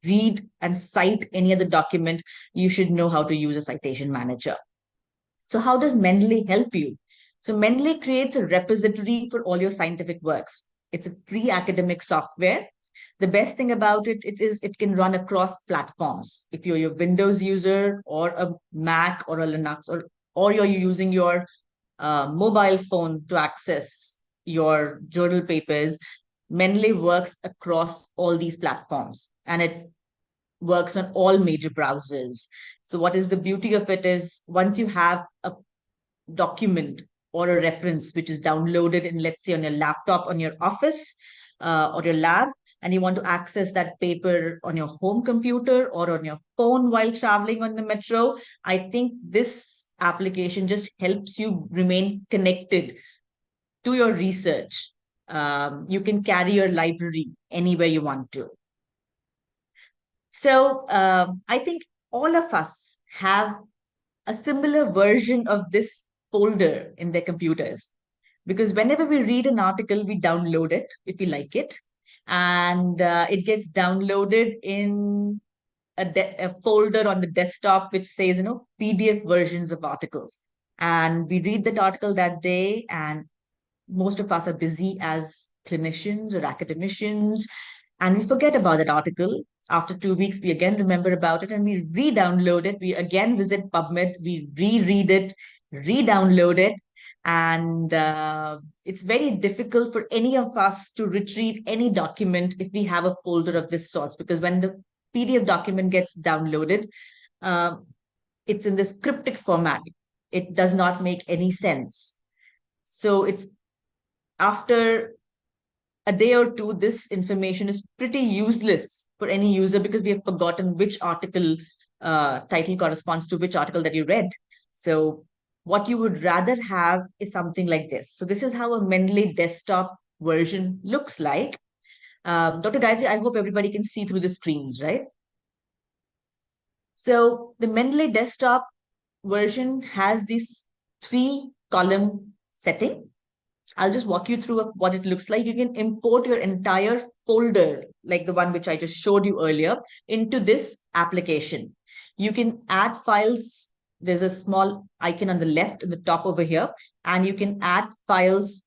read and cite any other document, you should know how to use a citation manager. So how does Mendeley help you? So Mendeley creates a repository for all your scientific works. It's a free academic software. The best thing about it is it can run across platforms. If you're a Windows user or a Mac or a Linux, or you're using your mobile phone to access your journal papers, Mendeley works across all these platforms, and it works on all major browsers. So what is the beauty of it is, once you have a document or a reference which is downloaded in, let's say, on your laptop, on your office or your lab, and you want to access that paper on your home computer or on your phone while traveling on the metro, I think this application just helps you remain connected to your research. You can carry your library anywhere you want to. So I think all of us have a similar version of this folder in their computers, because whenever we read an article, we download it if we like it. And it gets downloaded in a folder on the desktop which says, PDF versions of articles. And we read that article that day, and most of us are busy as clinicians or academicians, and we forget about that article. After 2 weeks, we again remember about it and we re-download it. We again visit PubMed, we reread it, re-download it. And it's very difficult for any of us to retrieve any document if we have a folder of this sort, because when the PDF document gets downloaded, it's in this cryptic format. It does not make any sense. So it's after a day or two, this information is pretty useless for any user, because we have forgotten which article title corresponds to which article that you read. So what you would rather have is something like this. So this is how a Mendeley desktop version looks like. Dr. Gayatri, I hope everybody can see through the screens, right? So the Mendeley desktop version has this 3-column setting. I'll just walk you through what it looks like. You can import your entire folder, like the one which I just showed you earlier, into this application. You can add files. There's a small icon on the left in the top over here, and you can add files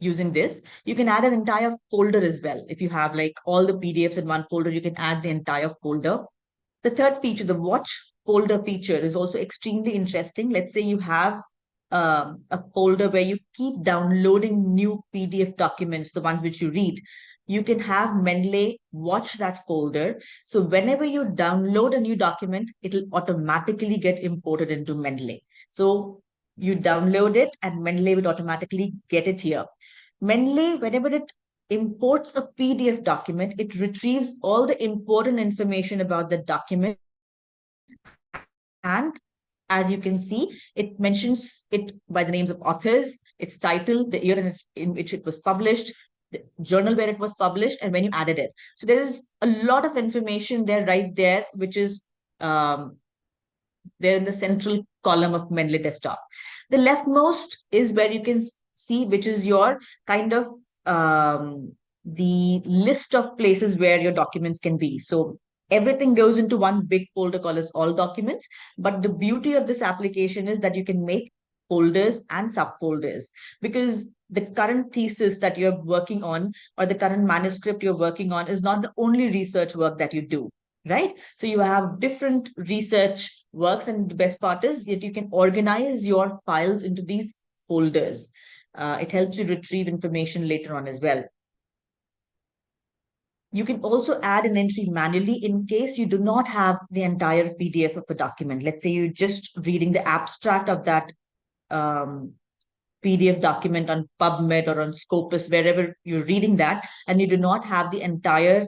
using this. You can add an entire folder as well. If you have like all the PDFs in one folder, you can add the entire folder. The third feature, the watch folder feature, is also extremely interesting. Let's say you have a folder where you keep downloading new PDF documents, the ones which you read. You can have Mendeley watch that folder. So whenever you download a new document, it'll automatically get imported into Mendeley. So you download it and Mendeley will automatically get it here. Mendeley, whenever it imports a PDF document, it retrieves all the important information about the document. And as you can see, it mentions it by the names of authors, its title, the year in which it was published, the journal where it was published, and when you added it. So there is a lot of information there right there, which is there in the central column of Mendeley desktop. The leftmost is where you can see, which is your kind of the list of places where your documents can be. So everything goes into one big folder called as all documents. But the beauty of this application is that you can make folders and subfolders, because the current thesis that you're working on or the current manuscript you're working on is not the only research work that you do, right? So you have different research works, and the best part is that you can organize your files into these folders. It helps you retrieve information later on as well. You can also add an entry manually in case you do not have the entire PDF of a document. Let's say you're just reading the abstract of that PDF document on PubMed or on Scopus, wherever you're reading that, and you do not have the entire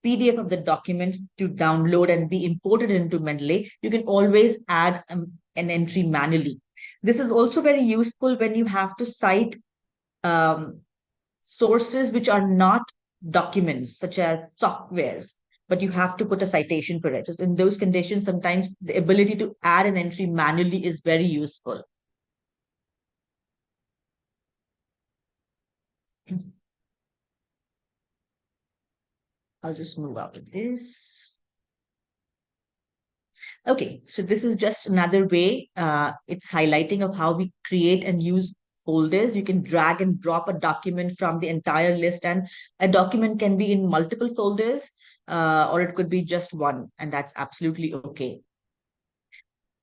PDF of the document to download and be imported into Mendeley, you can always add an entry manually. This is also very useful when you have to cite sources which are not documents, such as softwares, but you have to put a citation for it. Just in those conditions, sometimes the ability to add an entry manually is very useful. I'll just move out of this. Okay, so this is just another way. It's highlighting of how we create and use folders. You can drag and drop a document from the entire list, and a document can be in multiple folders, or it could be just one, and that's absolutely okay.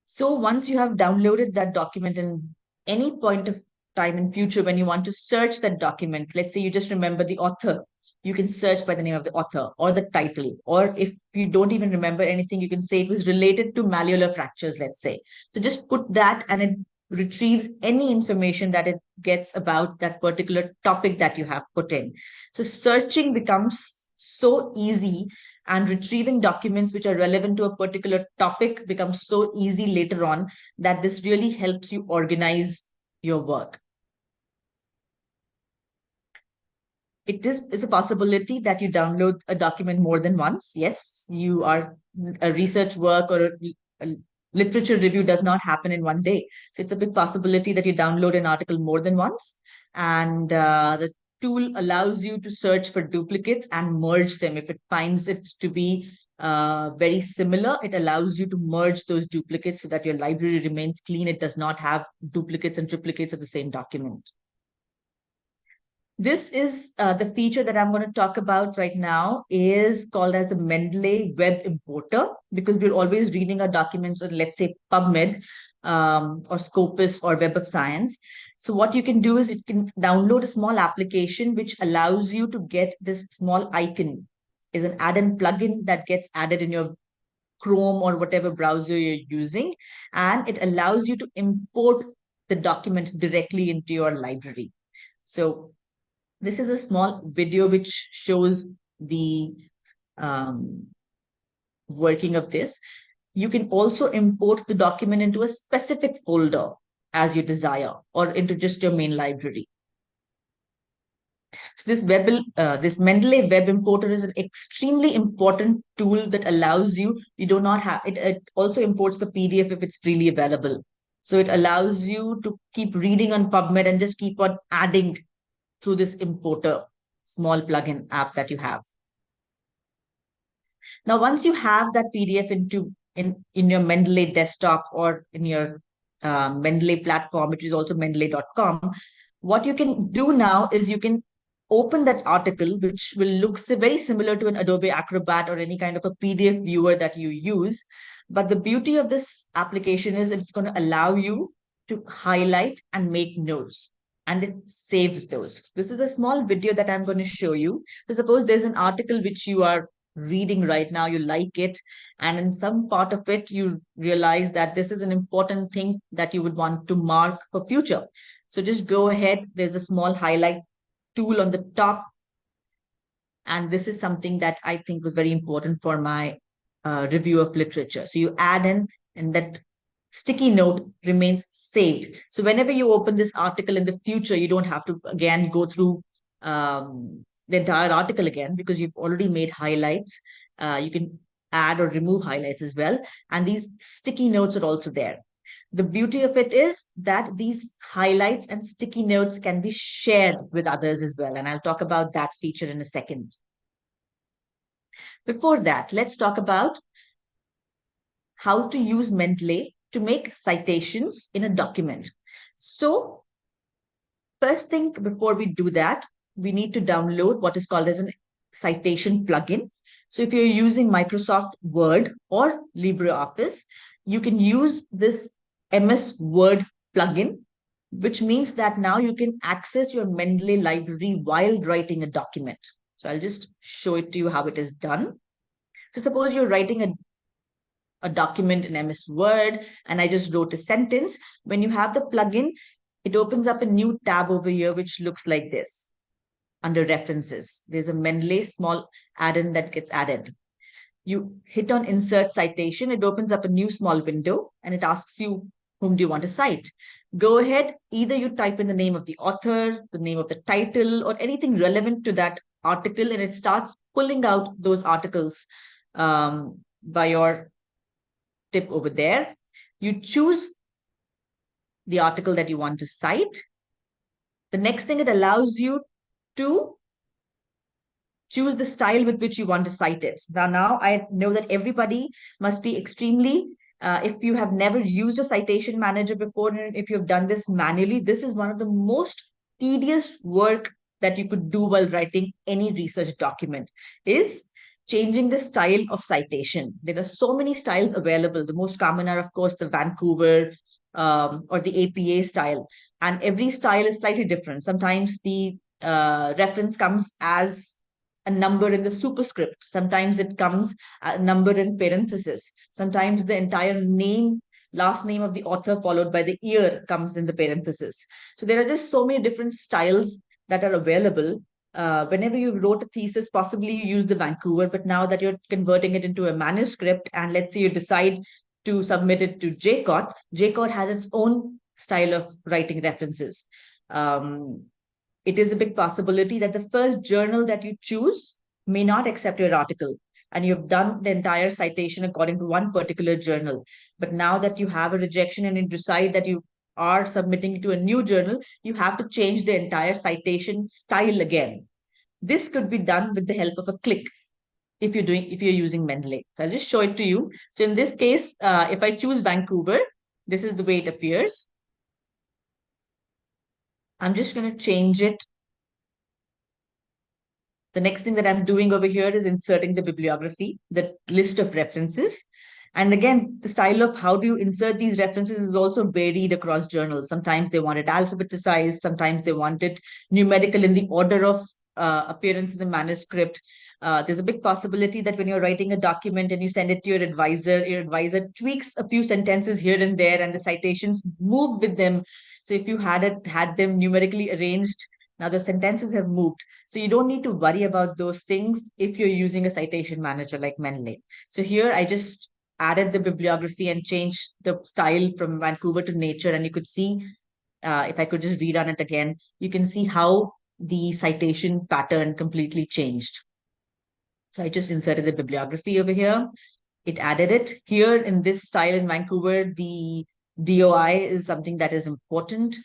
So once you have downloaded that document, in any point of time in future, when you want to search that document, let's say you just remember the author, you can search by the name of the author or the title, or if you don't even remember anything, you can say it was related to malleolar fractures, let's say. So just put that and it retrieves any information that it gets about that particular topic that you have put in. So searching becomes so easy, and retrieving documents which are relevant to a particular topic becomes so easy later on, that this really helps you organize your work. It is a possibility that you download a document more than once. Yes, you are a research work or a literature review does not happen in one day. So it's a big possibility that you download an article more than once. And the tool allows you to search for duplicates and merge them. If it finds it to be very similar, it allows you to merge those duplicates so that your library remains clean. It does not have duplicates and triplicates of the same document. This is the feature that I'm going to talk about right now, is called as the Mendeley Web Importer, because we're always reading our documents on, let's say, PubMed or Scopus or Web of Science. So what you can do is you can download a small application which allows you to get this small icon. Is an add-in plugin that gets added in your Chrome or whatever browser you're using, and it allows you to import the document directly into your library. So this is a small video which shows the working of this. You can also import the document into a specific folder as you desire, or into just your main library. So this Mendeley web importer is an extremely important tool that allows you do not have it also imports the PDF if it's freely available. So it allows you to keep reading on PubMed and just keep on adding through this importer small plugin app that you have. Now, once you have that PDF in your Mendeley desktop or in your Mendeley platform, which is also mendeley.com, what you can do now is you can open that article, which will look very similar to an Adobe Acrobat or any kind of a PDF viewer that you use. But the beauty of this application is it's going to allow you to highlight and make notes, and it saves those. This is a small video that I'm going to show you. So suppose there's an article which you are reading right now, you like it, and in some part of it, you realize that this is an important thing that you would want to mark for future. So just go ahead. There's a small highlight tool on the top. And this is something that I think was very important for my review of literature. So you add in, and that sticky note remains saved. So whenever you open this article in the future, you don't have to again go through the entire article again, because you've already made highlights. You can add or remove highlights as well. And these sticky notes are also there. The beauty of it is that these highlights and sticky notes can be shared with others as well. And I'll talk about that feature in a second. Before that, let's talk about how to use Mendeley to make citations in a document. So first thing before we do that, we need to download what is called as a citation plugin. So if you're using Microsoft Word or LibreOffice, you can use this MS Word plugin, which means that now you can access your Mendeley library while writing a document. So I'll just show it to you how it is done. So suppose you're writing a document in MS Word, and I just wrote a sentence. When you have the plugin, it opens up a new tab over here, which looks like this. Under references, there's a Mendeley small add-in that gets added. You hit on insert citation, it opens up a new small window, and it asks you, whom do you want to cite? Go ahead, either you type in the name of the author, the name of the title, or anything relevant to that article, and it starts pulling out those articles by your tip over there. You choose the article that you want to cite. The next thing, it allows you to choose the style with which you want to cite it. Now I know that everybody must be extremely, if you have never used a citation manager before, and if you've done this manually, this is one of the most tedious work that you could do while writing any research document, is changing the style of citation. There are so many styles available. The most common are, of course, the Vancouver or the APA style. And every style is slightly different. Sometimes the reference comes as a number in the superscript. Sometimes it comes a number in parenthesis. Sometimes the entire name, last name of the author followed by the year comes in the parenthesis. So there are just so many different styles that are available. Whenever you wrote a thesis, possibly you use the Vancouver, but now that you're converting it into a manuscript, and let's say you decide to submit it to JCOT, JCOT has its own style of writing references. It is a big possibility that the first journal that you choose may not accept your article, and you've done the entire citation according to one particular journal. But now that you have a rejection and you decide that you are submitting it to a new journal, you have to change the entire citation style again. This could be done with the help of a click if you're using Mendeley. So I'll just show it to you. So in this case, if I choose Vancouver, this is the way it appears. I'm just going to change it. The next thing that I'm doing over here is inserting the bibliography, the list of references. And again, the style of how do you insert these references is also varied across journals. Sometimes they want it alphabetized, sometimes they want it numerical in the order of appearance in the manuscript. There's a big possibility that when you're writing a document and you send it to your advisor tweaks a few sentences here and there, and the citations move with them. So if you had them numerically arranged, now the sentences have moved. So you don't need to worry about those things if you're using a citation manager like Mendeley. So here I just added the bibliography and changed the style from Vancouver to Nature. And you could see, if I could just read on it again, you can see how the citation pattern completely changed. So I just inserted the bibliography over here. It added it. Here in this style in Vancouver, the DOI is something that is important.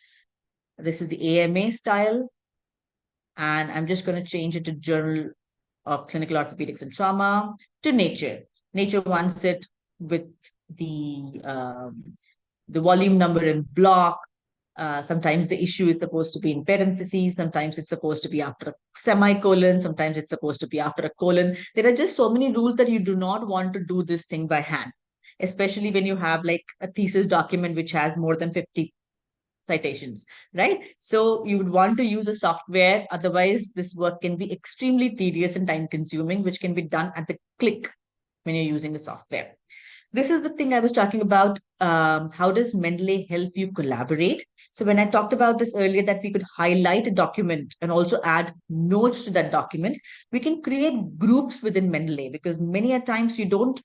This is the AMA style. And I'm just going to change it to Journal of Clinical Orthopedics and Trauma to Nature. Nature wants it with the volume number in block. Sometimes the issue is supposed to be in parentheses. Sometimes it's supposed to be after a semicolon. Sometimes it's supposed to be after a colon. There are just so many rules that you do not want to do this thing by hand, especially when you have like a thesis document which has more than 50 citations, right? So you would want to use a software. Otherwise, this work can be extremely tedious and time consuming, which can be done at the click when you're using the software. This is the thing I was talking about. How does Mendeley help you collaborate? So when I talked about this earlier, that we could highlight a document and also add notes to that document, we can create groups within Mendeley, because many a times you don't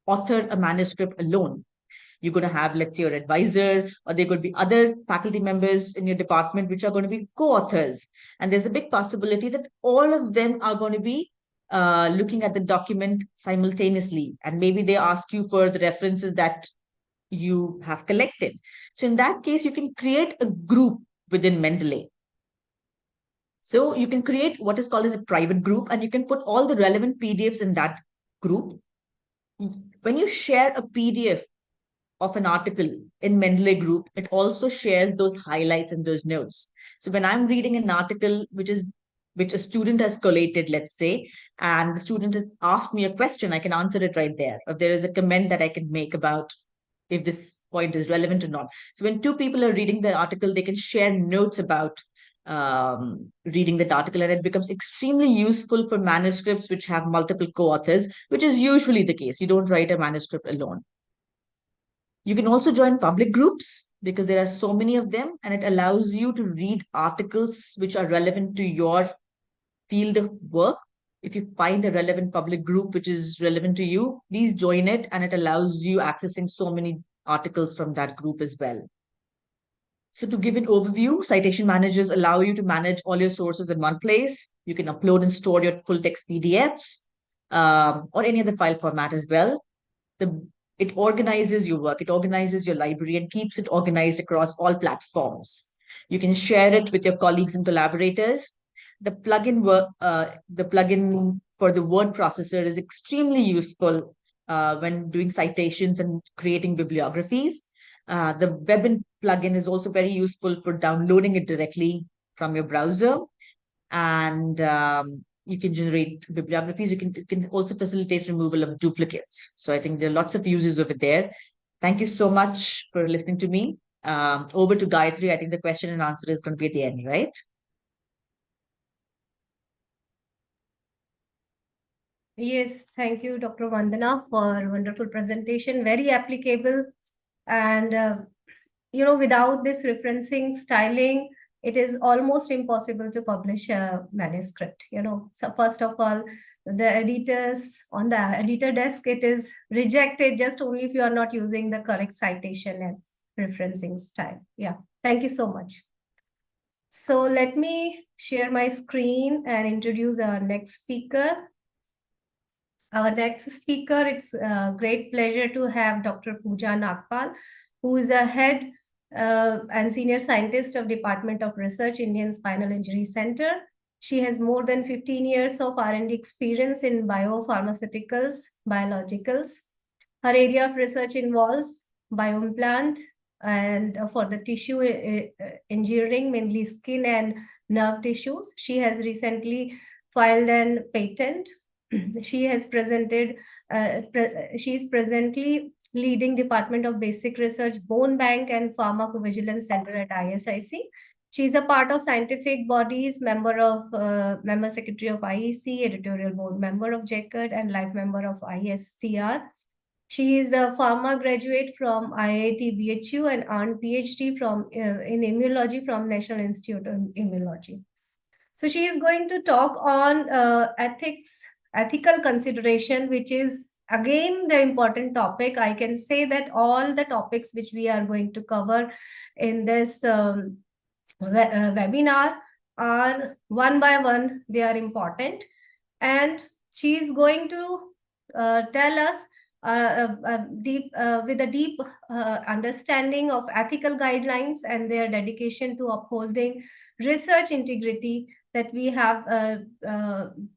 author a manuscript alone. You're going to have, let's say, your advisor, or there could be other faculty members in your department which are going to be co-authors. And there's a big possibility that all of them are going to be looking at the document simultaneously. And maybe they ask you for the references that you have collected. So in that case, you can create a group within Mendeley. So you can create what is called as a private group, and you can put all the relevant PDFs in that group. When you share a PDF of an article in Mendeley group, it also shares those highlights and those notes. So when I'm reading an article which a student has collated, let's say, and the student has asked me a question, I can answer it right there. If there is a comment that I can make about if this point is relevant or not. So when two people are reading the article, they can share notes about reading that article, and it becomes extremely useful for manuscripts which have multiple co-authors, which is usually the case. You don't write a manuscript alone. You can also join public groups because there are so many of them, and it allows you to read articles which are relevant to your field of work. If you find a relevant public group which is relevant to you, please join it, and it allows you accessing so many articles from that group as well. So to give an overview, citation managers allow you to manage all your sources in one place. You can upload and store your full text PDFs or any other file format as well. It organizes your work, it organizes your library, and keeps it organized across all platforms. You can share it with your colleagues and collaborators. The plugin for the word processor is extremely useful when doing citations and creating bibliographies. The Webin plugin is also very useful for downloading it directly from your browser. And you can generate bibliographies. You can also facilitate removal of duplicates. So I think there are lots of uses over there. Thank you so much for listening to me. Over to Gayatri. I think the question and answer is going to be at the end, right? Yes, thank you, Dr. Vandana, for a wonderful presentation. Very applicable. And, without this referencing, styling, it is almost impossible to publish a manuscript. So first of all, the editors on the editor desk, it is rejected just only if you are not using the correct citation and referencing style. Yeah, thank you so much. So let me share my screen and introduce our next speaker. Our next speaker, it's a great pleasure to have Dr. Pooja Nagpal, who is a head and senior scientist of Department of Research, Indian Spinal Injury Center. She has more than 15 years of R&D experience in biopharmaceuticals, biologicals. Her area of research involves bioimplant and for the tissue engineering, mainly skin and nerve tissues. She has recently filed an patent. She has presented, she is presently leading Department of Basic Research, Bone Bank and Pharmacovigilance Center at ISIC. She is a part of scientific bodies, member secretary of IEC, editorial board member of JCAD, and life member of ISCR. She is a pharma graduate from IIT BHU and earned PhD in immunology from National Institute of Immunology. So she is going to talk on ethical consideration, which is again the important topic. I can say that all the topics which we are going to cover in this webinar are one by one, they are important. And she's going to tell us with a deep understanding of ethical guidelines and their dedication to upholding research integrity, that we have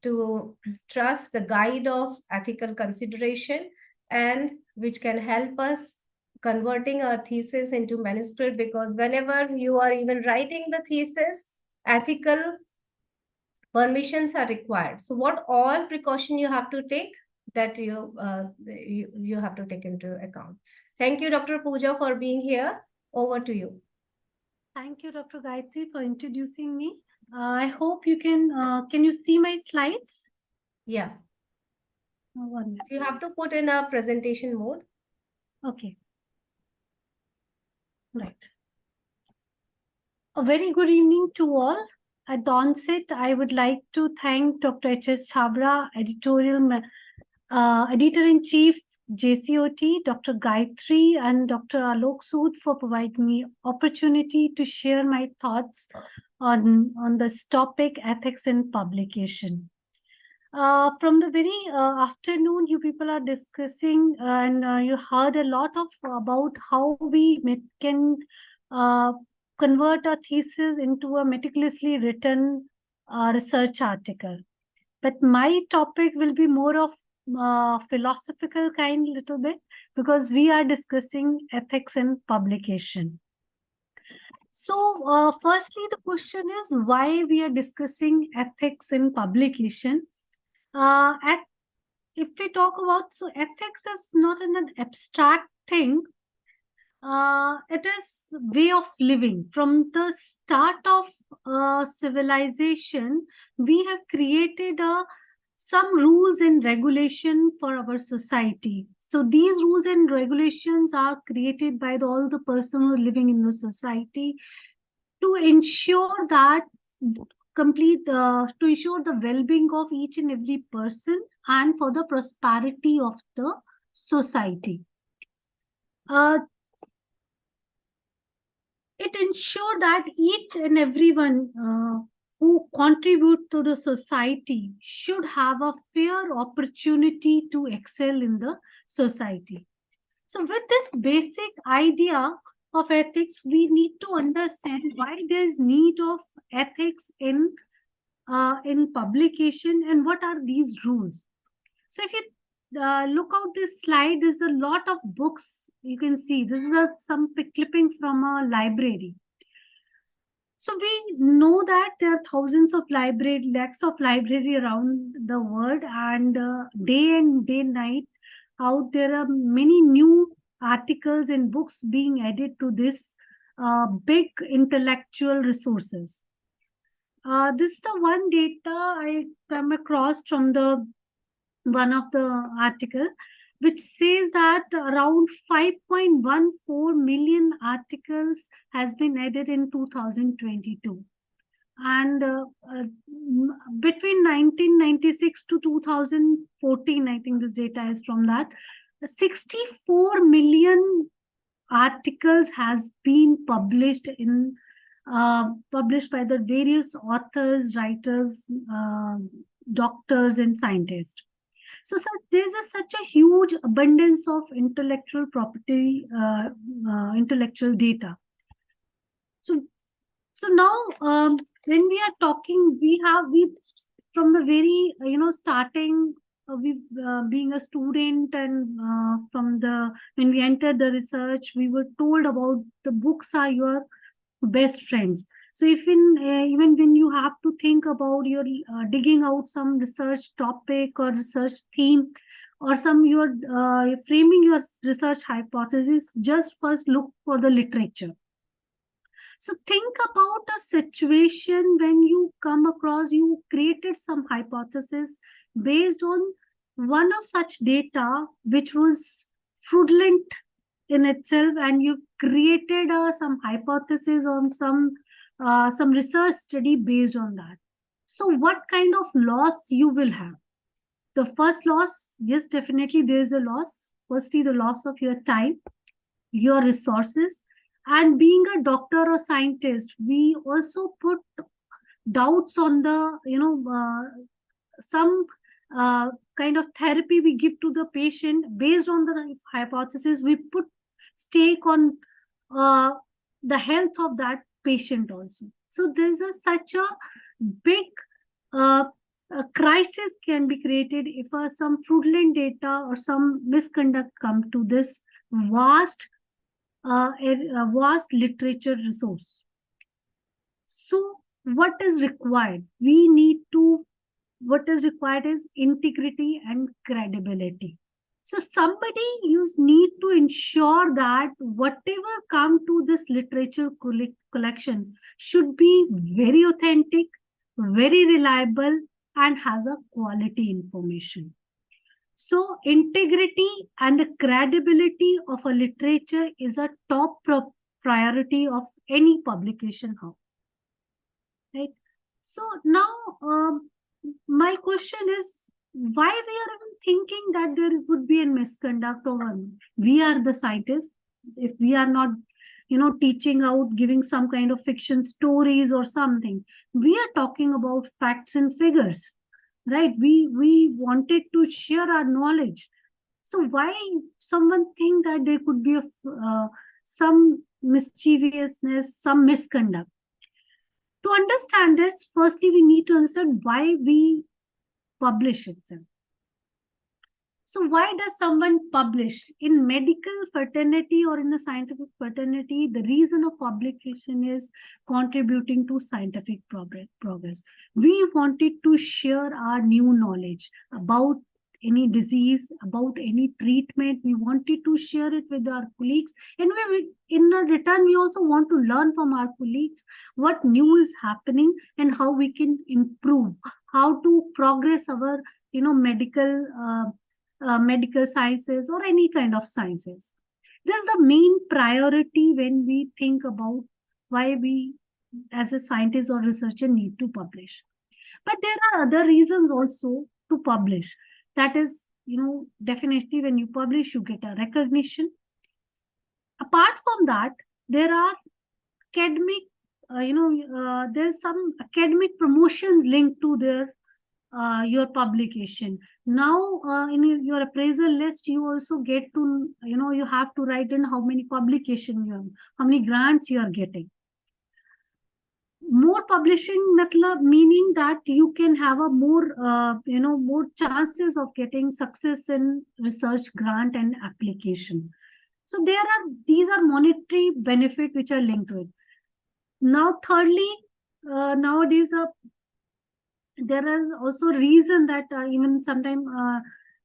to trust the guide of ethical consideration, and which can help us converting our thesis into manuscript, because whenever you are even writing the thesis, ethical permissions are required. So what all precaution you have to take, that you have to take into account. Thank you, Dr. Pooja, for being here. Over to you. Thank you, Dr. Gayatri, for introducing me. I hope you can you see my slides? Yeah. One minute. So you have to put in a presentation mode. Okay. Right. A very good evening to all. At the onset, I would like to thank Dr. H.S. Chabra, Editor-in-Chief, JCOT, Dr. Gayatri, and Dr. Alok Sood for providing me opportunity to share my thoughts on this topic, ethics in publication. From the very afternoon, you people are discussing, and you heard a lot about how we can convert a thesis into a meticulously written research article. But my topic will be more of philosophical kind, little bit, because we are discussing ethics in publication. So firstly, the question is why we are discussing ethics in publication. If we talk about, so ethics is not an abstract thing. It is way of living. From the start of civilization, we have created some rules and regulation for our society. So these rules and regulations are created by all the person who are living in the society to ensure that to ensure the well-being of each and every person and for the prosperity of the society. It ensures that each and everyone who contribute to the society should have a fair opportunity to excel in the society. So with this basic idea of ethics, we need to understand why there is need of ethics in publication and what are these rules. So if you look out this slide, there's a lot of books you can see. This is some clipping from a library. So we know that there are thousands of libraries, lakhs of libraries around the world, and day and night out there are many new articles and books being added to this big intellectual resources. This is the one data I come across from one of the article, which says that around 5.14 million articles has been added in 2022. And between 1996 to 2014, I think this data is from that, 64 million articles has been published by the various authors, writers, doctors, and scientists. So there's such a huge abundance of intellectual property, intellectual data. So now when we are talking, we from the very starting, being a student, and when we entered the research, we were told about the books are your best friends. So even when you have to think about your digging out some research topic or research theme, or you're framing your research hypothesis, just first look for the literature. So think about a situation when you come across, you created some hypothesis based on one of such data which was fraudulent in itself, and you created some hypothesis on some research study based on that. So what kind of loss you will have? The first loss, yes, definitely there is a loss. Firstly, the loss of your time, your resources, and being a doctor or scientist, we also put doubts on the, some kind of therapy we give to the patient based on the hypothesis, we put stake on the health of that patient also. So there's such a big a crisis can be created if some fraudulent data or some misconduct come to this vast vast literature resource. So what is required? What is required is integrity and credibility. So somebody need to ensure that whatever come to this literature collection should be very authentic, very reliable, and has a quality information. So integrity and the credibility of a literature is a top priority of any publication house. Right? So now my question is, why we are even thinking that there would be a misconduct over we are the scientists, if we are not teaching out, giving some kind of fiction stories or something. We are talking about facts and figures, right? We wanted to share our knowledge. So why someone think that there could be some mischievousness, some misconduct? To understand this, firstly, we need to understand why we publish itself. So why does someone publish? In medical fraternity or in the scientific fraternity, the reason of publication is contributing to scientific progress. We wanted to share our new knowledge about any disease, about any treatment. We wanted to share it with our colleagues. And in return, we also want to learn from our colleagues what new is happening and how we can improve, how to progress our medical sciences or any kind of sciences. This is the main priority when we think about why we as a scientist or researcher need to publish. But there are other reasons also to publish. That is, definitely when you publish, you get a recognition. Apart from that, there are academic, there's some academic promotions linked to your publication. Now, in your appraisal list, you also get to, you have to write in how many publications you have, how many grants you are getting. More publishing meaning that you can have a more chances of getting success in research grant and application. So these are monetary benefit which are linked to it. Now, thirdly, nowadays there is also reason that even sometimes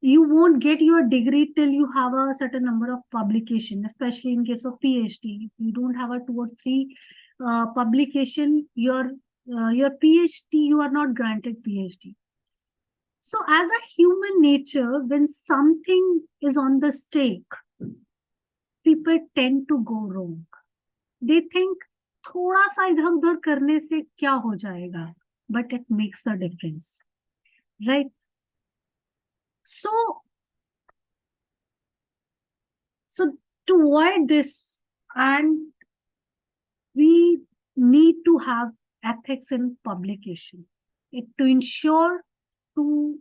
you won't get your degree till you have a certain number of publication, especially in case of PhD. If you don't have a 2 or 3 publication, your PhD, you are not granted PhD. So as a human nature, when something is on the stake, people tend to go wrong. They think थोड़ा सा इधर उधर करने से क्या हो जाएगा, but it makes a difference, right? So to avoid this, and we need to have ethics in publication, to ensure to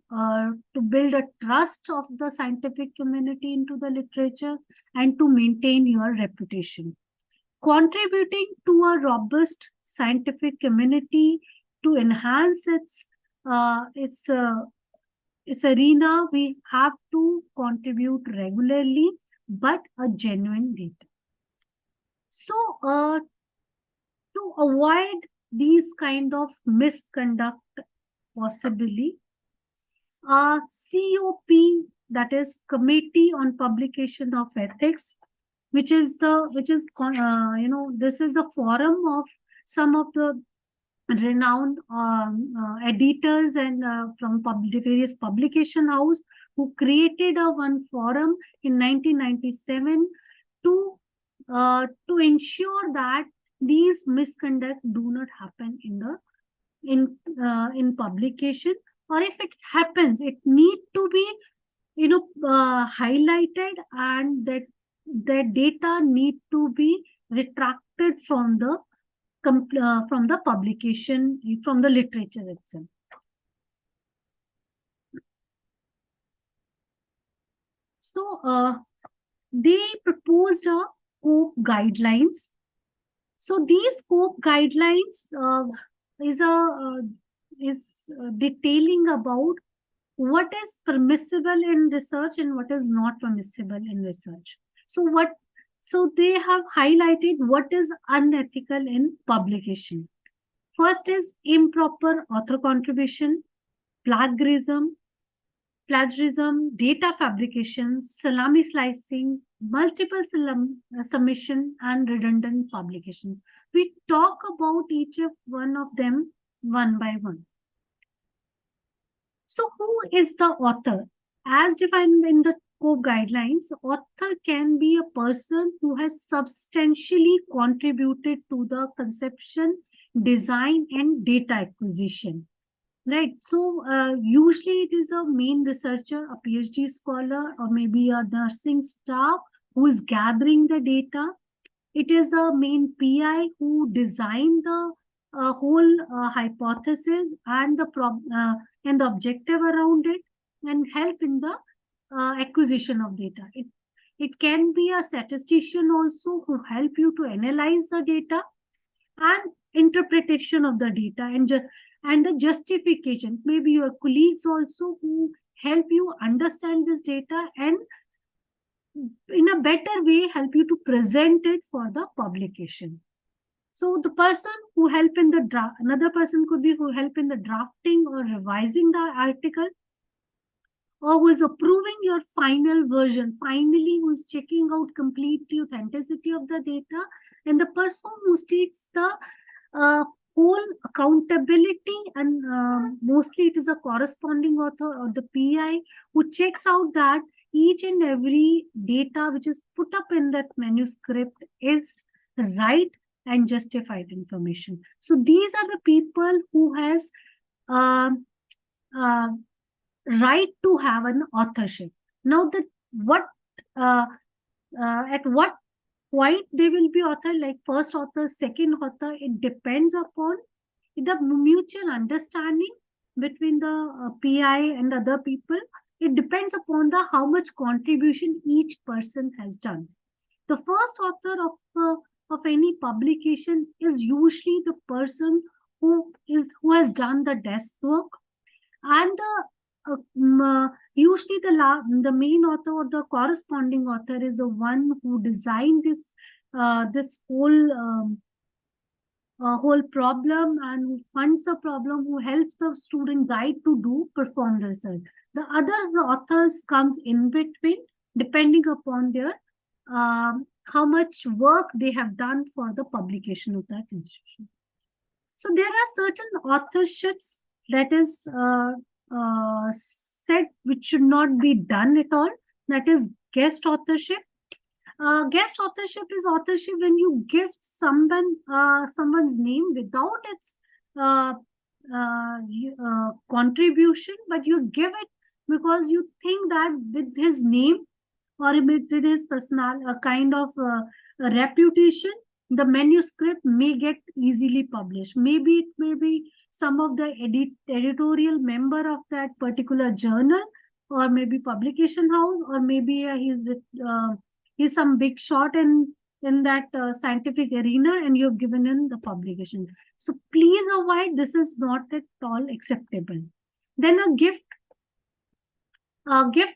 build a trust of the scientific community into the literature and to maintain your reputation. Contributing to a robust scientific community to enhance its arena, we have to contribute regularly, but a genuine data. So to avoid these kind of misconduct, possibly, COP, that is Committee on Publication of Ethics, this is a forum of some of the renowned editors and from various publication house who created one forum in 1997 to ensure that these misconduct do not happen in publication, or if it happens, it need to be highlighted, and that the data need to be retracted from the from the publication, from the literature itself. So they proposed a scope guidelines. So these scope guidelines is detailing about what is permissible in research and what is not permissible in research. So they have highlighted what is unethical in publication. First is improper author contribution, plagiarism, data fabrication, salami slicing, multiple submission, and redundant publication. We talk about each of one of them one by one. So who is the author? As defined in the scope guidelines, author can be a person who has substantially contributed to the conception, design, and data acquisition. Right. So usually it is a main researcher, a PhD scholar, or maybe a nursing staff who is gathering the data. It is a main PI who designed the whole hypothesis and the objective around it, and help in the acquisition of data. It can be a statistician also who help you to analyze the data and interpretation of the data and the justification. Maybe your colleagues also who help you understand this data and in a better way help you to present it for the publication. So the person who help in the draft, another person could be who help in the drafting or revising the article, or who is approving your final version, finally who is checking out complete authenticity of the data, and the person who takes the whole accountability, and mostly it is a corresponding author or the PI who checks out that each and every data which is put up in that manuscript is right and justified information. So these are the people who has right to have an authorship. Now at what point they will be author, like first author, second author, it depends upon the mutual understanding between the PI and other people. It depends upon the how much contribution each person has done. The first author of any publication is usually the person who has done the desk work, and usually the main author or the corresponding author is the one who designed this whole problem and who funds the problem, who helps the student guide to perform the research. The other authors comes in between, depending upon their how much work they have done for the publication of that institution. So there are certain authorships that is said which should not be done at all. That is guest authorship. Guest authorship is authorship when you give someone's name without its contribution, but you give it because you think that with his name or with his personal kind of reputation, the manuscript may get easily published. Maybe it may be some of the editorial member of that particular journal, or maybe publication house, or maybe he's some big shot in that scientific arena, and you've given in the publication. So please avoid, this is not at all acceptable. Then a gift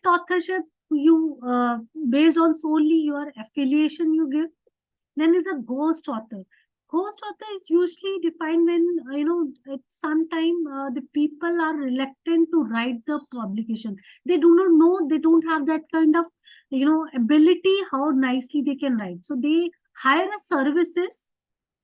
authorship, you based on solely your affiliation you give. Then is a ghost author. Ghost author is usually defined when, at some time the people are reluctant to write the publication. They do not know, they don't have that kind of, ability how nicely they can write. So they hire a services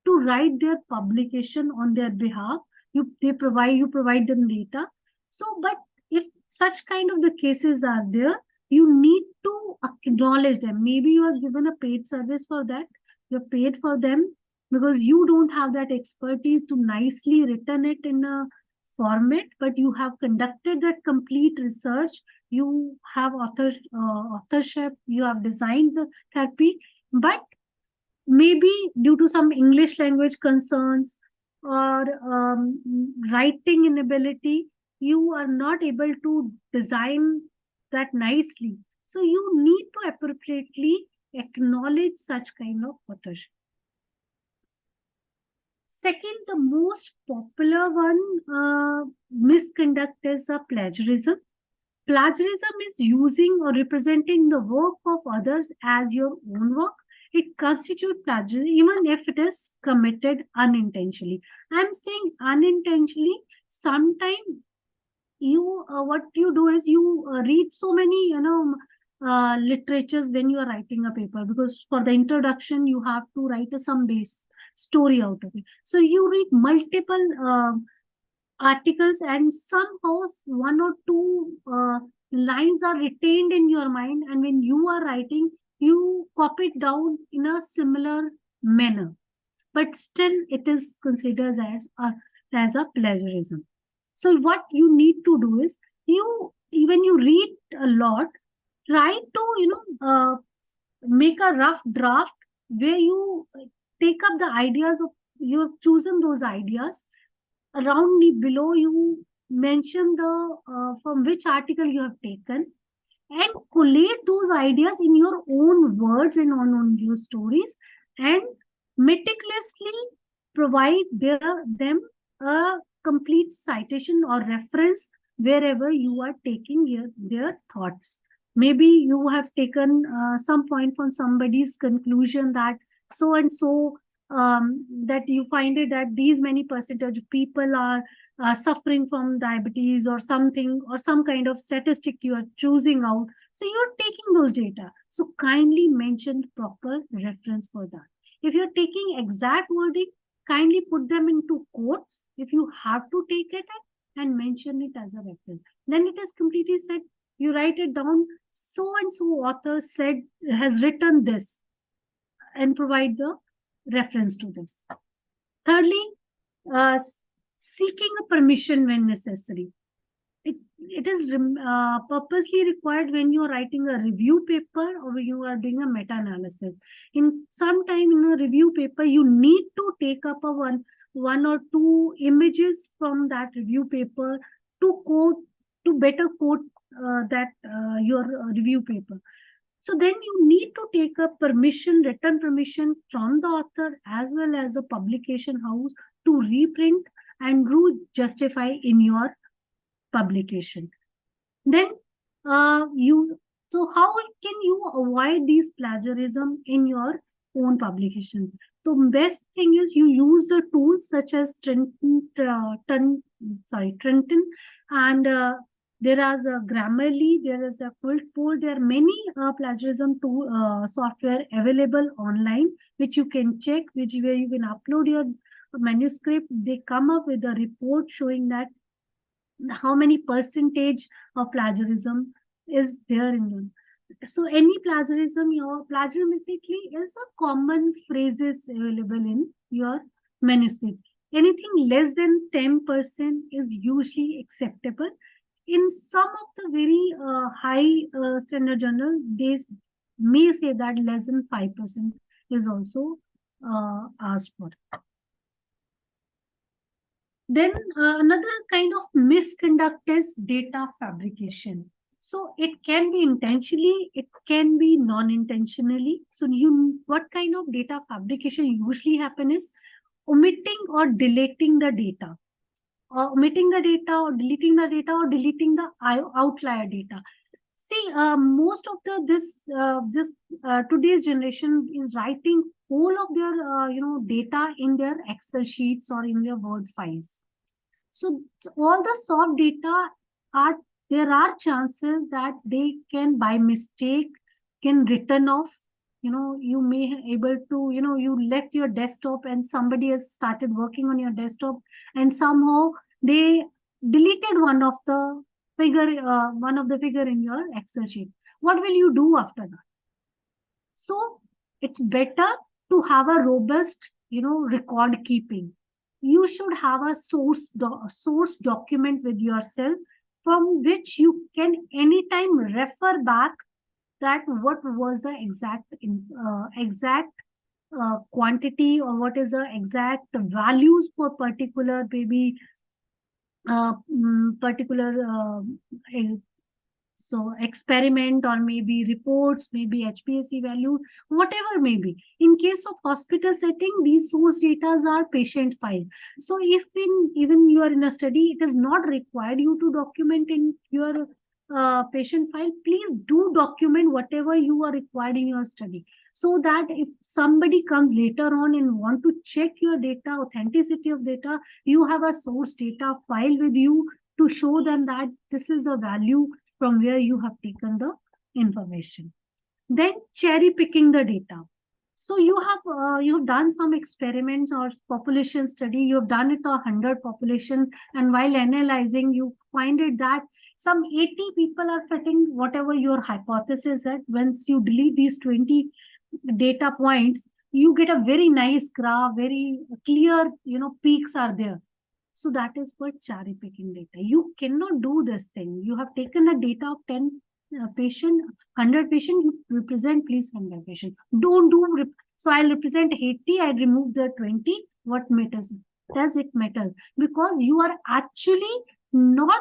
to write their publication on their behalf. You provide them data. So, but if such kind of the cases are there, you need to acknowledge them. Maybe you are given a paid service for that. You're paid for them because you don't have that expertise to nicely written it in a format, but you have conducted that complete research. You have authorship, you have designed the therapy, but maybe due to some English language concerns or writing inability, you are not able to design that nicely. So you need to appropriately acknowledge such kind of authorship. Second, the most popular one misconduct is plagiarism. Plagiarism is using or representing the work of others as your own work. It constitutes plagiarism even if it is committed unintentionally. I'm saying unintentionally. Sometimes you what you do is you read so many literatures when you are writing a paper, because for the introduction you have to write some base story out of it. So you read multiple articles and somehow one or two lines are retained in your mind, and when you are writing you copy it down in a similar manner, but still it is considered as a plagiarism. So what you need to do is, when you read a lot, try to make a rough draft where you take up the ideas of, you have chosen those ideas. Around below you mention the from which article you have taken, and collate those ideas in your own words and on your stories, and meticulously provide them a complete citation or reference wherever you are taking their thoughts. Maybe you have taken some point from somebody's conclusion that so and so, that you find it that these many percentage of people are suffering from diabetes or something, or some kind of statistic you are choosing out. So you're taking those data. So kindly mention proper reference for that. If you're taking exact wording, kindly put them into quotes if you have to take it, and mention it as a reference. Then it is completely said. You write it down. So and so author has written this, and provide the reference to this. Thirdly, seeking a permission when necessary. It is purposely required when you are writing a review paper or you are doing a meta-analysis. In some time in a review paper, you need to take up one or two images from that review paper to better quote your review paper. So then you need to take a written permission from the author as well as a publication house to reprint and justify in your publication. Then so how can you avoid these plagiarism in your own publication? So best thing is you use the tools such as Trenton, and there is a Grammarly, there is a Quiltpool. There are many plagiarism software available online, which you can check, where you can upload your manuscript. They come up with a report showing that how many percentage of plagiarism is there in them. So any plagiarism, basically is a common phrases available in your manuscript. Anything less than 10% is usually acceptable. In some of the very high standard journal, they may say that less than 5% is also asked for. Then another kind of misconduct is data fabrication. So it can be intentionally, it can be non-intentionally. So what kind of data fabrication usually happen is omitting or deleting the data. Omitting the data or deleting the data or deleting the outlier data. See, most of today's generation is writing all of their data in their Excel sheets or in their Word files. So all the soft data there are chances that they can by mistake can written off. You may able to, you left your desktop and somebody has started working on your desktop and somehow they deleted one of the figure in your Excel sheet. What will you do after that? So it's better to have a robust, record keeping. You should have a source document with yourself from which you can anytime refer back that what was the exact quantity or what is the exact values for particular maybe so experiment or maybe reports, maybe HPSC value, whatever may be. In case of hospital setting, these source data are patient file. So if even you are in a study, it is not required you to document in your patient file. Please do document whatever you are required in your study, so that if somebody comes later on and want to check your data, authenticity of data, you have a source data file with you to show them that this is the value from where you have taken the information. Then cherry picking the data. So you have done some experiments or population study. You have done it on 100 population, and while analyzing, you find it that some 80 people are fitting whatever your hypothesis is. Once you delete these 20 data points, you get a very nice graph, very clear, peaks are there. So that is for cherry picking data. You cannot do this thing. You have taken the data of 10 patient, 100 patient, you represent please 100 patient. Don't do, so I'll represent 80, I remove the 20. What matters? Does it matter? Because you are actually not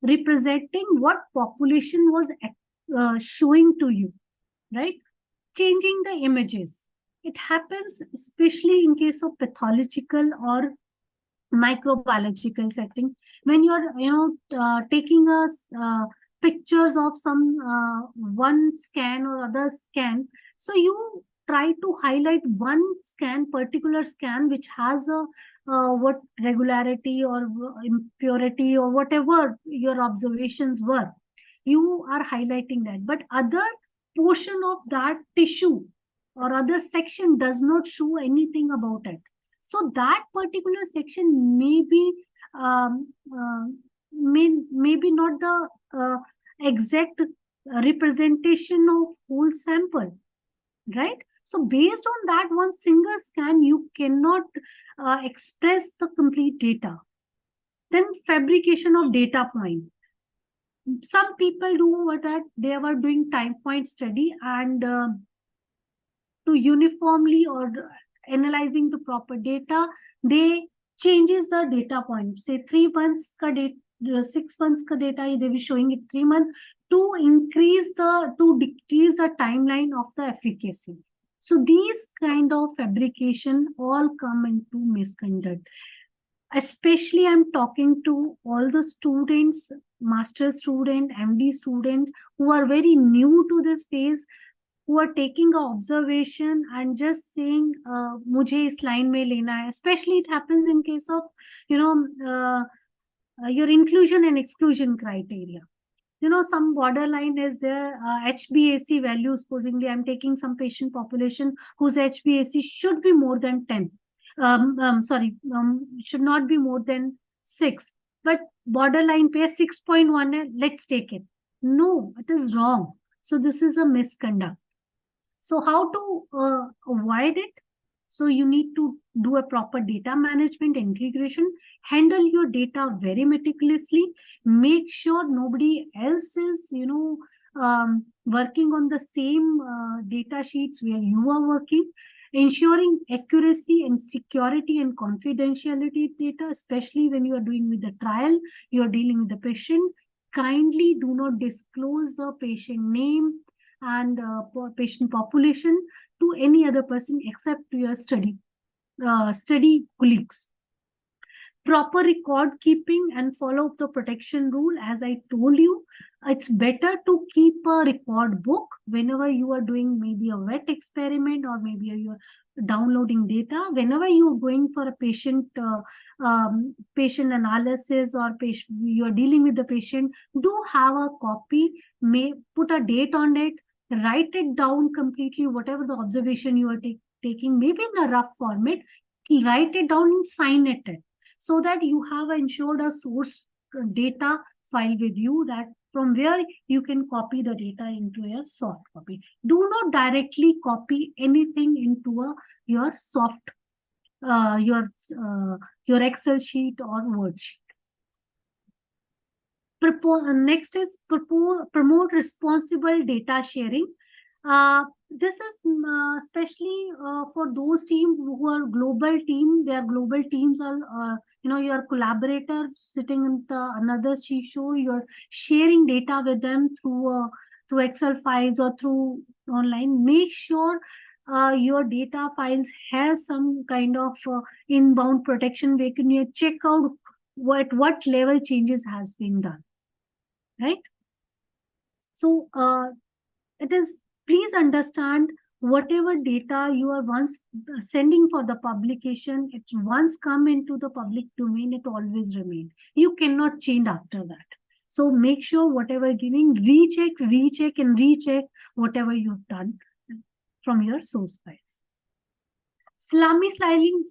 representing what population was showing to you, right? Changing the images. It happens especially in case of pathological or microbiological setting, when you're taking pictures of some one scan or other scan. So you try to highlight one particular scan which has a what regularity or impurity or whatever your observations were. You are highlighting that, but other portion of that tissue or other section does not show anything about it. So that particular section may be maybe not the exact representation of whole sample, right? So based on that one single scan, you cannot express the complete data. Then fabrication of data point. Some people do what that they were doing time point study, and to uniformly or analyzing the proper data, they changes the data point. Say 3 months ka data, 6 months ka data, they will showing it 3 months to decrease the timeline of the efficacy. So these kind of fabrication all come into misconduct. Especially I'm talking to all the students, master student, MD student who are very new to this phase, who are taking an observation and just saying, "Mujhe is line mein lena hai." Especially it happens in case of, your inclusion and exclusion criteria. Some borderline is there, HbAc value. Supposingly, I'm taking some patient population whose HbAc should be more than 10. Should not be more than 6. But borderline pay 6.1, let's take it. No, it is wrong. So this is a misconduct. So how to avoid it? So you need to do a proper data management integration, handle your data very meticulously, make sure nobody else is, working on the same data sheets where you are working, ensuring accuracy and security and confidentiality data, especially when you are doing with the trial, you are dealing with the patient. Kindly do not disclose the patient name and patient population to any other person except to your study colleagues. Proper record keeping and follow up the protection rule. As I told you, it's better to keep a record book whenever you are doing maybe a wet experiment or maybe you're downloading data. Whenever you're going for a patient analysis or you're dealing with the patient, do have a copy, may put a date on it, write it down completely, whatever the observation you are taking, maybe in a rough format, write it down and sign it, so that you have ensured a source data file with you, that from where you can copy the data into your soft copy. Do not directly copy anything into your soft, your Excel sheet or Word sheet. Next is promote responsible data sharing. This is especially for those teams who are global team. Their global teams are, your collaborator sitting in another show. You're sharing data with them through Excel files or through online. Make sure your data files has some kind of inbound protection. We can check out what level changes has been done, right? So it is, please understand, whatever data you are once sending for the publication, it once come into the public domain, it always remain. You cannot change after that. So make sure whatever giving, recheck and recheck whatever you've done from your source files. Salami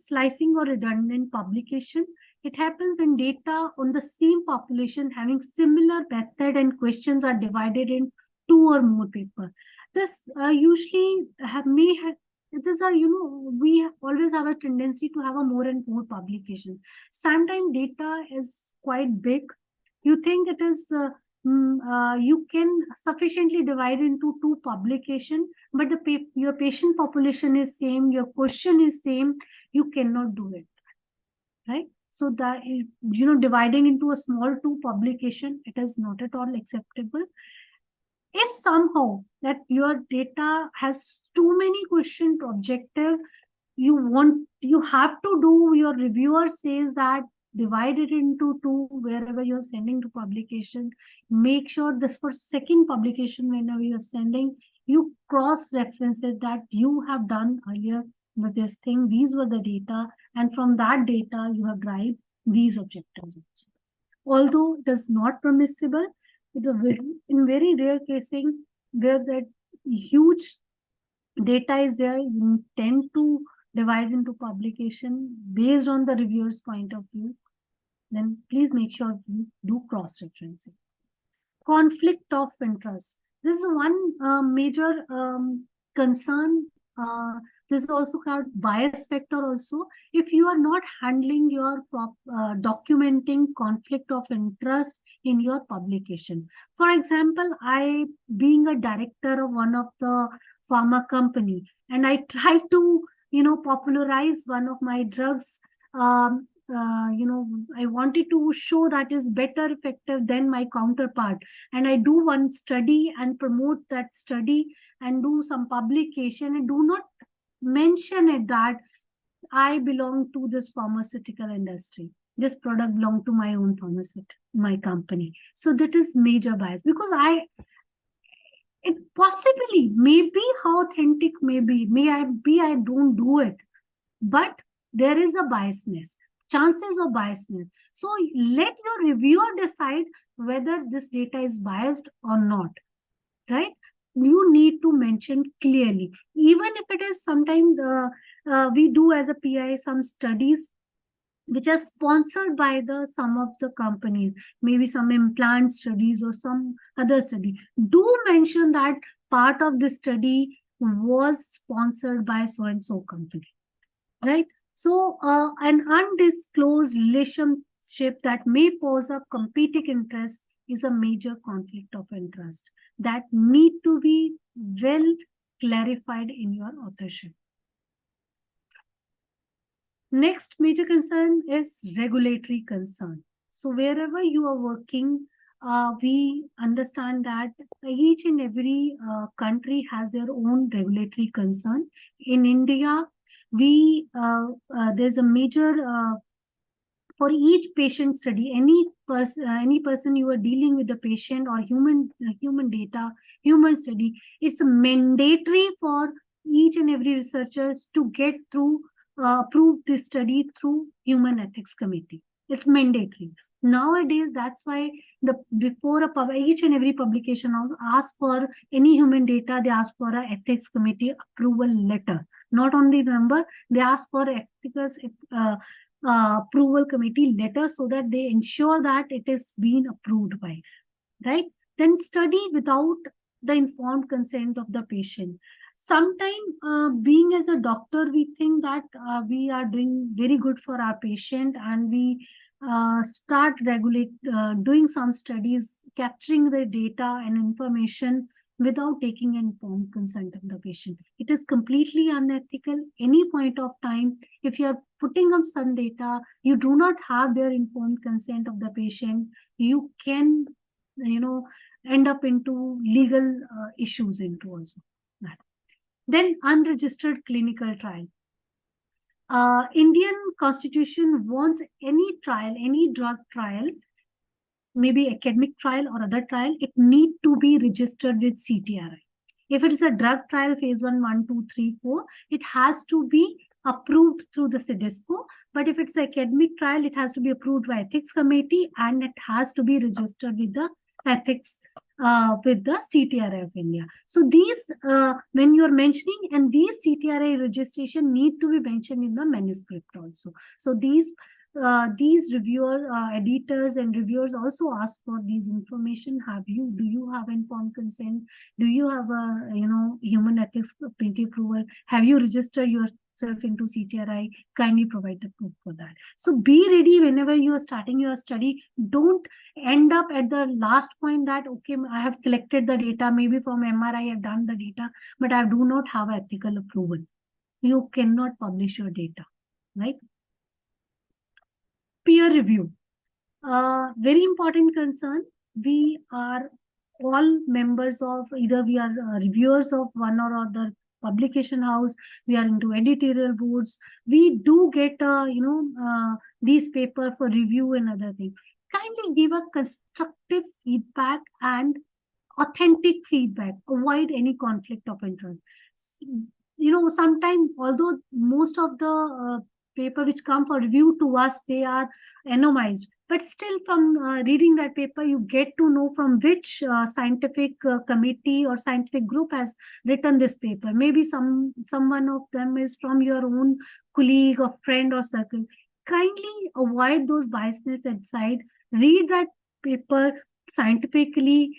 slicing or redundant publication. It happens when data on the same population having similar method and questions are divided in 2 or more papers. This usually we always have a tendency to have a more and more publication. Sometimes data is quite big. You think it is you can sufficiently divide into 2 publication, but your patient population is same, your question is same, you cannot do it, right? So that, dividing into a small 2 publication, it is not at all acceptable. If somehow that your data has too many question to objective, you have to do, your reviewer says that divide it into 2 wherever you're sending to publication. Make sure this for second publication, whenever you're sending, you cross-reference it that you have done earlier with this thing. These were the data, and from that data you have derived these objectives also. Although it is not permissible, in very rare casing where that huge data is there, you tend to divide into publication based on the reviewer's point of view. Then please make sure you do cross-referencing. Conflict of interest. This is one major concern. This is also called bias factor also. If you are not handling your documenting conflict of interest in your publication. For example, I, being a director of one of the pharma company, and I try to, popularize one of my drugs. I wanted to show that is better effective than my counterpart, and I do one study and promote that study and do some publication and do not mention it that I belong to this pharmaceutical industry. This product belongs to my own my company. So that is major bias, because it possibly may be how authentic I don't do it, but there is a biasness, chances of biasness. So let your reviewer decide whether this data is biased or not, right? You need to mention clearly, even if it is sometimes we do as a PI some studies which are sponsored by some of the companies, maybe some implant studies or some other study. Do mention that part of the study was sponsored by so and so company, right? So an undisclosed relationship that may pose a competing interest is a major conflict of interest that need to be well clarified in your authorship. Next major concern is regulatory concern. So wherever you are working, we understand that each and every country has their own regulatory concern. In India, there's a major for each patient study, any person you are dealing with the patient or human data, human study, it's mandatory for each and every researchers to get through approve this study through Human Ethics Committee. It's mandatory. Nowadays, that's why before each and every publication asks for any human data, they ask for an ethics committee approval letter. Not only the number, they ask for ethics approval committee letter so that they ensure that it is being approved by, right? Then study without the informed consent of the patient. Sometimes being as a doctor, we think that we are doing very good for our patient, and we start doing some studies, capturing the data and information without taking informed consent of the patient. It is completely unethical. Any point of time, if you are putting up some data, you do not have their informed consent of the patient, you can, end up into legal issues into also that. Then unregistered clinical trial. Indian Constitution wants any trial, any drug trial, maybe academic trial or other trial, it need to be registered with CTRI. If it is a drug trial, phase 1, 1, 2, 3, 4, it has to be approved through the CDSCO. But if it's an academic trial, it has to be approved by ethics committee and it has to be registered with the ethics with the CTRI of India. So these, when you're mentioning, and these CTRI registration need to be mentioned in the manuscript also. So these reviewer editors and reviewers also ask for these information. Do you have informed consent? Do you have a human ethics committee approval? Have you registered yourself into CTRI? Kindly provide the proof for that. So be ready whenever you are starting your study. Don't end up at the last point that, okay, I have collected the data, maybe from MRI I have done the data, but I do not have ethical approval. You cannot publish your data, right? Peer review, very important concern. We are all members of, either we are reviewers of one or other publication house, we are into editorial boards, we do get these paper for review and other things. Kindly give a constructive feedback and authentic feedback. Avoid any conflict of interest. Sometimes, although most of the paper which come for review to us, they are anonymized, but still from reading that paper, you get to know from which scientific committee or scientific group has written this paper. Maybe someone of them is from your own colleague or friend or circle. Kindly avoid those biasness aside. Read that paper scientifically,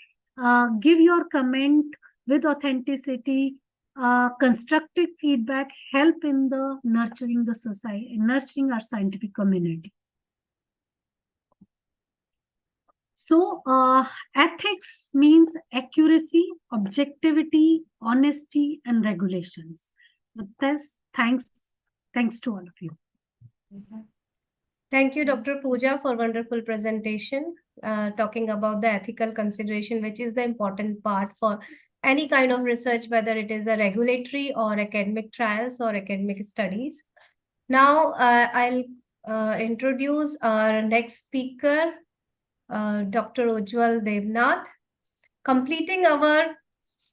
give your comment with authenticity. Constructive feedback help in the nurturing the society, nurturing our scientific community. So ethics means accuracy, objectivity, honesty, and regulations. With this, thanks to all of you. Thank you, Dr. Pooja, for wonderful presentation, talking about the ethical consideration, which is the important part for any kind of research, whether it is a regulatory or academic trials or academic studies. Now, I'll introduce our next speaker, Dr. Ujjwal Devnath. Completing our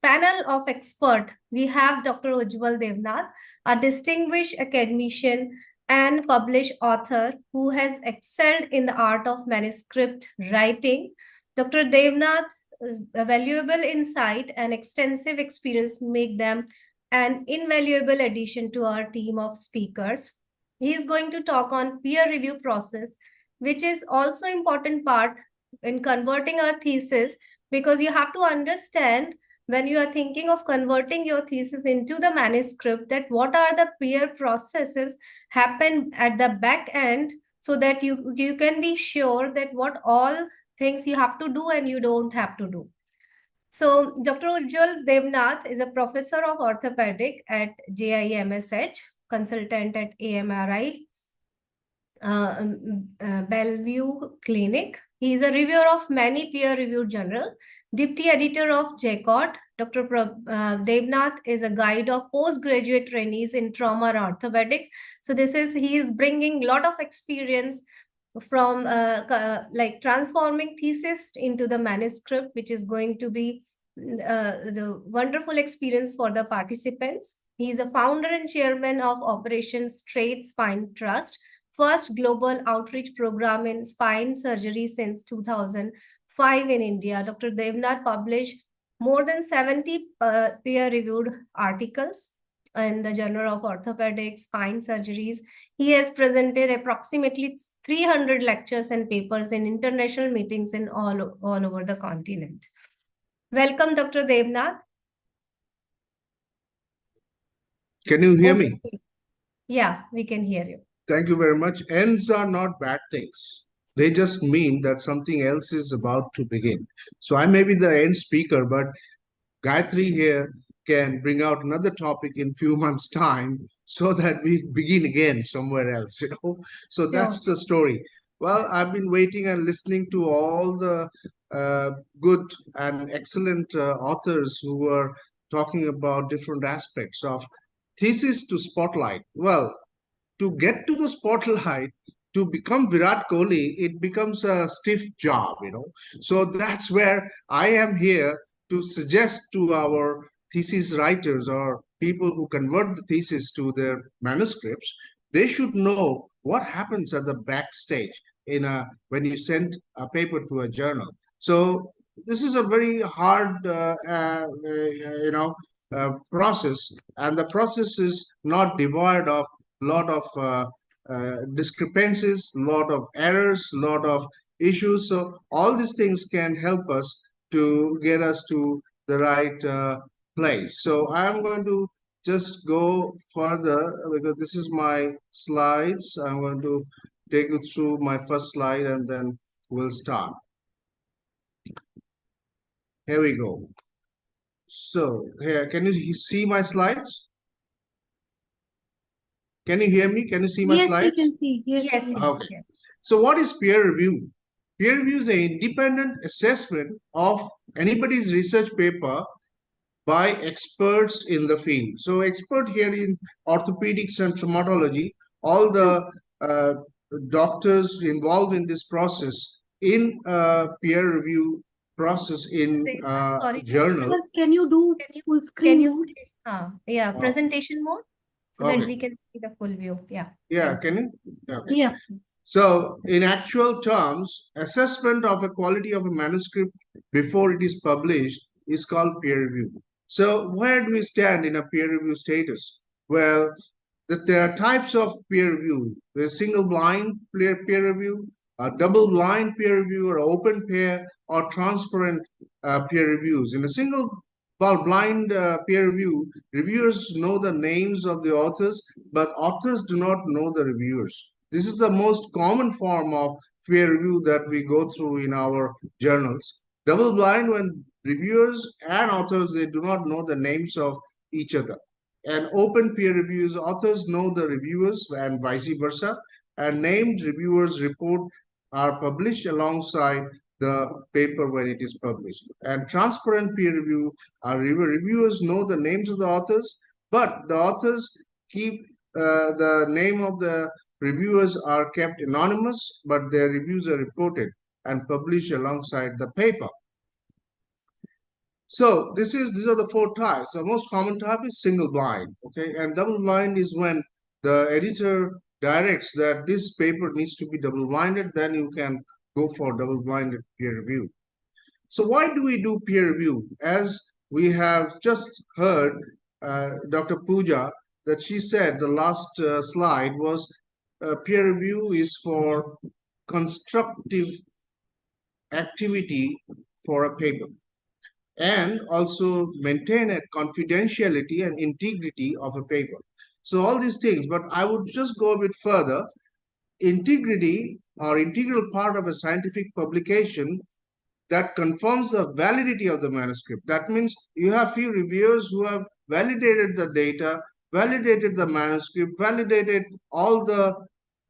panel of experts, we have Dr. Ujjwal Devnath, a distinguished academician and published author who has excelled in the art of manuscript writing. Dr. Devnath valuable insight and extensive experience make them an invaluable addition to our team of speakers. He is going to talk on peer review process, which is also important part in converting our thesis, because you have to understand when you are thinking of converting your thesis into the manuscript, that what are the peer processes happen at the back end, so that you can be sure that what all things you have to do and you don't have to do. So Dr. Ujjwal Devnath is a professor of orthopedic at JIMSH, consultant at AMRI, Bellevue Clinic. He is a reviewer of many peer-reviewed journals, deputy editor of JCOT. Dr. Devnath is a guide of postgraduate trainees in trauma and orthopedics. So he is bringing a lot of experience from like transforming thesis into the manuscript, which is going to be the wonderful experience for the participants. He is a founder and chairman of Operation Straight Spine Trust, first global outreach program in spine surgery since 2005 in India. Dr. Devnath published more than 70 peer-reviewed articles in the Journal of Orthopaedics, Spine Surgeries. He has presented approximately 300 lectures and papers in international meetings in all over the continent. Welcome, Dr. Devnath. Can you hear me? Yeah, we can hear you. Thank you very much. Ends are not bad things. They just mean that something else is about to begin. So I may be the end speaker, but Gayatri here can bring out another topic in few months' time so that we begin again somewhere else, you know. So that's the story. Well, I've been waiting and listening to all the good and excellent authors who are talking about different aspects of thesis to spotlight. Well, to get to the spotlight, to become Virat Kohli, it becomes a stiff job, you know. So that's where I am here to suggest to our thesis writers or people who convert the thesis to their manuscripts, they should know what happens at the backstage in a when you send a paper to a journal. So this is a very hard, process, and the process is not devoid of lot of discrepancies, lot of errors, lot of issues. So all these things can help us to get us to the right place. So I'm going to just go further because this is my slides. I'm going to take you through my first slide and then we'll start. Here we go. So here, can you see my slides? Can you hear me? Can you see my Yes, slides? we can see. Yes. Yes, yes. Okay. yes. So what is peer review? Peer review is an independent assessment of anybody's research paper by experts in the field. So expert here in orthopedics and traumatology, all the doctors involved in this process in peer review process in Sorry. journal. Sir, can you do full Can screen you mode? please, presentation mode so that Okay. we can see the full view. Yeah. Yeah, can you? Okay. Yeah. So, in actual terms, assessment of a quality of a manuscript before it is published is called peer review. So, where do we stand in a peer review status? Well, there are types of peer review. There's single blind peer review, a double blind peer review, or open peer, or transparent peer reviews. In a single blind peer review, reviewers know the names of the authors, but authors do not know the reviewers. This is the most common form of peer review that we go through in our journals. Double blind, when reviewers and authors, they do not know the names of each other. And open peer reviews, authors know the reviewers and vice versa. And named reviewers' report are published alongside the paper when it is published. And transparent peer review, reviewers know the names of the authors, but the authors keep the name of the reviewers are kept anonymous, but their reviews are reported and published alongside the paper. So these are the four types. The most common type is single blind, okay, and double blind is when the editor directs that this paper needs to be double blinded, then you can go for double blinded peer review. So why do we do peer review? As we have just heard Dr. Pooja, that she said the last slide was peer review is for constructive activity for a paper and also maintain a confidentiality and integrity of a paper. So all these things, but I would just go a bit further. Integrity or integral part of a scientific publication that confirms the validity of the manuscript. That means you have few reviewers who have validated the data, validated the manuscript, validated all the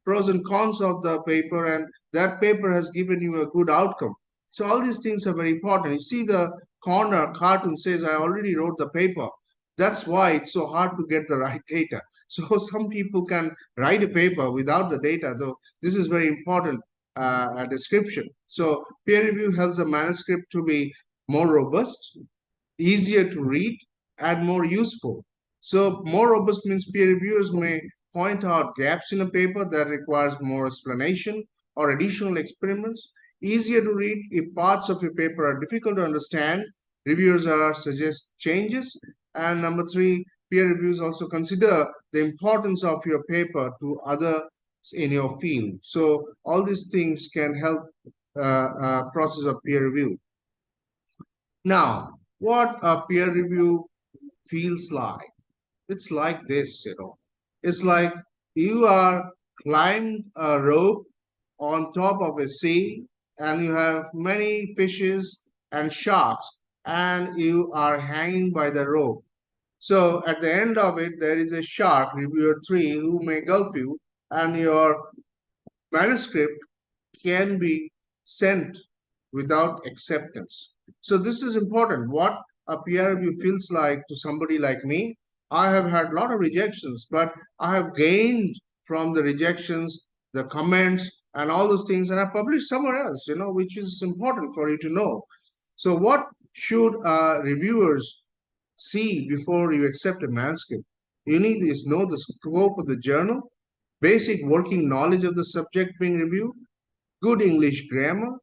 pros and cons of the paper, and that paper has given you a good outcome. So all these things are very important. You see the corner cartoon says, I already wrote the paper. That's why it's so hard to get the right data. So some people can write a paper without the data, though this is very important description. So peer review helps the manuscript to be more robust, easier to read, and more useful. So more robust means peer reviewers may point out gaps in a paper that requires more explanation or additional experiments. Easier to read if parts of your paper are difficult to understand. Reviewers are suggest changes. And number three, peer reviews also consider the importance of your paper to others in your field. So all these things can help process of peer review. Now, what a peer review feels like? It's like this, you know. It's like you are climbed a rope on top of a sea and you have many fishes and sharks and you are hanging by the rope. So at the end of it, there is a shark, reviewer 3, who may gulp you, and your manuscript can be sent without acceptance. So this is important. What a peer review feels like to somebody like me. I have had a lot of rejections, but I have gained from the rejections, the comments, and all those things, and I published somewhere else, which is important for you to know. So what should reviewers see before you accept a manuscript? You need to know the scope of the journal, basic working knowledge of the subject being reviewed, good English grammar,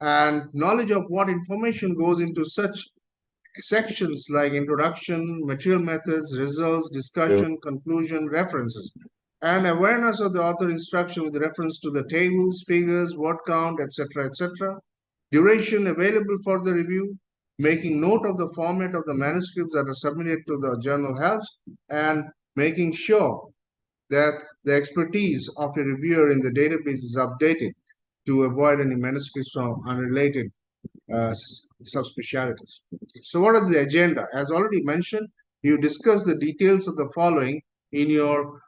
and knowledge of what information goes into such sections like introduction, material methods, results, discussion, conclusion, references, and awareness of the author instruction with reference to the tables, figures, word count, etc., etc. Duration available for the review, making note of the format of the manuscripts that are submitted to the journal helps, and making sure that the expertise of a reviewer in the database is updated to avoid any manuscripts from unrelated subspecialties. So what is the agenda? As already mentioned, you discuss the details of the following in your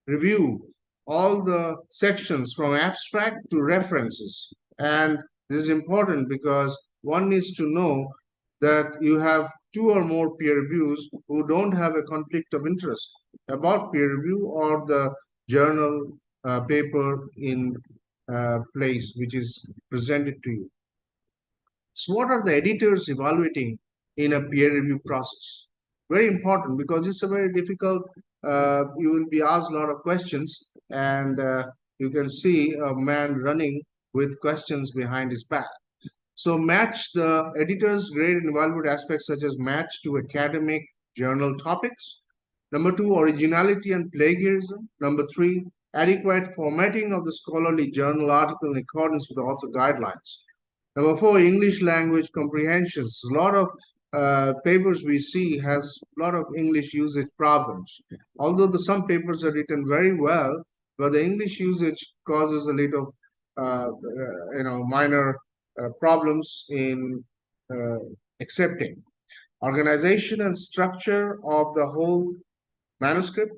review, all the sections from abstract to references. And this is important because one needs to know that you have 2 or more peer reviews who don't have a conflict of interest about peer review or the journal paper in place which is presented to you. So what are the editors evaluating in a peer review process? Very important because it's a very difficult, you will be asked a lot of questions, and you can see a man running with questions behind his back. So match the editor's grade and evaluate aspects such as match to academic journal topics. Number 2, originality and plagiarism. Number 3, adequate formatting of the scholarly journal article in accordance with the author guidelines. Number 4, English language comprehensions. A lot of papers we see has a lot of English usage problems. Although some papers are written very well, but the English usage causes a little, minor problems in accepting. Organization and structure of the whole manuscript,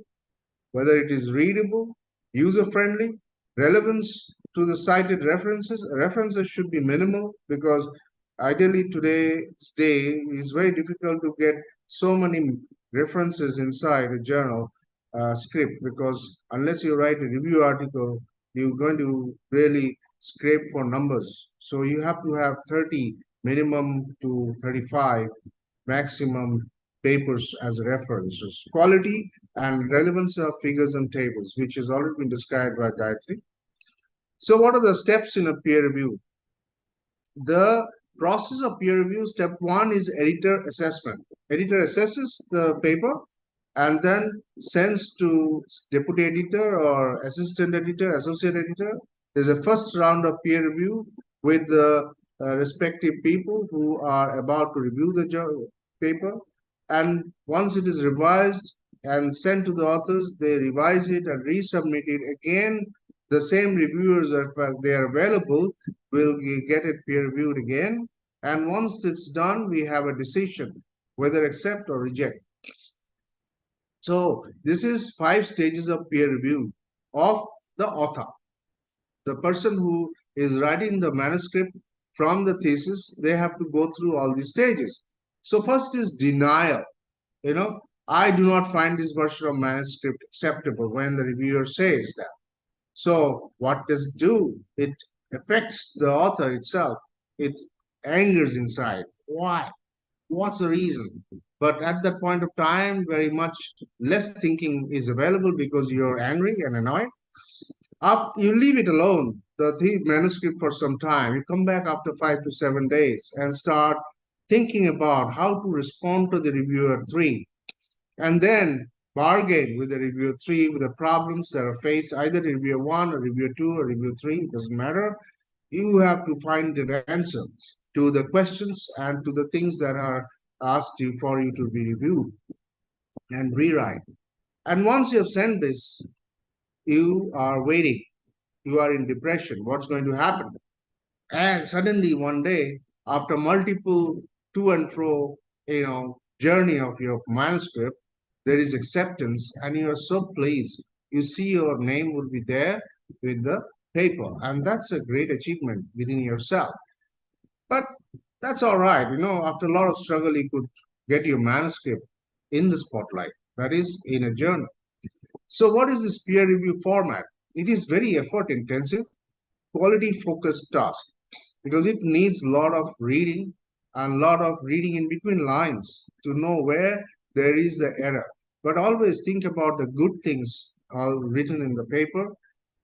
whether it is readable, user-friendly, relevance to the cited references. References should be minimal because ideally today's day is very difficult to get so many references inside a journal script, because unless you write a review article, you're going to really scrape for numbers. So you have to have 30 minimum to 35 maximum papers as references. Quality and relevance of figures and tables, which has already been described by Gayatri. So what are the steps in a peer review? The process of peer review, step 1 is editor assessment. Editor assesses the paper and then sends to deputy editor or assistant editor, associate editor. There's a first round of peer review with the respective people who are about to review the paper. And once it is revised and sent to the authors, they revise it and resubmit it. Again, the same reviewers, if they are available, will get it peer reviewed again. And once it's done, we have a decision whether accept or reject. So this is 5 stages of peer review of the author. The person who is writing the manuscript from the thesis, they have to go through all these stages. So first is denial. I do not find this version of manuscript acceptable when the reviewer says that. So what does it do? It affects the author itself. It angers inside. Why? What's the reason? But at that point of time, very much less thinking is available because you're angry and annoyed. After you leave it alone, the manuscript for some time. You come back after 5 to 7 days and start thinking about how to respond to the reviewer 3. And then bargain with the reviewer 3 with the problems that are faced, either reviewer 1 or reviewer 2 or reviewer 3, it doesn't matter. You have to find an answer to the questions and to the things that are asked you for you to be reviewed and rewrite. And once you have sent this, you are waiting. You are in depression. What's going to happen? And suddenly one day, after multiple to and fro, journey of your manuscript, there is acceptance, and you are so pleased. You see your name will be there with the paper, and that's a great achievement within yourself. But that's all right. After a lot of struggle, you could get your manuscript in the spotlight, that is, in a journal. So what is this peer review format? It is very effort intensive, quality focused task, because it needs a lot of reading and a lot of reading in between lines to know where there is the error. But always think about the good things all written in the paper.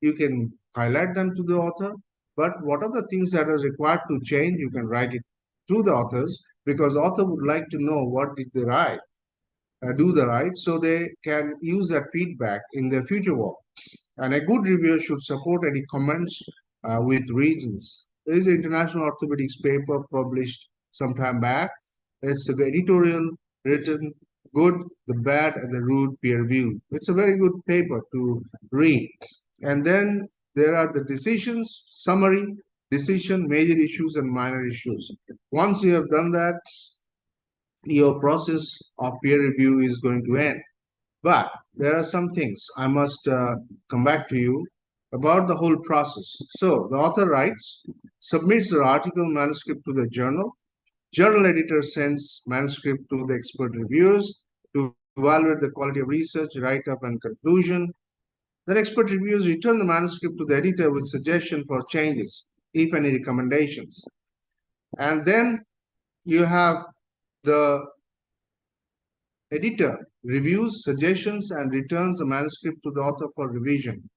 You can highlight them to the author, but what are the things that are required to change? You can write it to the authors, because author would like to know what did they write, do the right, so they can use that feedback in their future work. And a good reviewer should support any comments with reasons. There is an international orthopedics paper published some time back. It's an editorial written, good, the bad, and the rude peer review. It's a very good paper to read. And then there are the decisions, summary, decision, major issues, and minor issues. Once you have done that, your process of peer review is going to end. But there are some things I must come back to you about the whole process. So the author writes, submits the article manuscript to the journal. Journal editor sends manuscript to the expert reviewers to evaluate the quality of research, write-up, and conclusion. Then expert reviewers return the manuscript to the editor with suggestion for changes, if any recommendations. And then you have the editor reviews suggestions and returns the manuscript to the author for revision.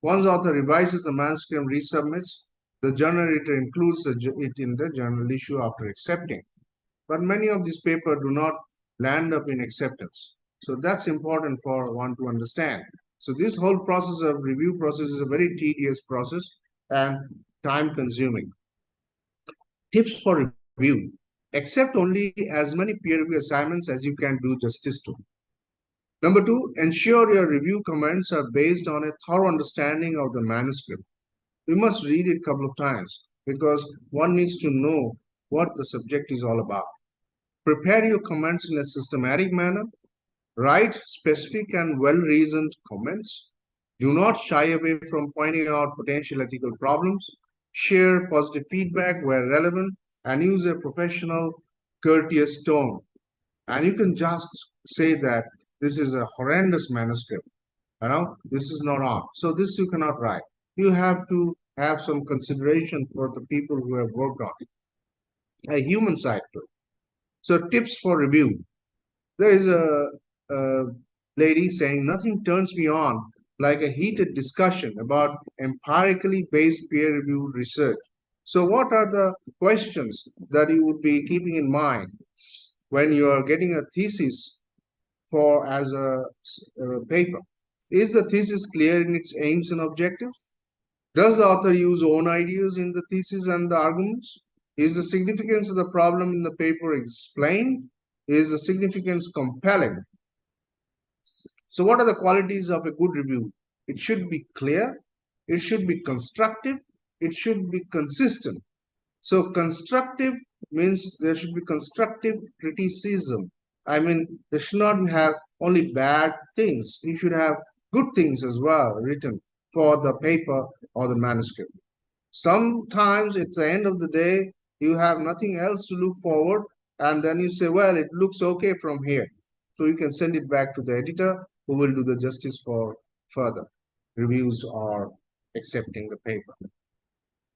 Once the author revises the manuscript and resubmits, the journal editor includes it in the journal issue after accepting. But many of these papers do not land up in acceptance. So that's important for one to understand. So this whole process of review process is a very tedious process and time consuming. Tips for review. Accept only as many peer review assignments as you can do justice to. Number two, ensure your review comments are based on a thorough understanding of the manuscript. We must read it a couple of times because one needs to know what the subject is all about. Prepare your comments in a systematic manner. Write specific and well-reasoned comments. Do not shy away from pointing out potential ethical problems. Share positive feedback where relevant and use a professional, courteous tone. And you can just say that this is a horrendous manuscript. This is not on. So this you cannot write. You have to have some consideration for the people who have worked on it. A human side to it. So tips for review. There is a lady saying, nothing turns me on like a heated discussion about empirically based peer-reviewed research. So what are the questions that you would be keeping in mind when you are getting a thesis as a paper? Is the thesis clear in its aims and objectives? Does the author use own ideas in the thesis and the arguments? Is the significance of the problem in the paper explained? Is the significance compelling? So what are the qualities of a good review? It should be clear, it should be constructive, it should be consistent. So constructive means there should be constructive criticism. I mean, there should not have only bad things. You should have good things as well written for the paper or the manuscript. Sometimes at the end of the day, you have nothing else to look forward, and then you say, well, it looks okay from here. So you can send it back to the editor who will do the justice for further reviews or accepting the paper.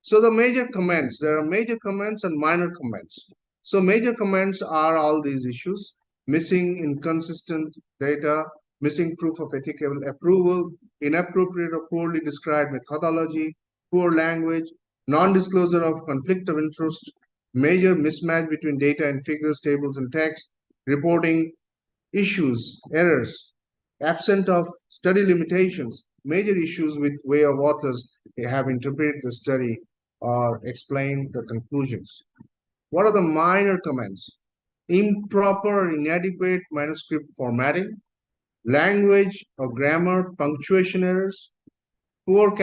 So the major comments, there are major comments and minor comments. So major comments are all these issues: missing inconsistent data, missing proof of ethical approval, inappropriate or poorly described methodology, poor language, non-disclosure of conflict of interest, major mismatch between data and figures, tables, and text, reporting issues, errors, absent of study limitations, major issues with way of authors have interpreted the study or explained the conclusions. What are the minor comments? Improper or inadequate manuscript formatting, language or grammar, punctuation errors, poor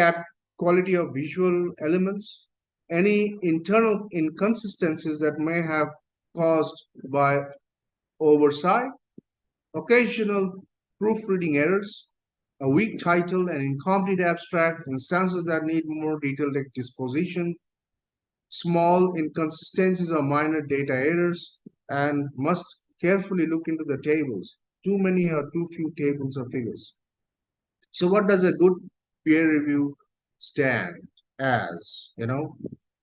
quality of visual elements, any internal inconsistencies that may have caused by oversight, occasional proofreading errors, a weak title, an incomplete abstract, instances that need more detailed disposition, small inconsistencies or minor data errors, and must carefully look into the tables. Too many or too few tables or figures. So what does a good peer review stand as?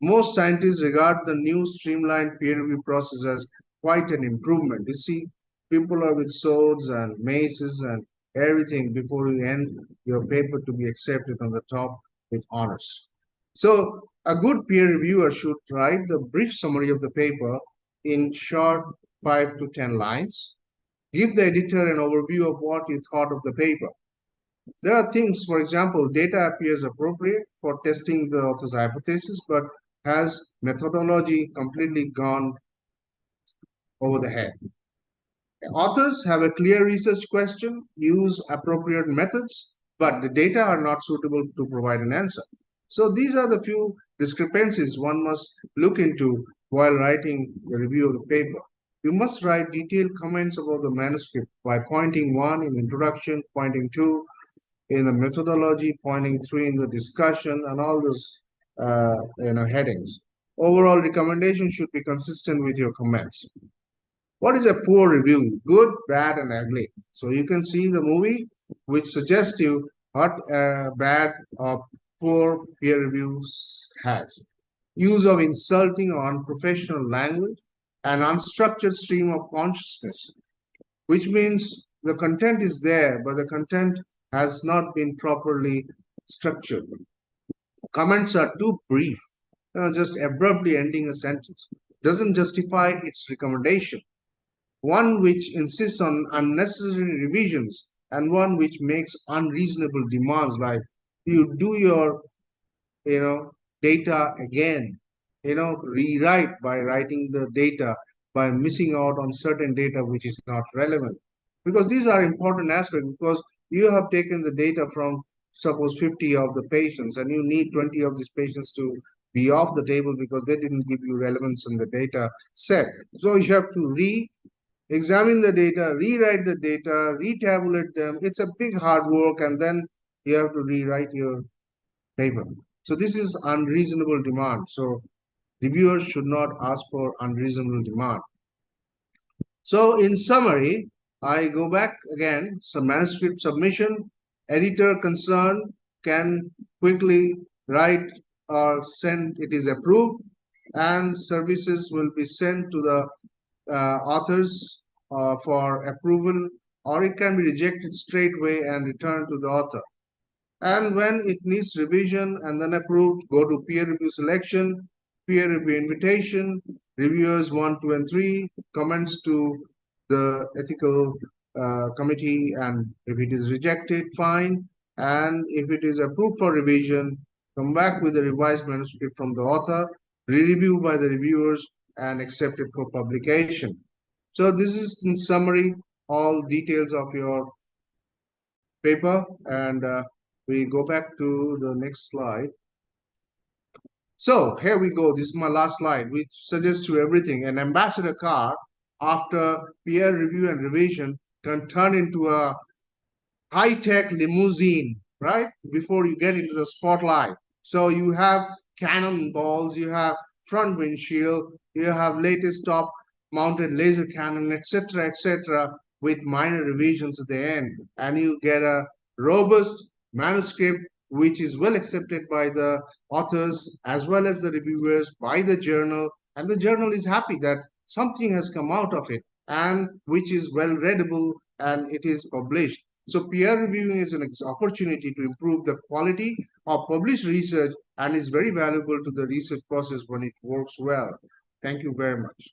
Most scientists regard the new streamlined peer review process as quite an improvement. You see, people are with swords and maces and everything before you end your paper to be accepted on the top with honors. So a good peer reviewer should write the brief summary of the paper in short 5 to 10 lines. Give the editor an overview of what you thought of the paper. There are things, for example, data appears appropriate for testing the author's hypothesis, but has methodology completely gone over the head. Authors have a clear research question, use appropriate methods, but the data are not suitable to provide an answer. So these are the few discrepancies one must look into while writing the review of the paper. You must write detailed comments about the manuscript by pointing 1 in introduction, pointing 2 in the methodology, pointing 3 in the discussion, and all those headings. Overall recommendation should be consistent with your comments. What is a poor review? Good, bad, and ugly. So you can see the movie which suggests you what bad or poor peer reviews has. Use of insulting or unprofessional language, an unstructured stream of consciousness, which means the content is there, but the content has not been properly structured. Comments are too brief, just abruptly ending a sentence. Doesn't justify its recommendation. One which insists on unnecessary revisions, and one which makes unreasonable demands like you do your data again, rewrite by writing the data, by missing out on certain data which is not relevant, because these are important aspects, because you have taken the data from suppose 50 of the patients and you need 20 of these patients to be off the table because they didn't give you relevance in the data set. So you have to examine the data, rewrite the data, retabulate them. It's a big hard work, and then you have to rewrite your paper. So this is unreasonable demand. So reviewers should not ask for unreasonable demand. So in summary, I go back again. So manuscript submission, editor concerned can quickly write or send it is approved, and services will be sent to the authors for approval, or it can be rejected straight away and returned to the author. And when it needs revision and then approved, go to peer review selection, peer review invitation, reviewers 1, 2, and 3, comments to the ethical committee, and if it is rejected, fine. And if it is approved for revision, come back with a revised manuscript from the author, re-review by the reviewers, and accepted for publication. So this is in summary all details of your paper, and we go back to the next slide. So here we go. This is my last slide, which suggests you everything. An ambassador car, after peer review and revision, can turn into a high-tech limousine, right? Before you get into the spotlight. So you have cannonballs, you have front windshield, you have latest top mounted laser cannon, etc., with minor revisions at the end. And you get a robust manuscript which is well accepted by the authors as well as the reviewers, by the journal, and the journal is happy that something has come out of it and which is well readable and it is published. So peer reviewing is an opportunity to improve the quality of published research and is very valuable to the research process when it works well. Thank you very much.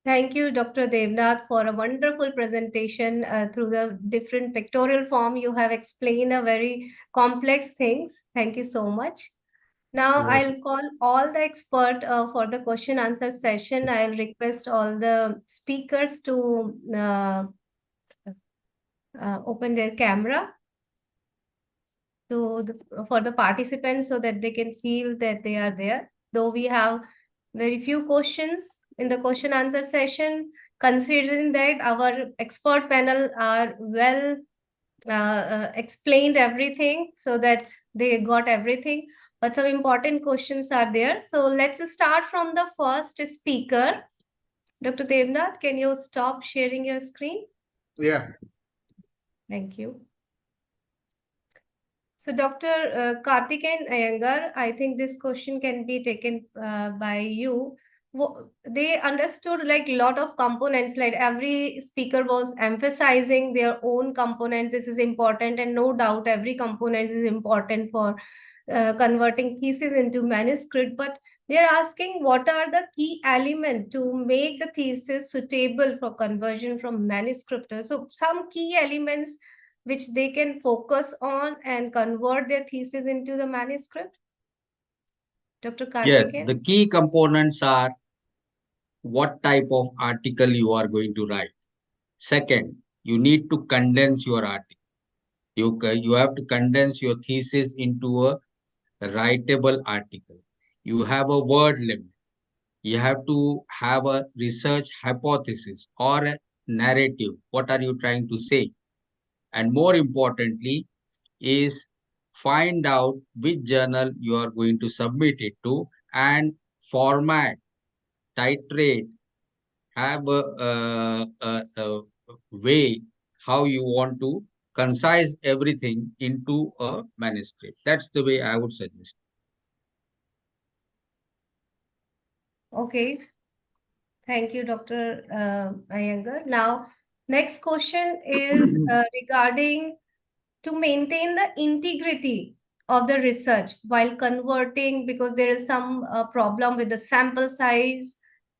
Thank you, Dr. Devnath, for a wonderful presentation through the different pictorial form. You have explained a very complex things. Thank you so much. Now I'll call all the expert for the question answer session. I'll request all the speakers to open their camera for the participants so that they can feel that they are there. Though we have Very few questions in the question answer session, considering that our expert panel are well explained everything so that they got everything, but some important questions are there. So let's start from the first speaker. Dr. Devnath, can you stop sharing your screen? Yeah. Thank you. So Dr. Karthikeyan Iyengar, I think this question can be taken by you. They understood like a lot of components, like every speaker was emphasizing their own components. This is important, and no doubt every component is important for converting thesis into manuscript. But they're asking what are the key elements to make the thesis suitable for conversion from manuscript. So some key elements which they can focus on and convert their thesis into the manuscript? Dr. Yes, Karthikeyan? the key components are what type of article you are going to write. Second, you need to condense your article. You have to condense your thesis into a writable article. You have a word limit. You have to have a research hypothesis or a narrative. What are you trying to say? And more importantly, is find out which journal you are going to submit it to, and format, titrate, have a way how you want to concise everything into a manuscript. That's the way I would suggest. Okay. Thank you, Dr. Iyengar. Now, next question is regarding to maintain the integrity of the research while converting, because there is some problem with the sample size,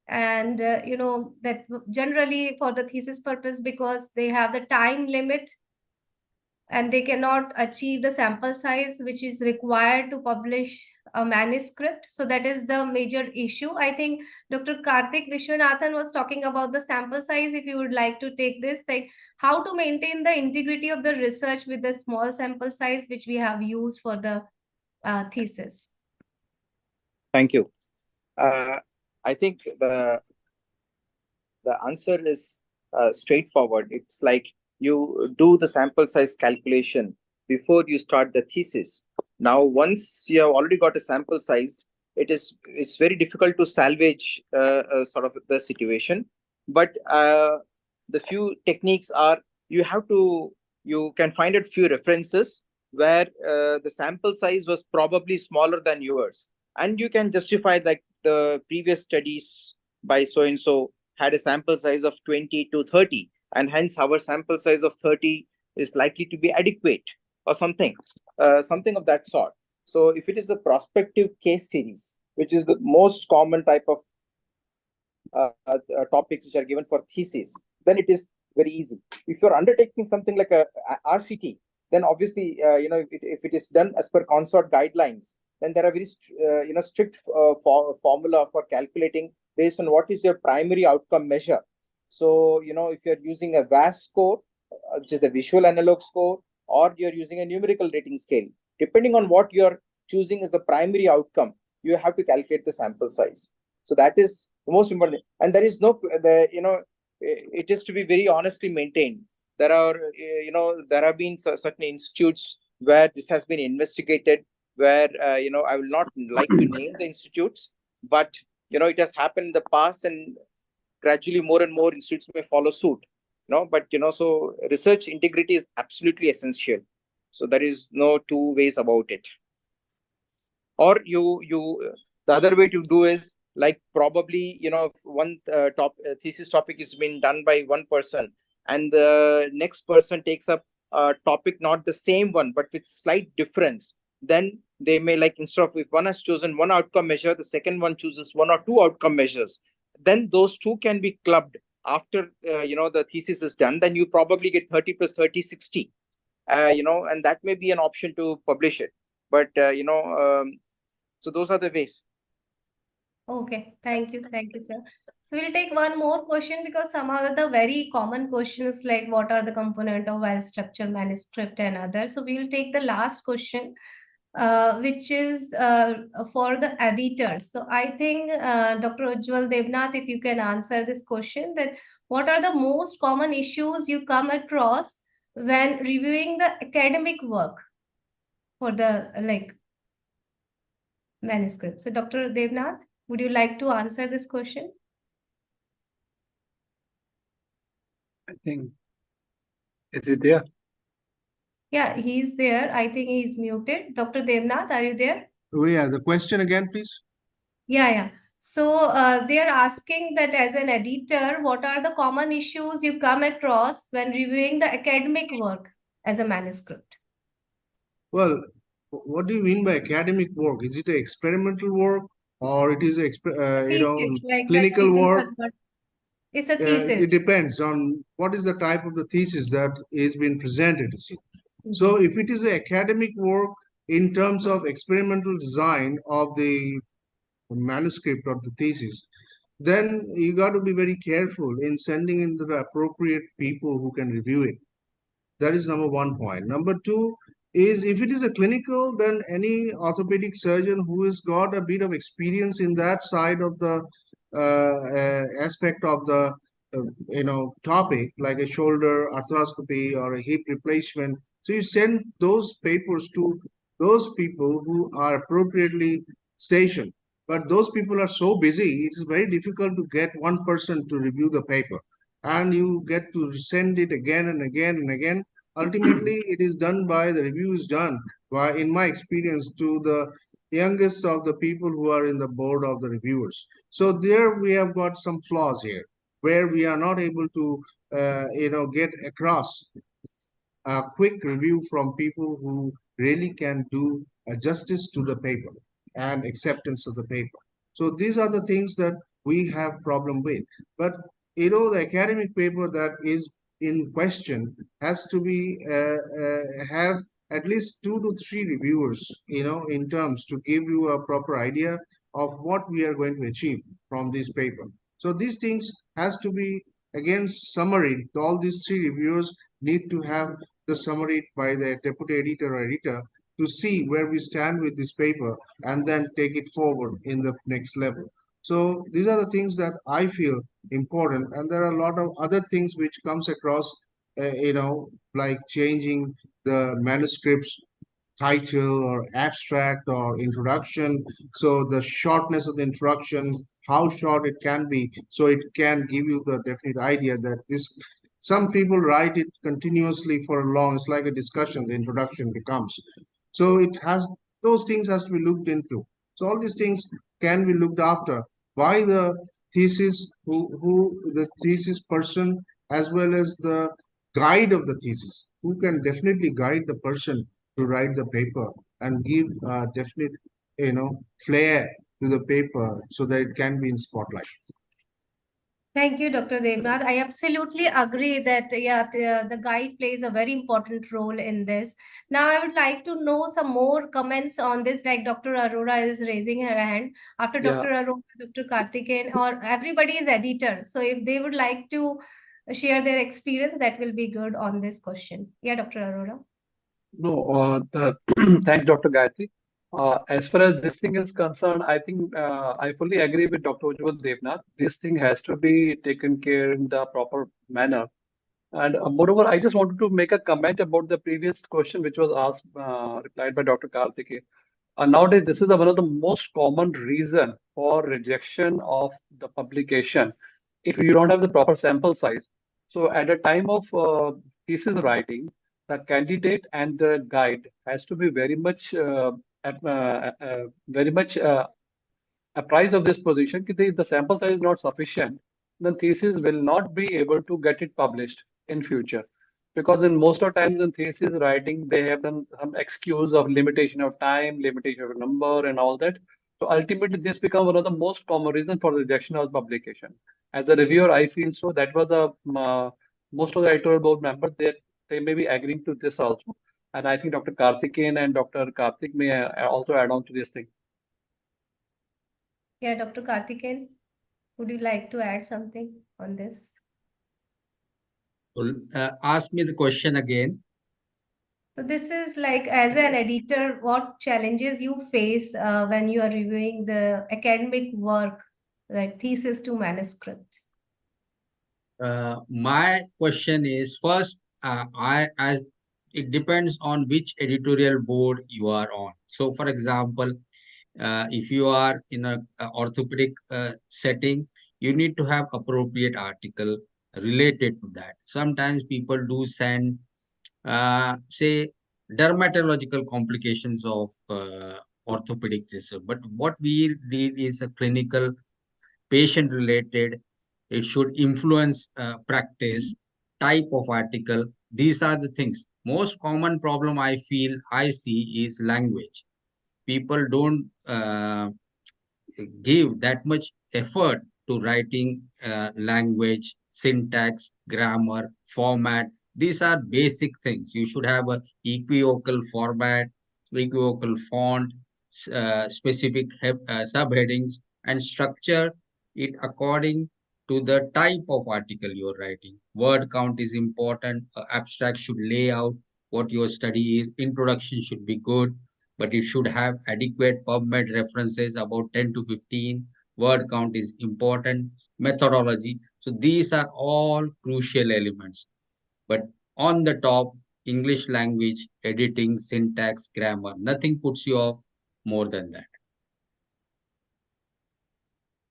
and you know that generally for the thesis purpose, because they have the time limit and they cannot achieve the sample size which is required to publish a manuscript. So that is the major issue. I think Dr. Karthik Vishwanathan was talking about the sample size. If you would like to take this, like how to maintain the integrity of the research with the small sample size which we have used for the thesis. Thank you. I think the answer is straightforward. It's like you do the sample size calculation before you start the thesis. Now, once you have already got a sample size, it's very difficult to salvage sort of the situation. But the few techniques are you can find a few references where the sample size was probably smaller than yours, and you can justify like the previous studies by so and so had a sample size of 20 to 30, and hence our sample size of 30 is likely to be adequate or something of that sort. So if it is a prospective case series, which is the most common type of topics which are given for thesis, then it is very easy. If you're undertaking something like a RCT, then obviously if it is done as per consort guidelines, then there are very strict formula for calculating based on what is your primary outcome measure. So if you're using a VAS score, which is the visual analog score, or you're using a numerical rating scale, depending on what you're choosing as the primary outcome, you have to calculate the sample size. So that is the most important. And there is no it is to be very honestly maintained. There are there have been certain institutes where this has been investigated, where I will not like to name the institutes, but it has happened in the past, and gradually more and more institutes may follow suit. But so research integrity is absolutely essential. So there is no two ways about it. Or the other way to do is like probably one thesis topic is being done by one person, and the next person takes up a topic not the same one but with slight difference. Then they may, like, instead of, if one has chosen one outcome measure, the second one chooses one or two outcome measures, then those two can be clubbed after the thesis is done. Then you probably get 30 plus 30, 60, and that may be an option to publish it. But so those are the ways. Okay, thank you, sir. So we'll take one more question, because some of the very common questions like what are the component of well-structured manuscript and others. So we will take the last question. which is for the editors. So I think Dr. Ujjwal Devnath, if you can answer this question, that what are the most common issues you come across when reviewing the academic work for the manuscript? So Dr. Devnath, would you like to answer this question? I think, is it there? Yeah, he's there. I think he's muted. Dr. Devnath, are you there? Oh, yeah, the question again, please. Yeah. So they are asking that as an editor, what are the common issues you come across when reviewing the academic work as a manuscript? Well, what do you mean by academic work? Is it a experimental work or it is Thesis, like clinical people work? convert. It's a thesis. It depends on what is the type of the thesis that is being presented. You see. So if it is an academic work in terms of experimental design of the manuscript or the thesis, then you got to be very careful in sending in the appropriate people who can review it. That is number one point. Number two is if it is a clinical, then any orthopedic surgeon who has got a bit of experience in that side of the aspect of the topic, like a shoulder arthroscopy or a hip replacement. So you send those papers to those people who are appropriately stationed. But those people are so busy, it is very difficult to get one person to review the paper. And you get to send it again and again and again. Ultimately, it is done by the review is done by, in my experience, to the youngest of the people who are in the board of the reviewers. So there we have got some flaws here, where we are not able to, get across a quick review from people who really can do justice to the paper and acceptance of the paper. So these are the things that we have problem with. But the academic paper that is in question has to be have at least 2 to 3 reviewers, in terms to give you a proper idea of what we are going to achieve from this paper. So these things has to be again summary. All these 3 reviewers need to have the summary by the deputy editor or editor to see where we stand with this paper and then take it forward in the next level. So these are the things that I feel important, and there are a lot of other things which comes across, like changing the manuscripts title or abstract or introduction. So the shortness of the introduction, how short it can be, so it can give you the definite idea that this. Some people write it continuously for a long. It's like a discussion. The introduction becomes. So it has those things has to be looked into. So all these things can be looked after by the thesis, who the thesis person, as well as the guide of the thesis, who can definitely guide the person to write the paper and give a definite, flair to the paper so that it can be in spotlight. Thank you, Dr. Devnath. I absolutely agree that, the guide plays a very important role in this. Now, I would like to know some more comments on this, like Dr. Arora is raising her hand. After Yeah. Dr. Arora, Dr. Karthikeyan, or everybody is editor. So if they would like to share their experience, that will be good on this question. Yeah, Dr. Arora. No, thanks, Dr. Gayatri. As far as this thing is concerned, I think I fully agree with Dr. Ujjwal Devnath. This thing has to be taken care in the proper manner. And moreover, I just wanted to make a comment about the previous question, which was asked, replied by Dr. Karthikeyan. Nowadays, this is one of the most common reason for rejection of the publication if you don't have the proper sample size. So at the time of thesis writing, the candidate and the guide has to be very much apprised of this position. If the sample size is not sufficient, then thesis will not be able to get it published in future. Because in most of times in thesis writing, they have some excuse of limitation of time, limitation of number, and all that. So ultimately, this becomes one of the most common reasons for rejection of publication. As a reviewer, I feel so. That was the most of the editorial board members, they may be agreeing to this also. And I think Dr. Karthikeyan and Dr. Karthik may also add on to this thing. Yeah, Dr. Karthikeyan, would you like to add something on this? Well, ask me the question again. So this is like, as an editor, what challenges you face when you are reviewing the academic work, like thesis to manuscript? My question is first, as it depends on which editorial board you are on. So, for example, if you are in a orthopedic setting, you need to have appropriate article related to that. Sometimes people do send, say, dermatological complications of orthopedic disease, but what we need is a clinical patient related. It should influence practice, type of article. These are the things. Most common problem I see is language. People don't give that much effort to writing language, syntax, grammar, format. These are basic things. You should have a equivocal format, equivocal font, specific subheadings, and structure it according to the type of article you're writing. Word count is important. Abstract should lay out what your study is. Introduction should be good, but it should have adequate PubMed references, about 10 to 15. Word count is important. Methodology. So these are all crucial elements. But on the top, English language, editing, syntax, grammar, nothing puts you off more than that.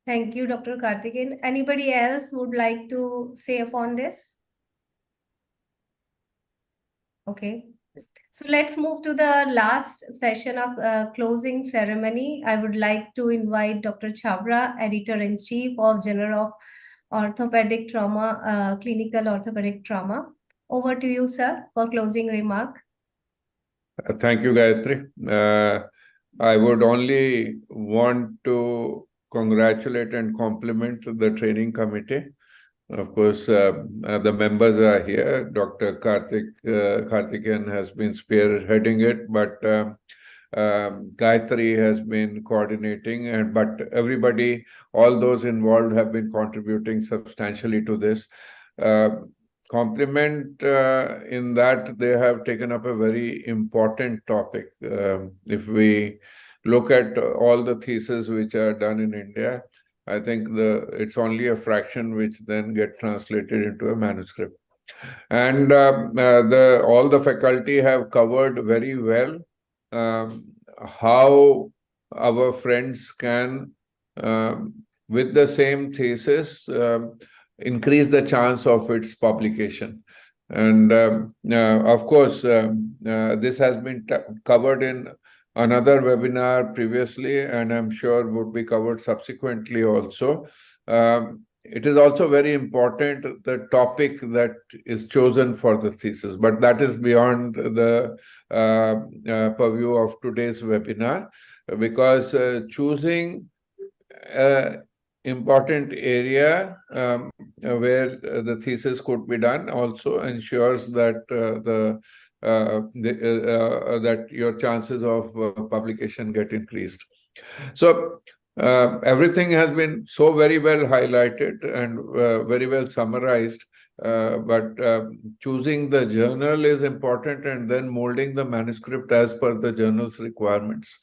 Thank you, Dr. Karthikeyan. Anybody else would like to say upon this? Okay. So let's move to the last session of closing ceremony. I would like to invite Dr. Chabra, Editor-in-Chief of Journal of Orthopedic Trauma, Clinical Orthopedic Trauma. Over to you, sir, for closing remark. Thank you, Gayatri. I would only want to congratulate and compliment the training committee. Of course, the members are here. Dr. Karthikeyan has been spearheading it, but Gayatri has been coordinating, but everybody, all those involved have been contributing substantially to this. Compliment in that they have taken up a very important topic. If we look at all the theses which are done in India, I think it's only a fraction which then get translated into a manuscript. And all the faculty have covered very well how our friends can, with the same thesis, increase the chance of its publication. And of course, this has been covered in another webinar previously, and I'm sure would be covered subsequently also. It is also very important, the topic that is chosen for the thesis, but that is beyond the purview of today's webinar, because choosing important area where the thesis could be done also ensures that that your chances of publication get increased. So everything has been so very well highlighted and very well summarized, but choosing the journal is important, and then molding the manuscript as per the journal's requirements.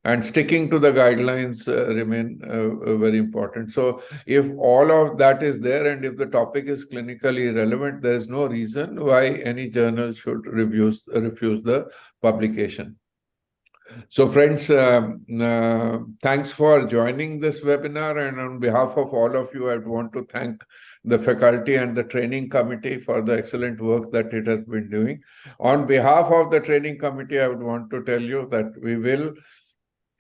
And sticking to the guidelines remain very important. So if all of that is there, and if the topic is clinically relevant, there is no reason why any journal should refuse the publication. So friends, thanks for joining this webinar. And on behalf of all of you, I want to thank the faculty and the training committee for the excellent work that it has been doing. On behalf of the training committee, I would want to tell you that we will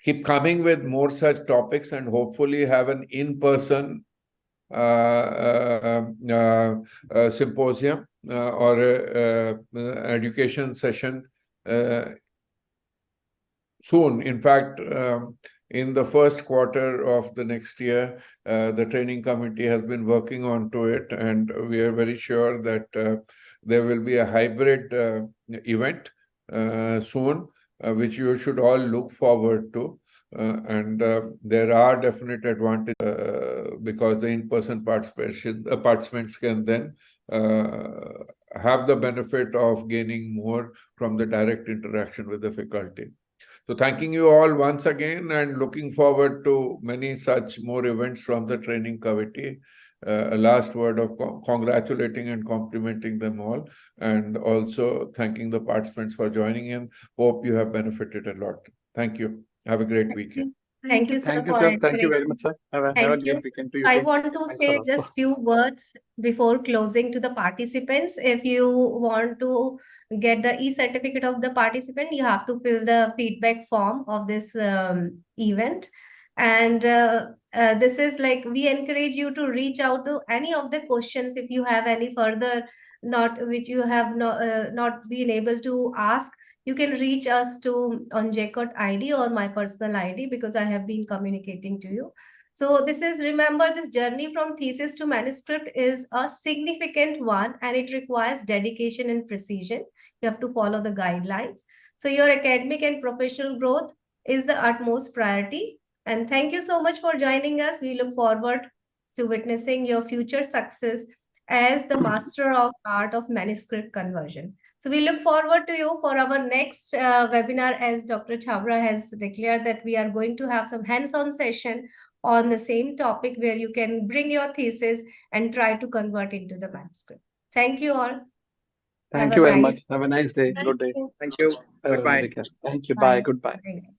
keep coming with more such topics, and hopefully have an in-person symposium or education session soon. In fact, in the first quarter of the next year, the training committee has been working on to it, and we are very sure that there will be a hybrid event soon, which you should all look forward to. And there are definite advantages because the in-person participants can then have the benefit of gaining more from the direct interaction with the faculty. So thanking you all once again and looking forward to many such more events from the training committee. A last word of congratulating and complimenting them all, and also thanking the participants for joining in. Hope you have benefited a lot. Thank you. Have a great weekend. Thank you, sir. Thank you, for sir. Thank you encouraging. very much, sir. Have a Thank you. great weekend to you I too. want to Thanks a say lot. just few words before closing to the participants. If you want to get the e-certificate of the participant, you have to fill the feedback form of this event. And this is like, we encourage you to reach out to any of the questions if you have any further which you have not been able to ask. You can reach us to on JCOT ID or my personal ID, because I have been communicating to you. So this is, remember, this journey from thesis to manuscript is a significant one, and it requires dedication and precision. You have to follow the guidelines. So your academic and professional growth is the utmost priority. And thank you so much for joining us. We look forward to witnessing your future success as the master of art of manuscript conversion. So we look forward to you for our next webinar, as Dr. Chabra has declared that we are going to have some hands-on session on the same topic where you can bring your thesis and try to convert into the manuscript. Thank you all. Thank you very much. Have a nice day. Good day. Thank you. Goodbye. Thank you. Bye. Goodbye. Thank you.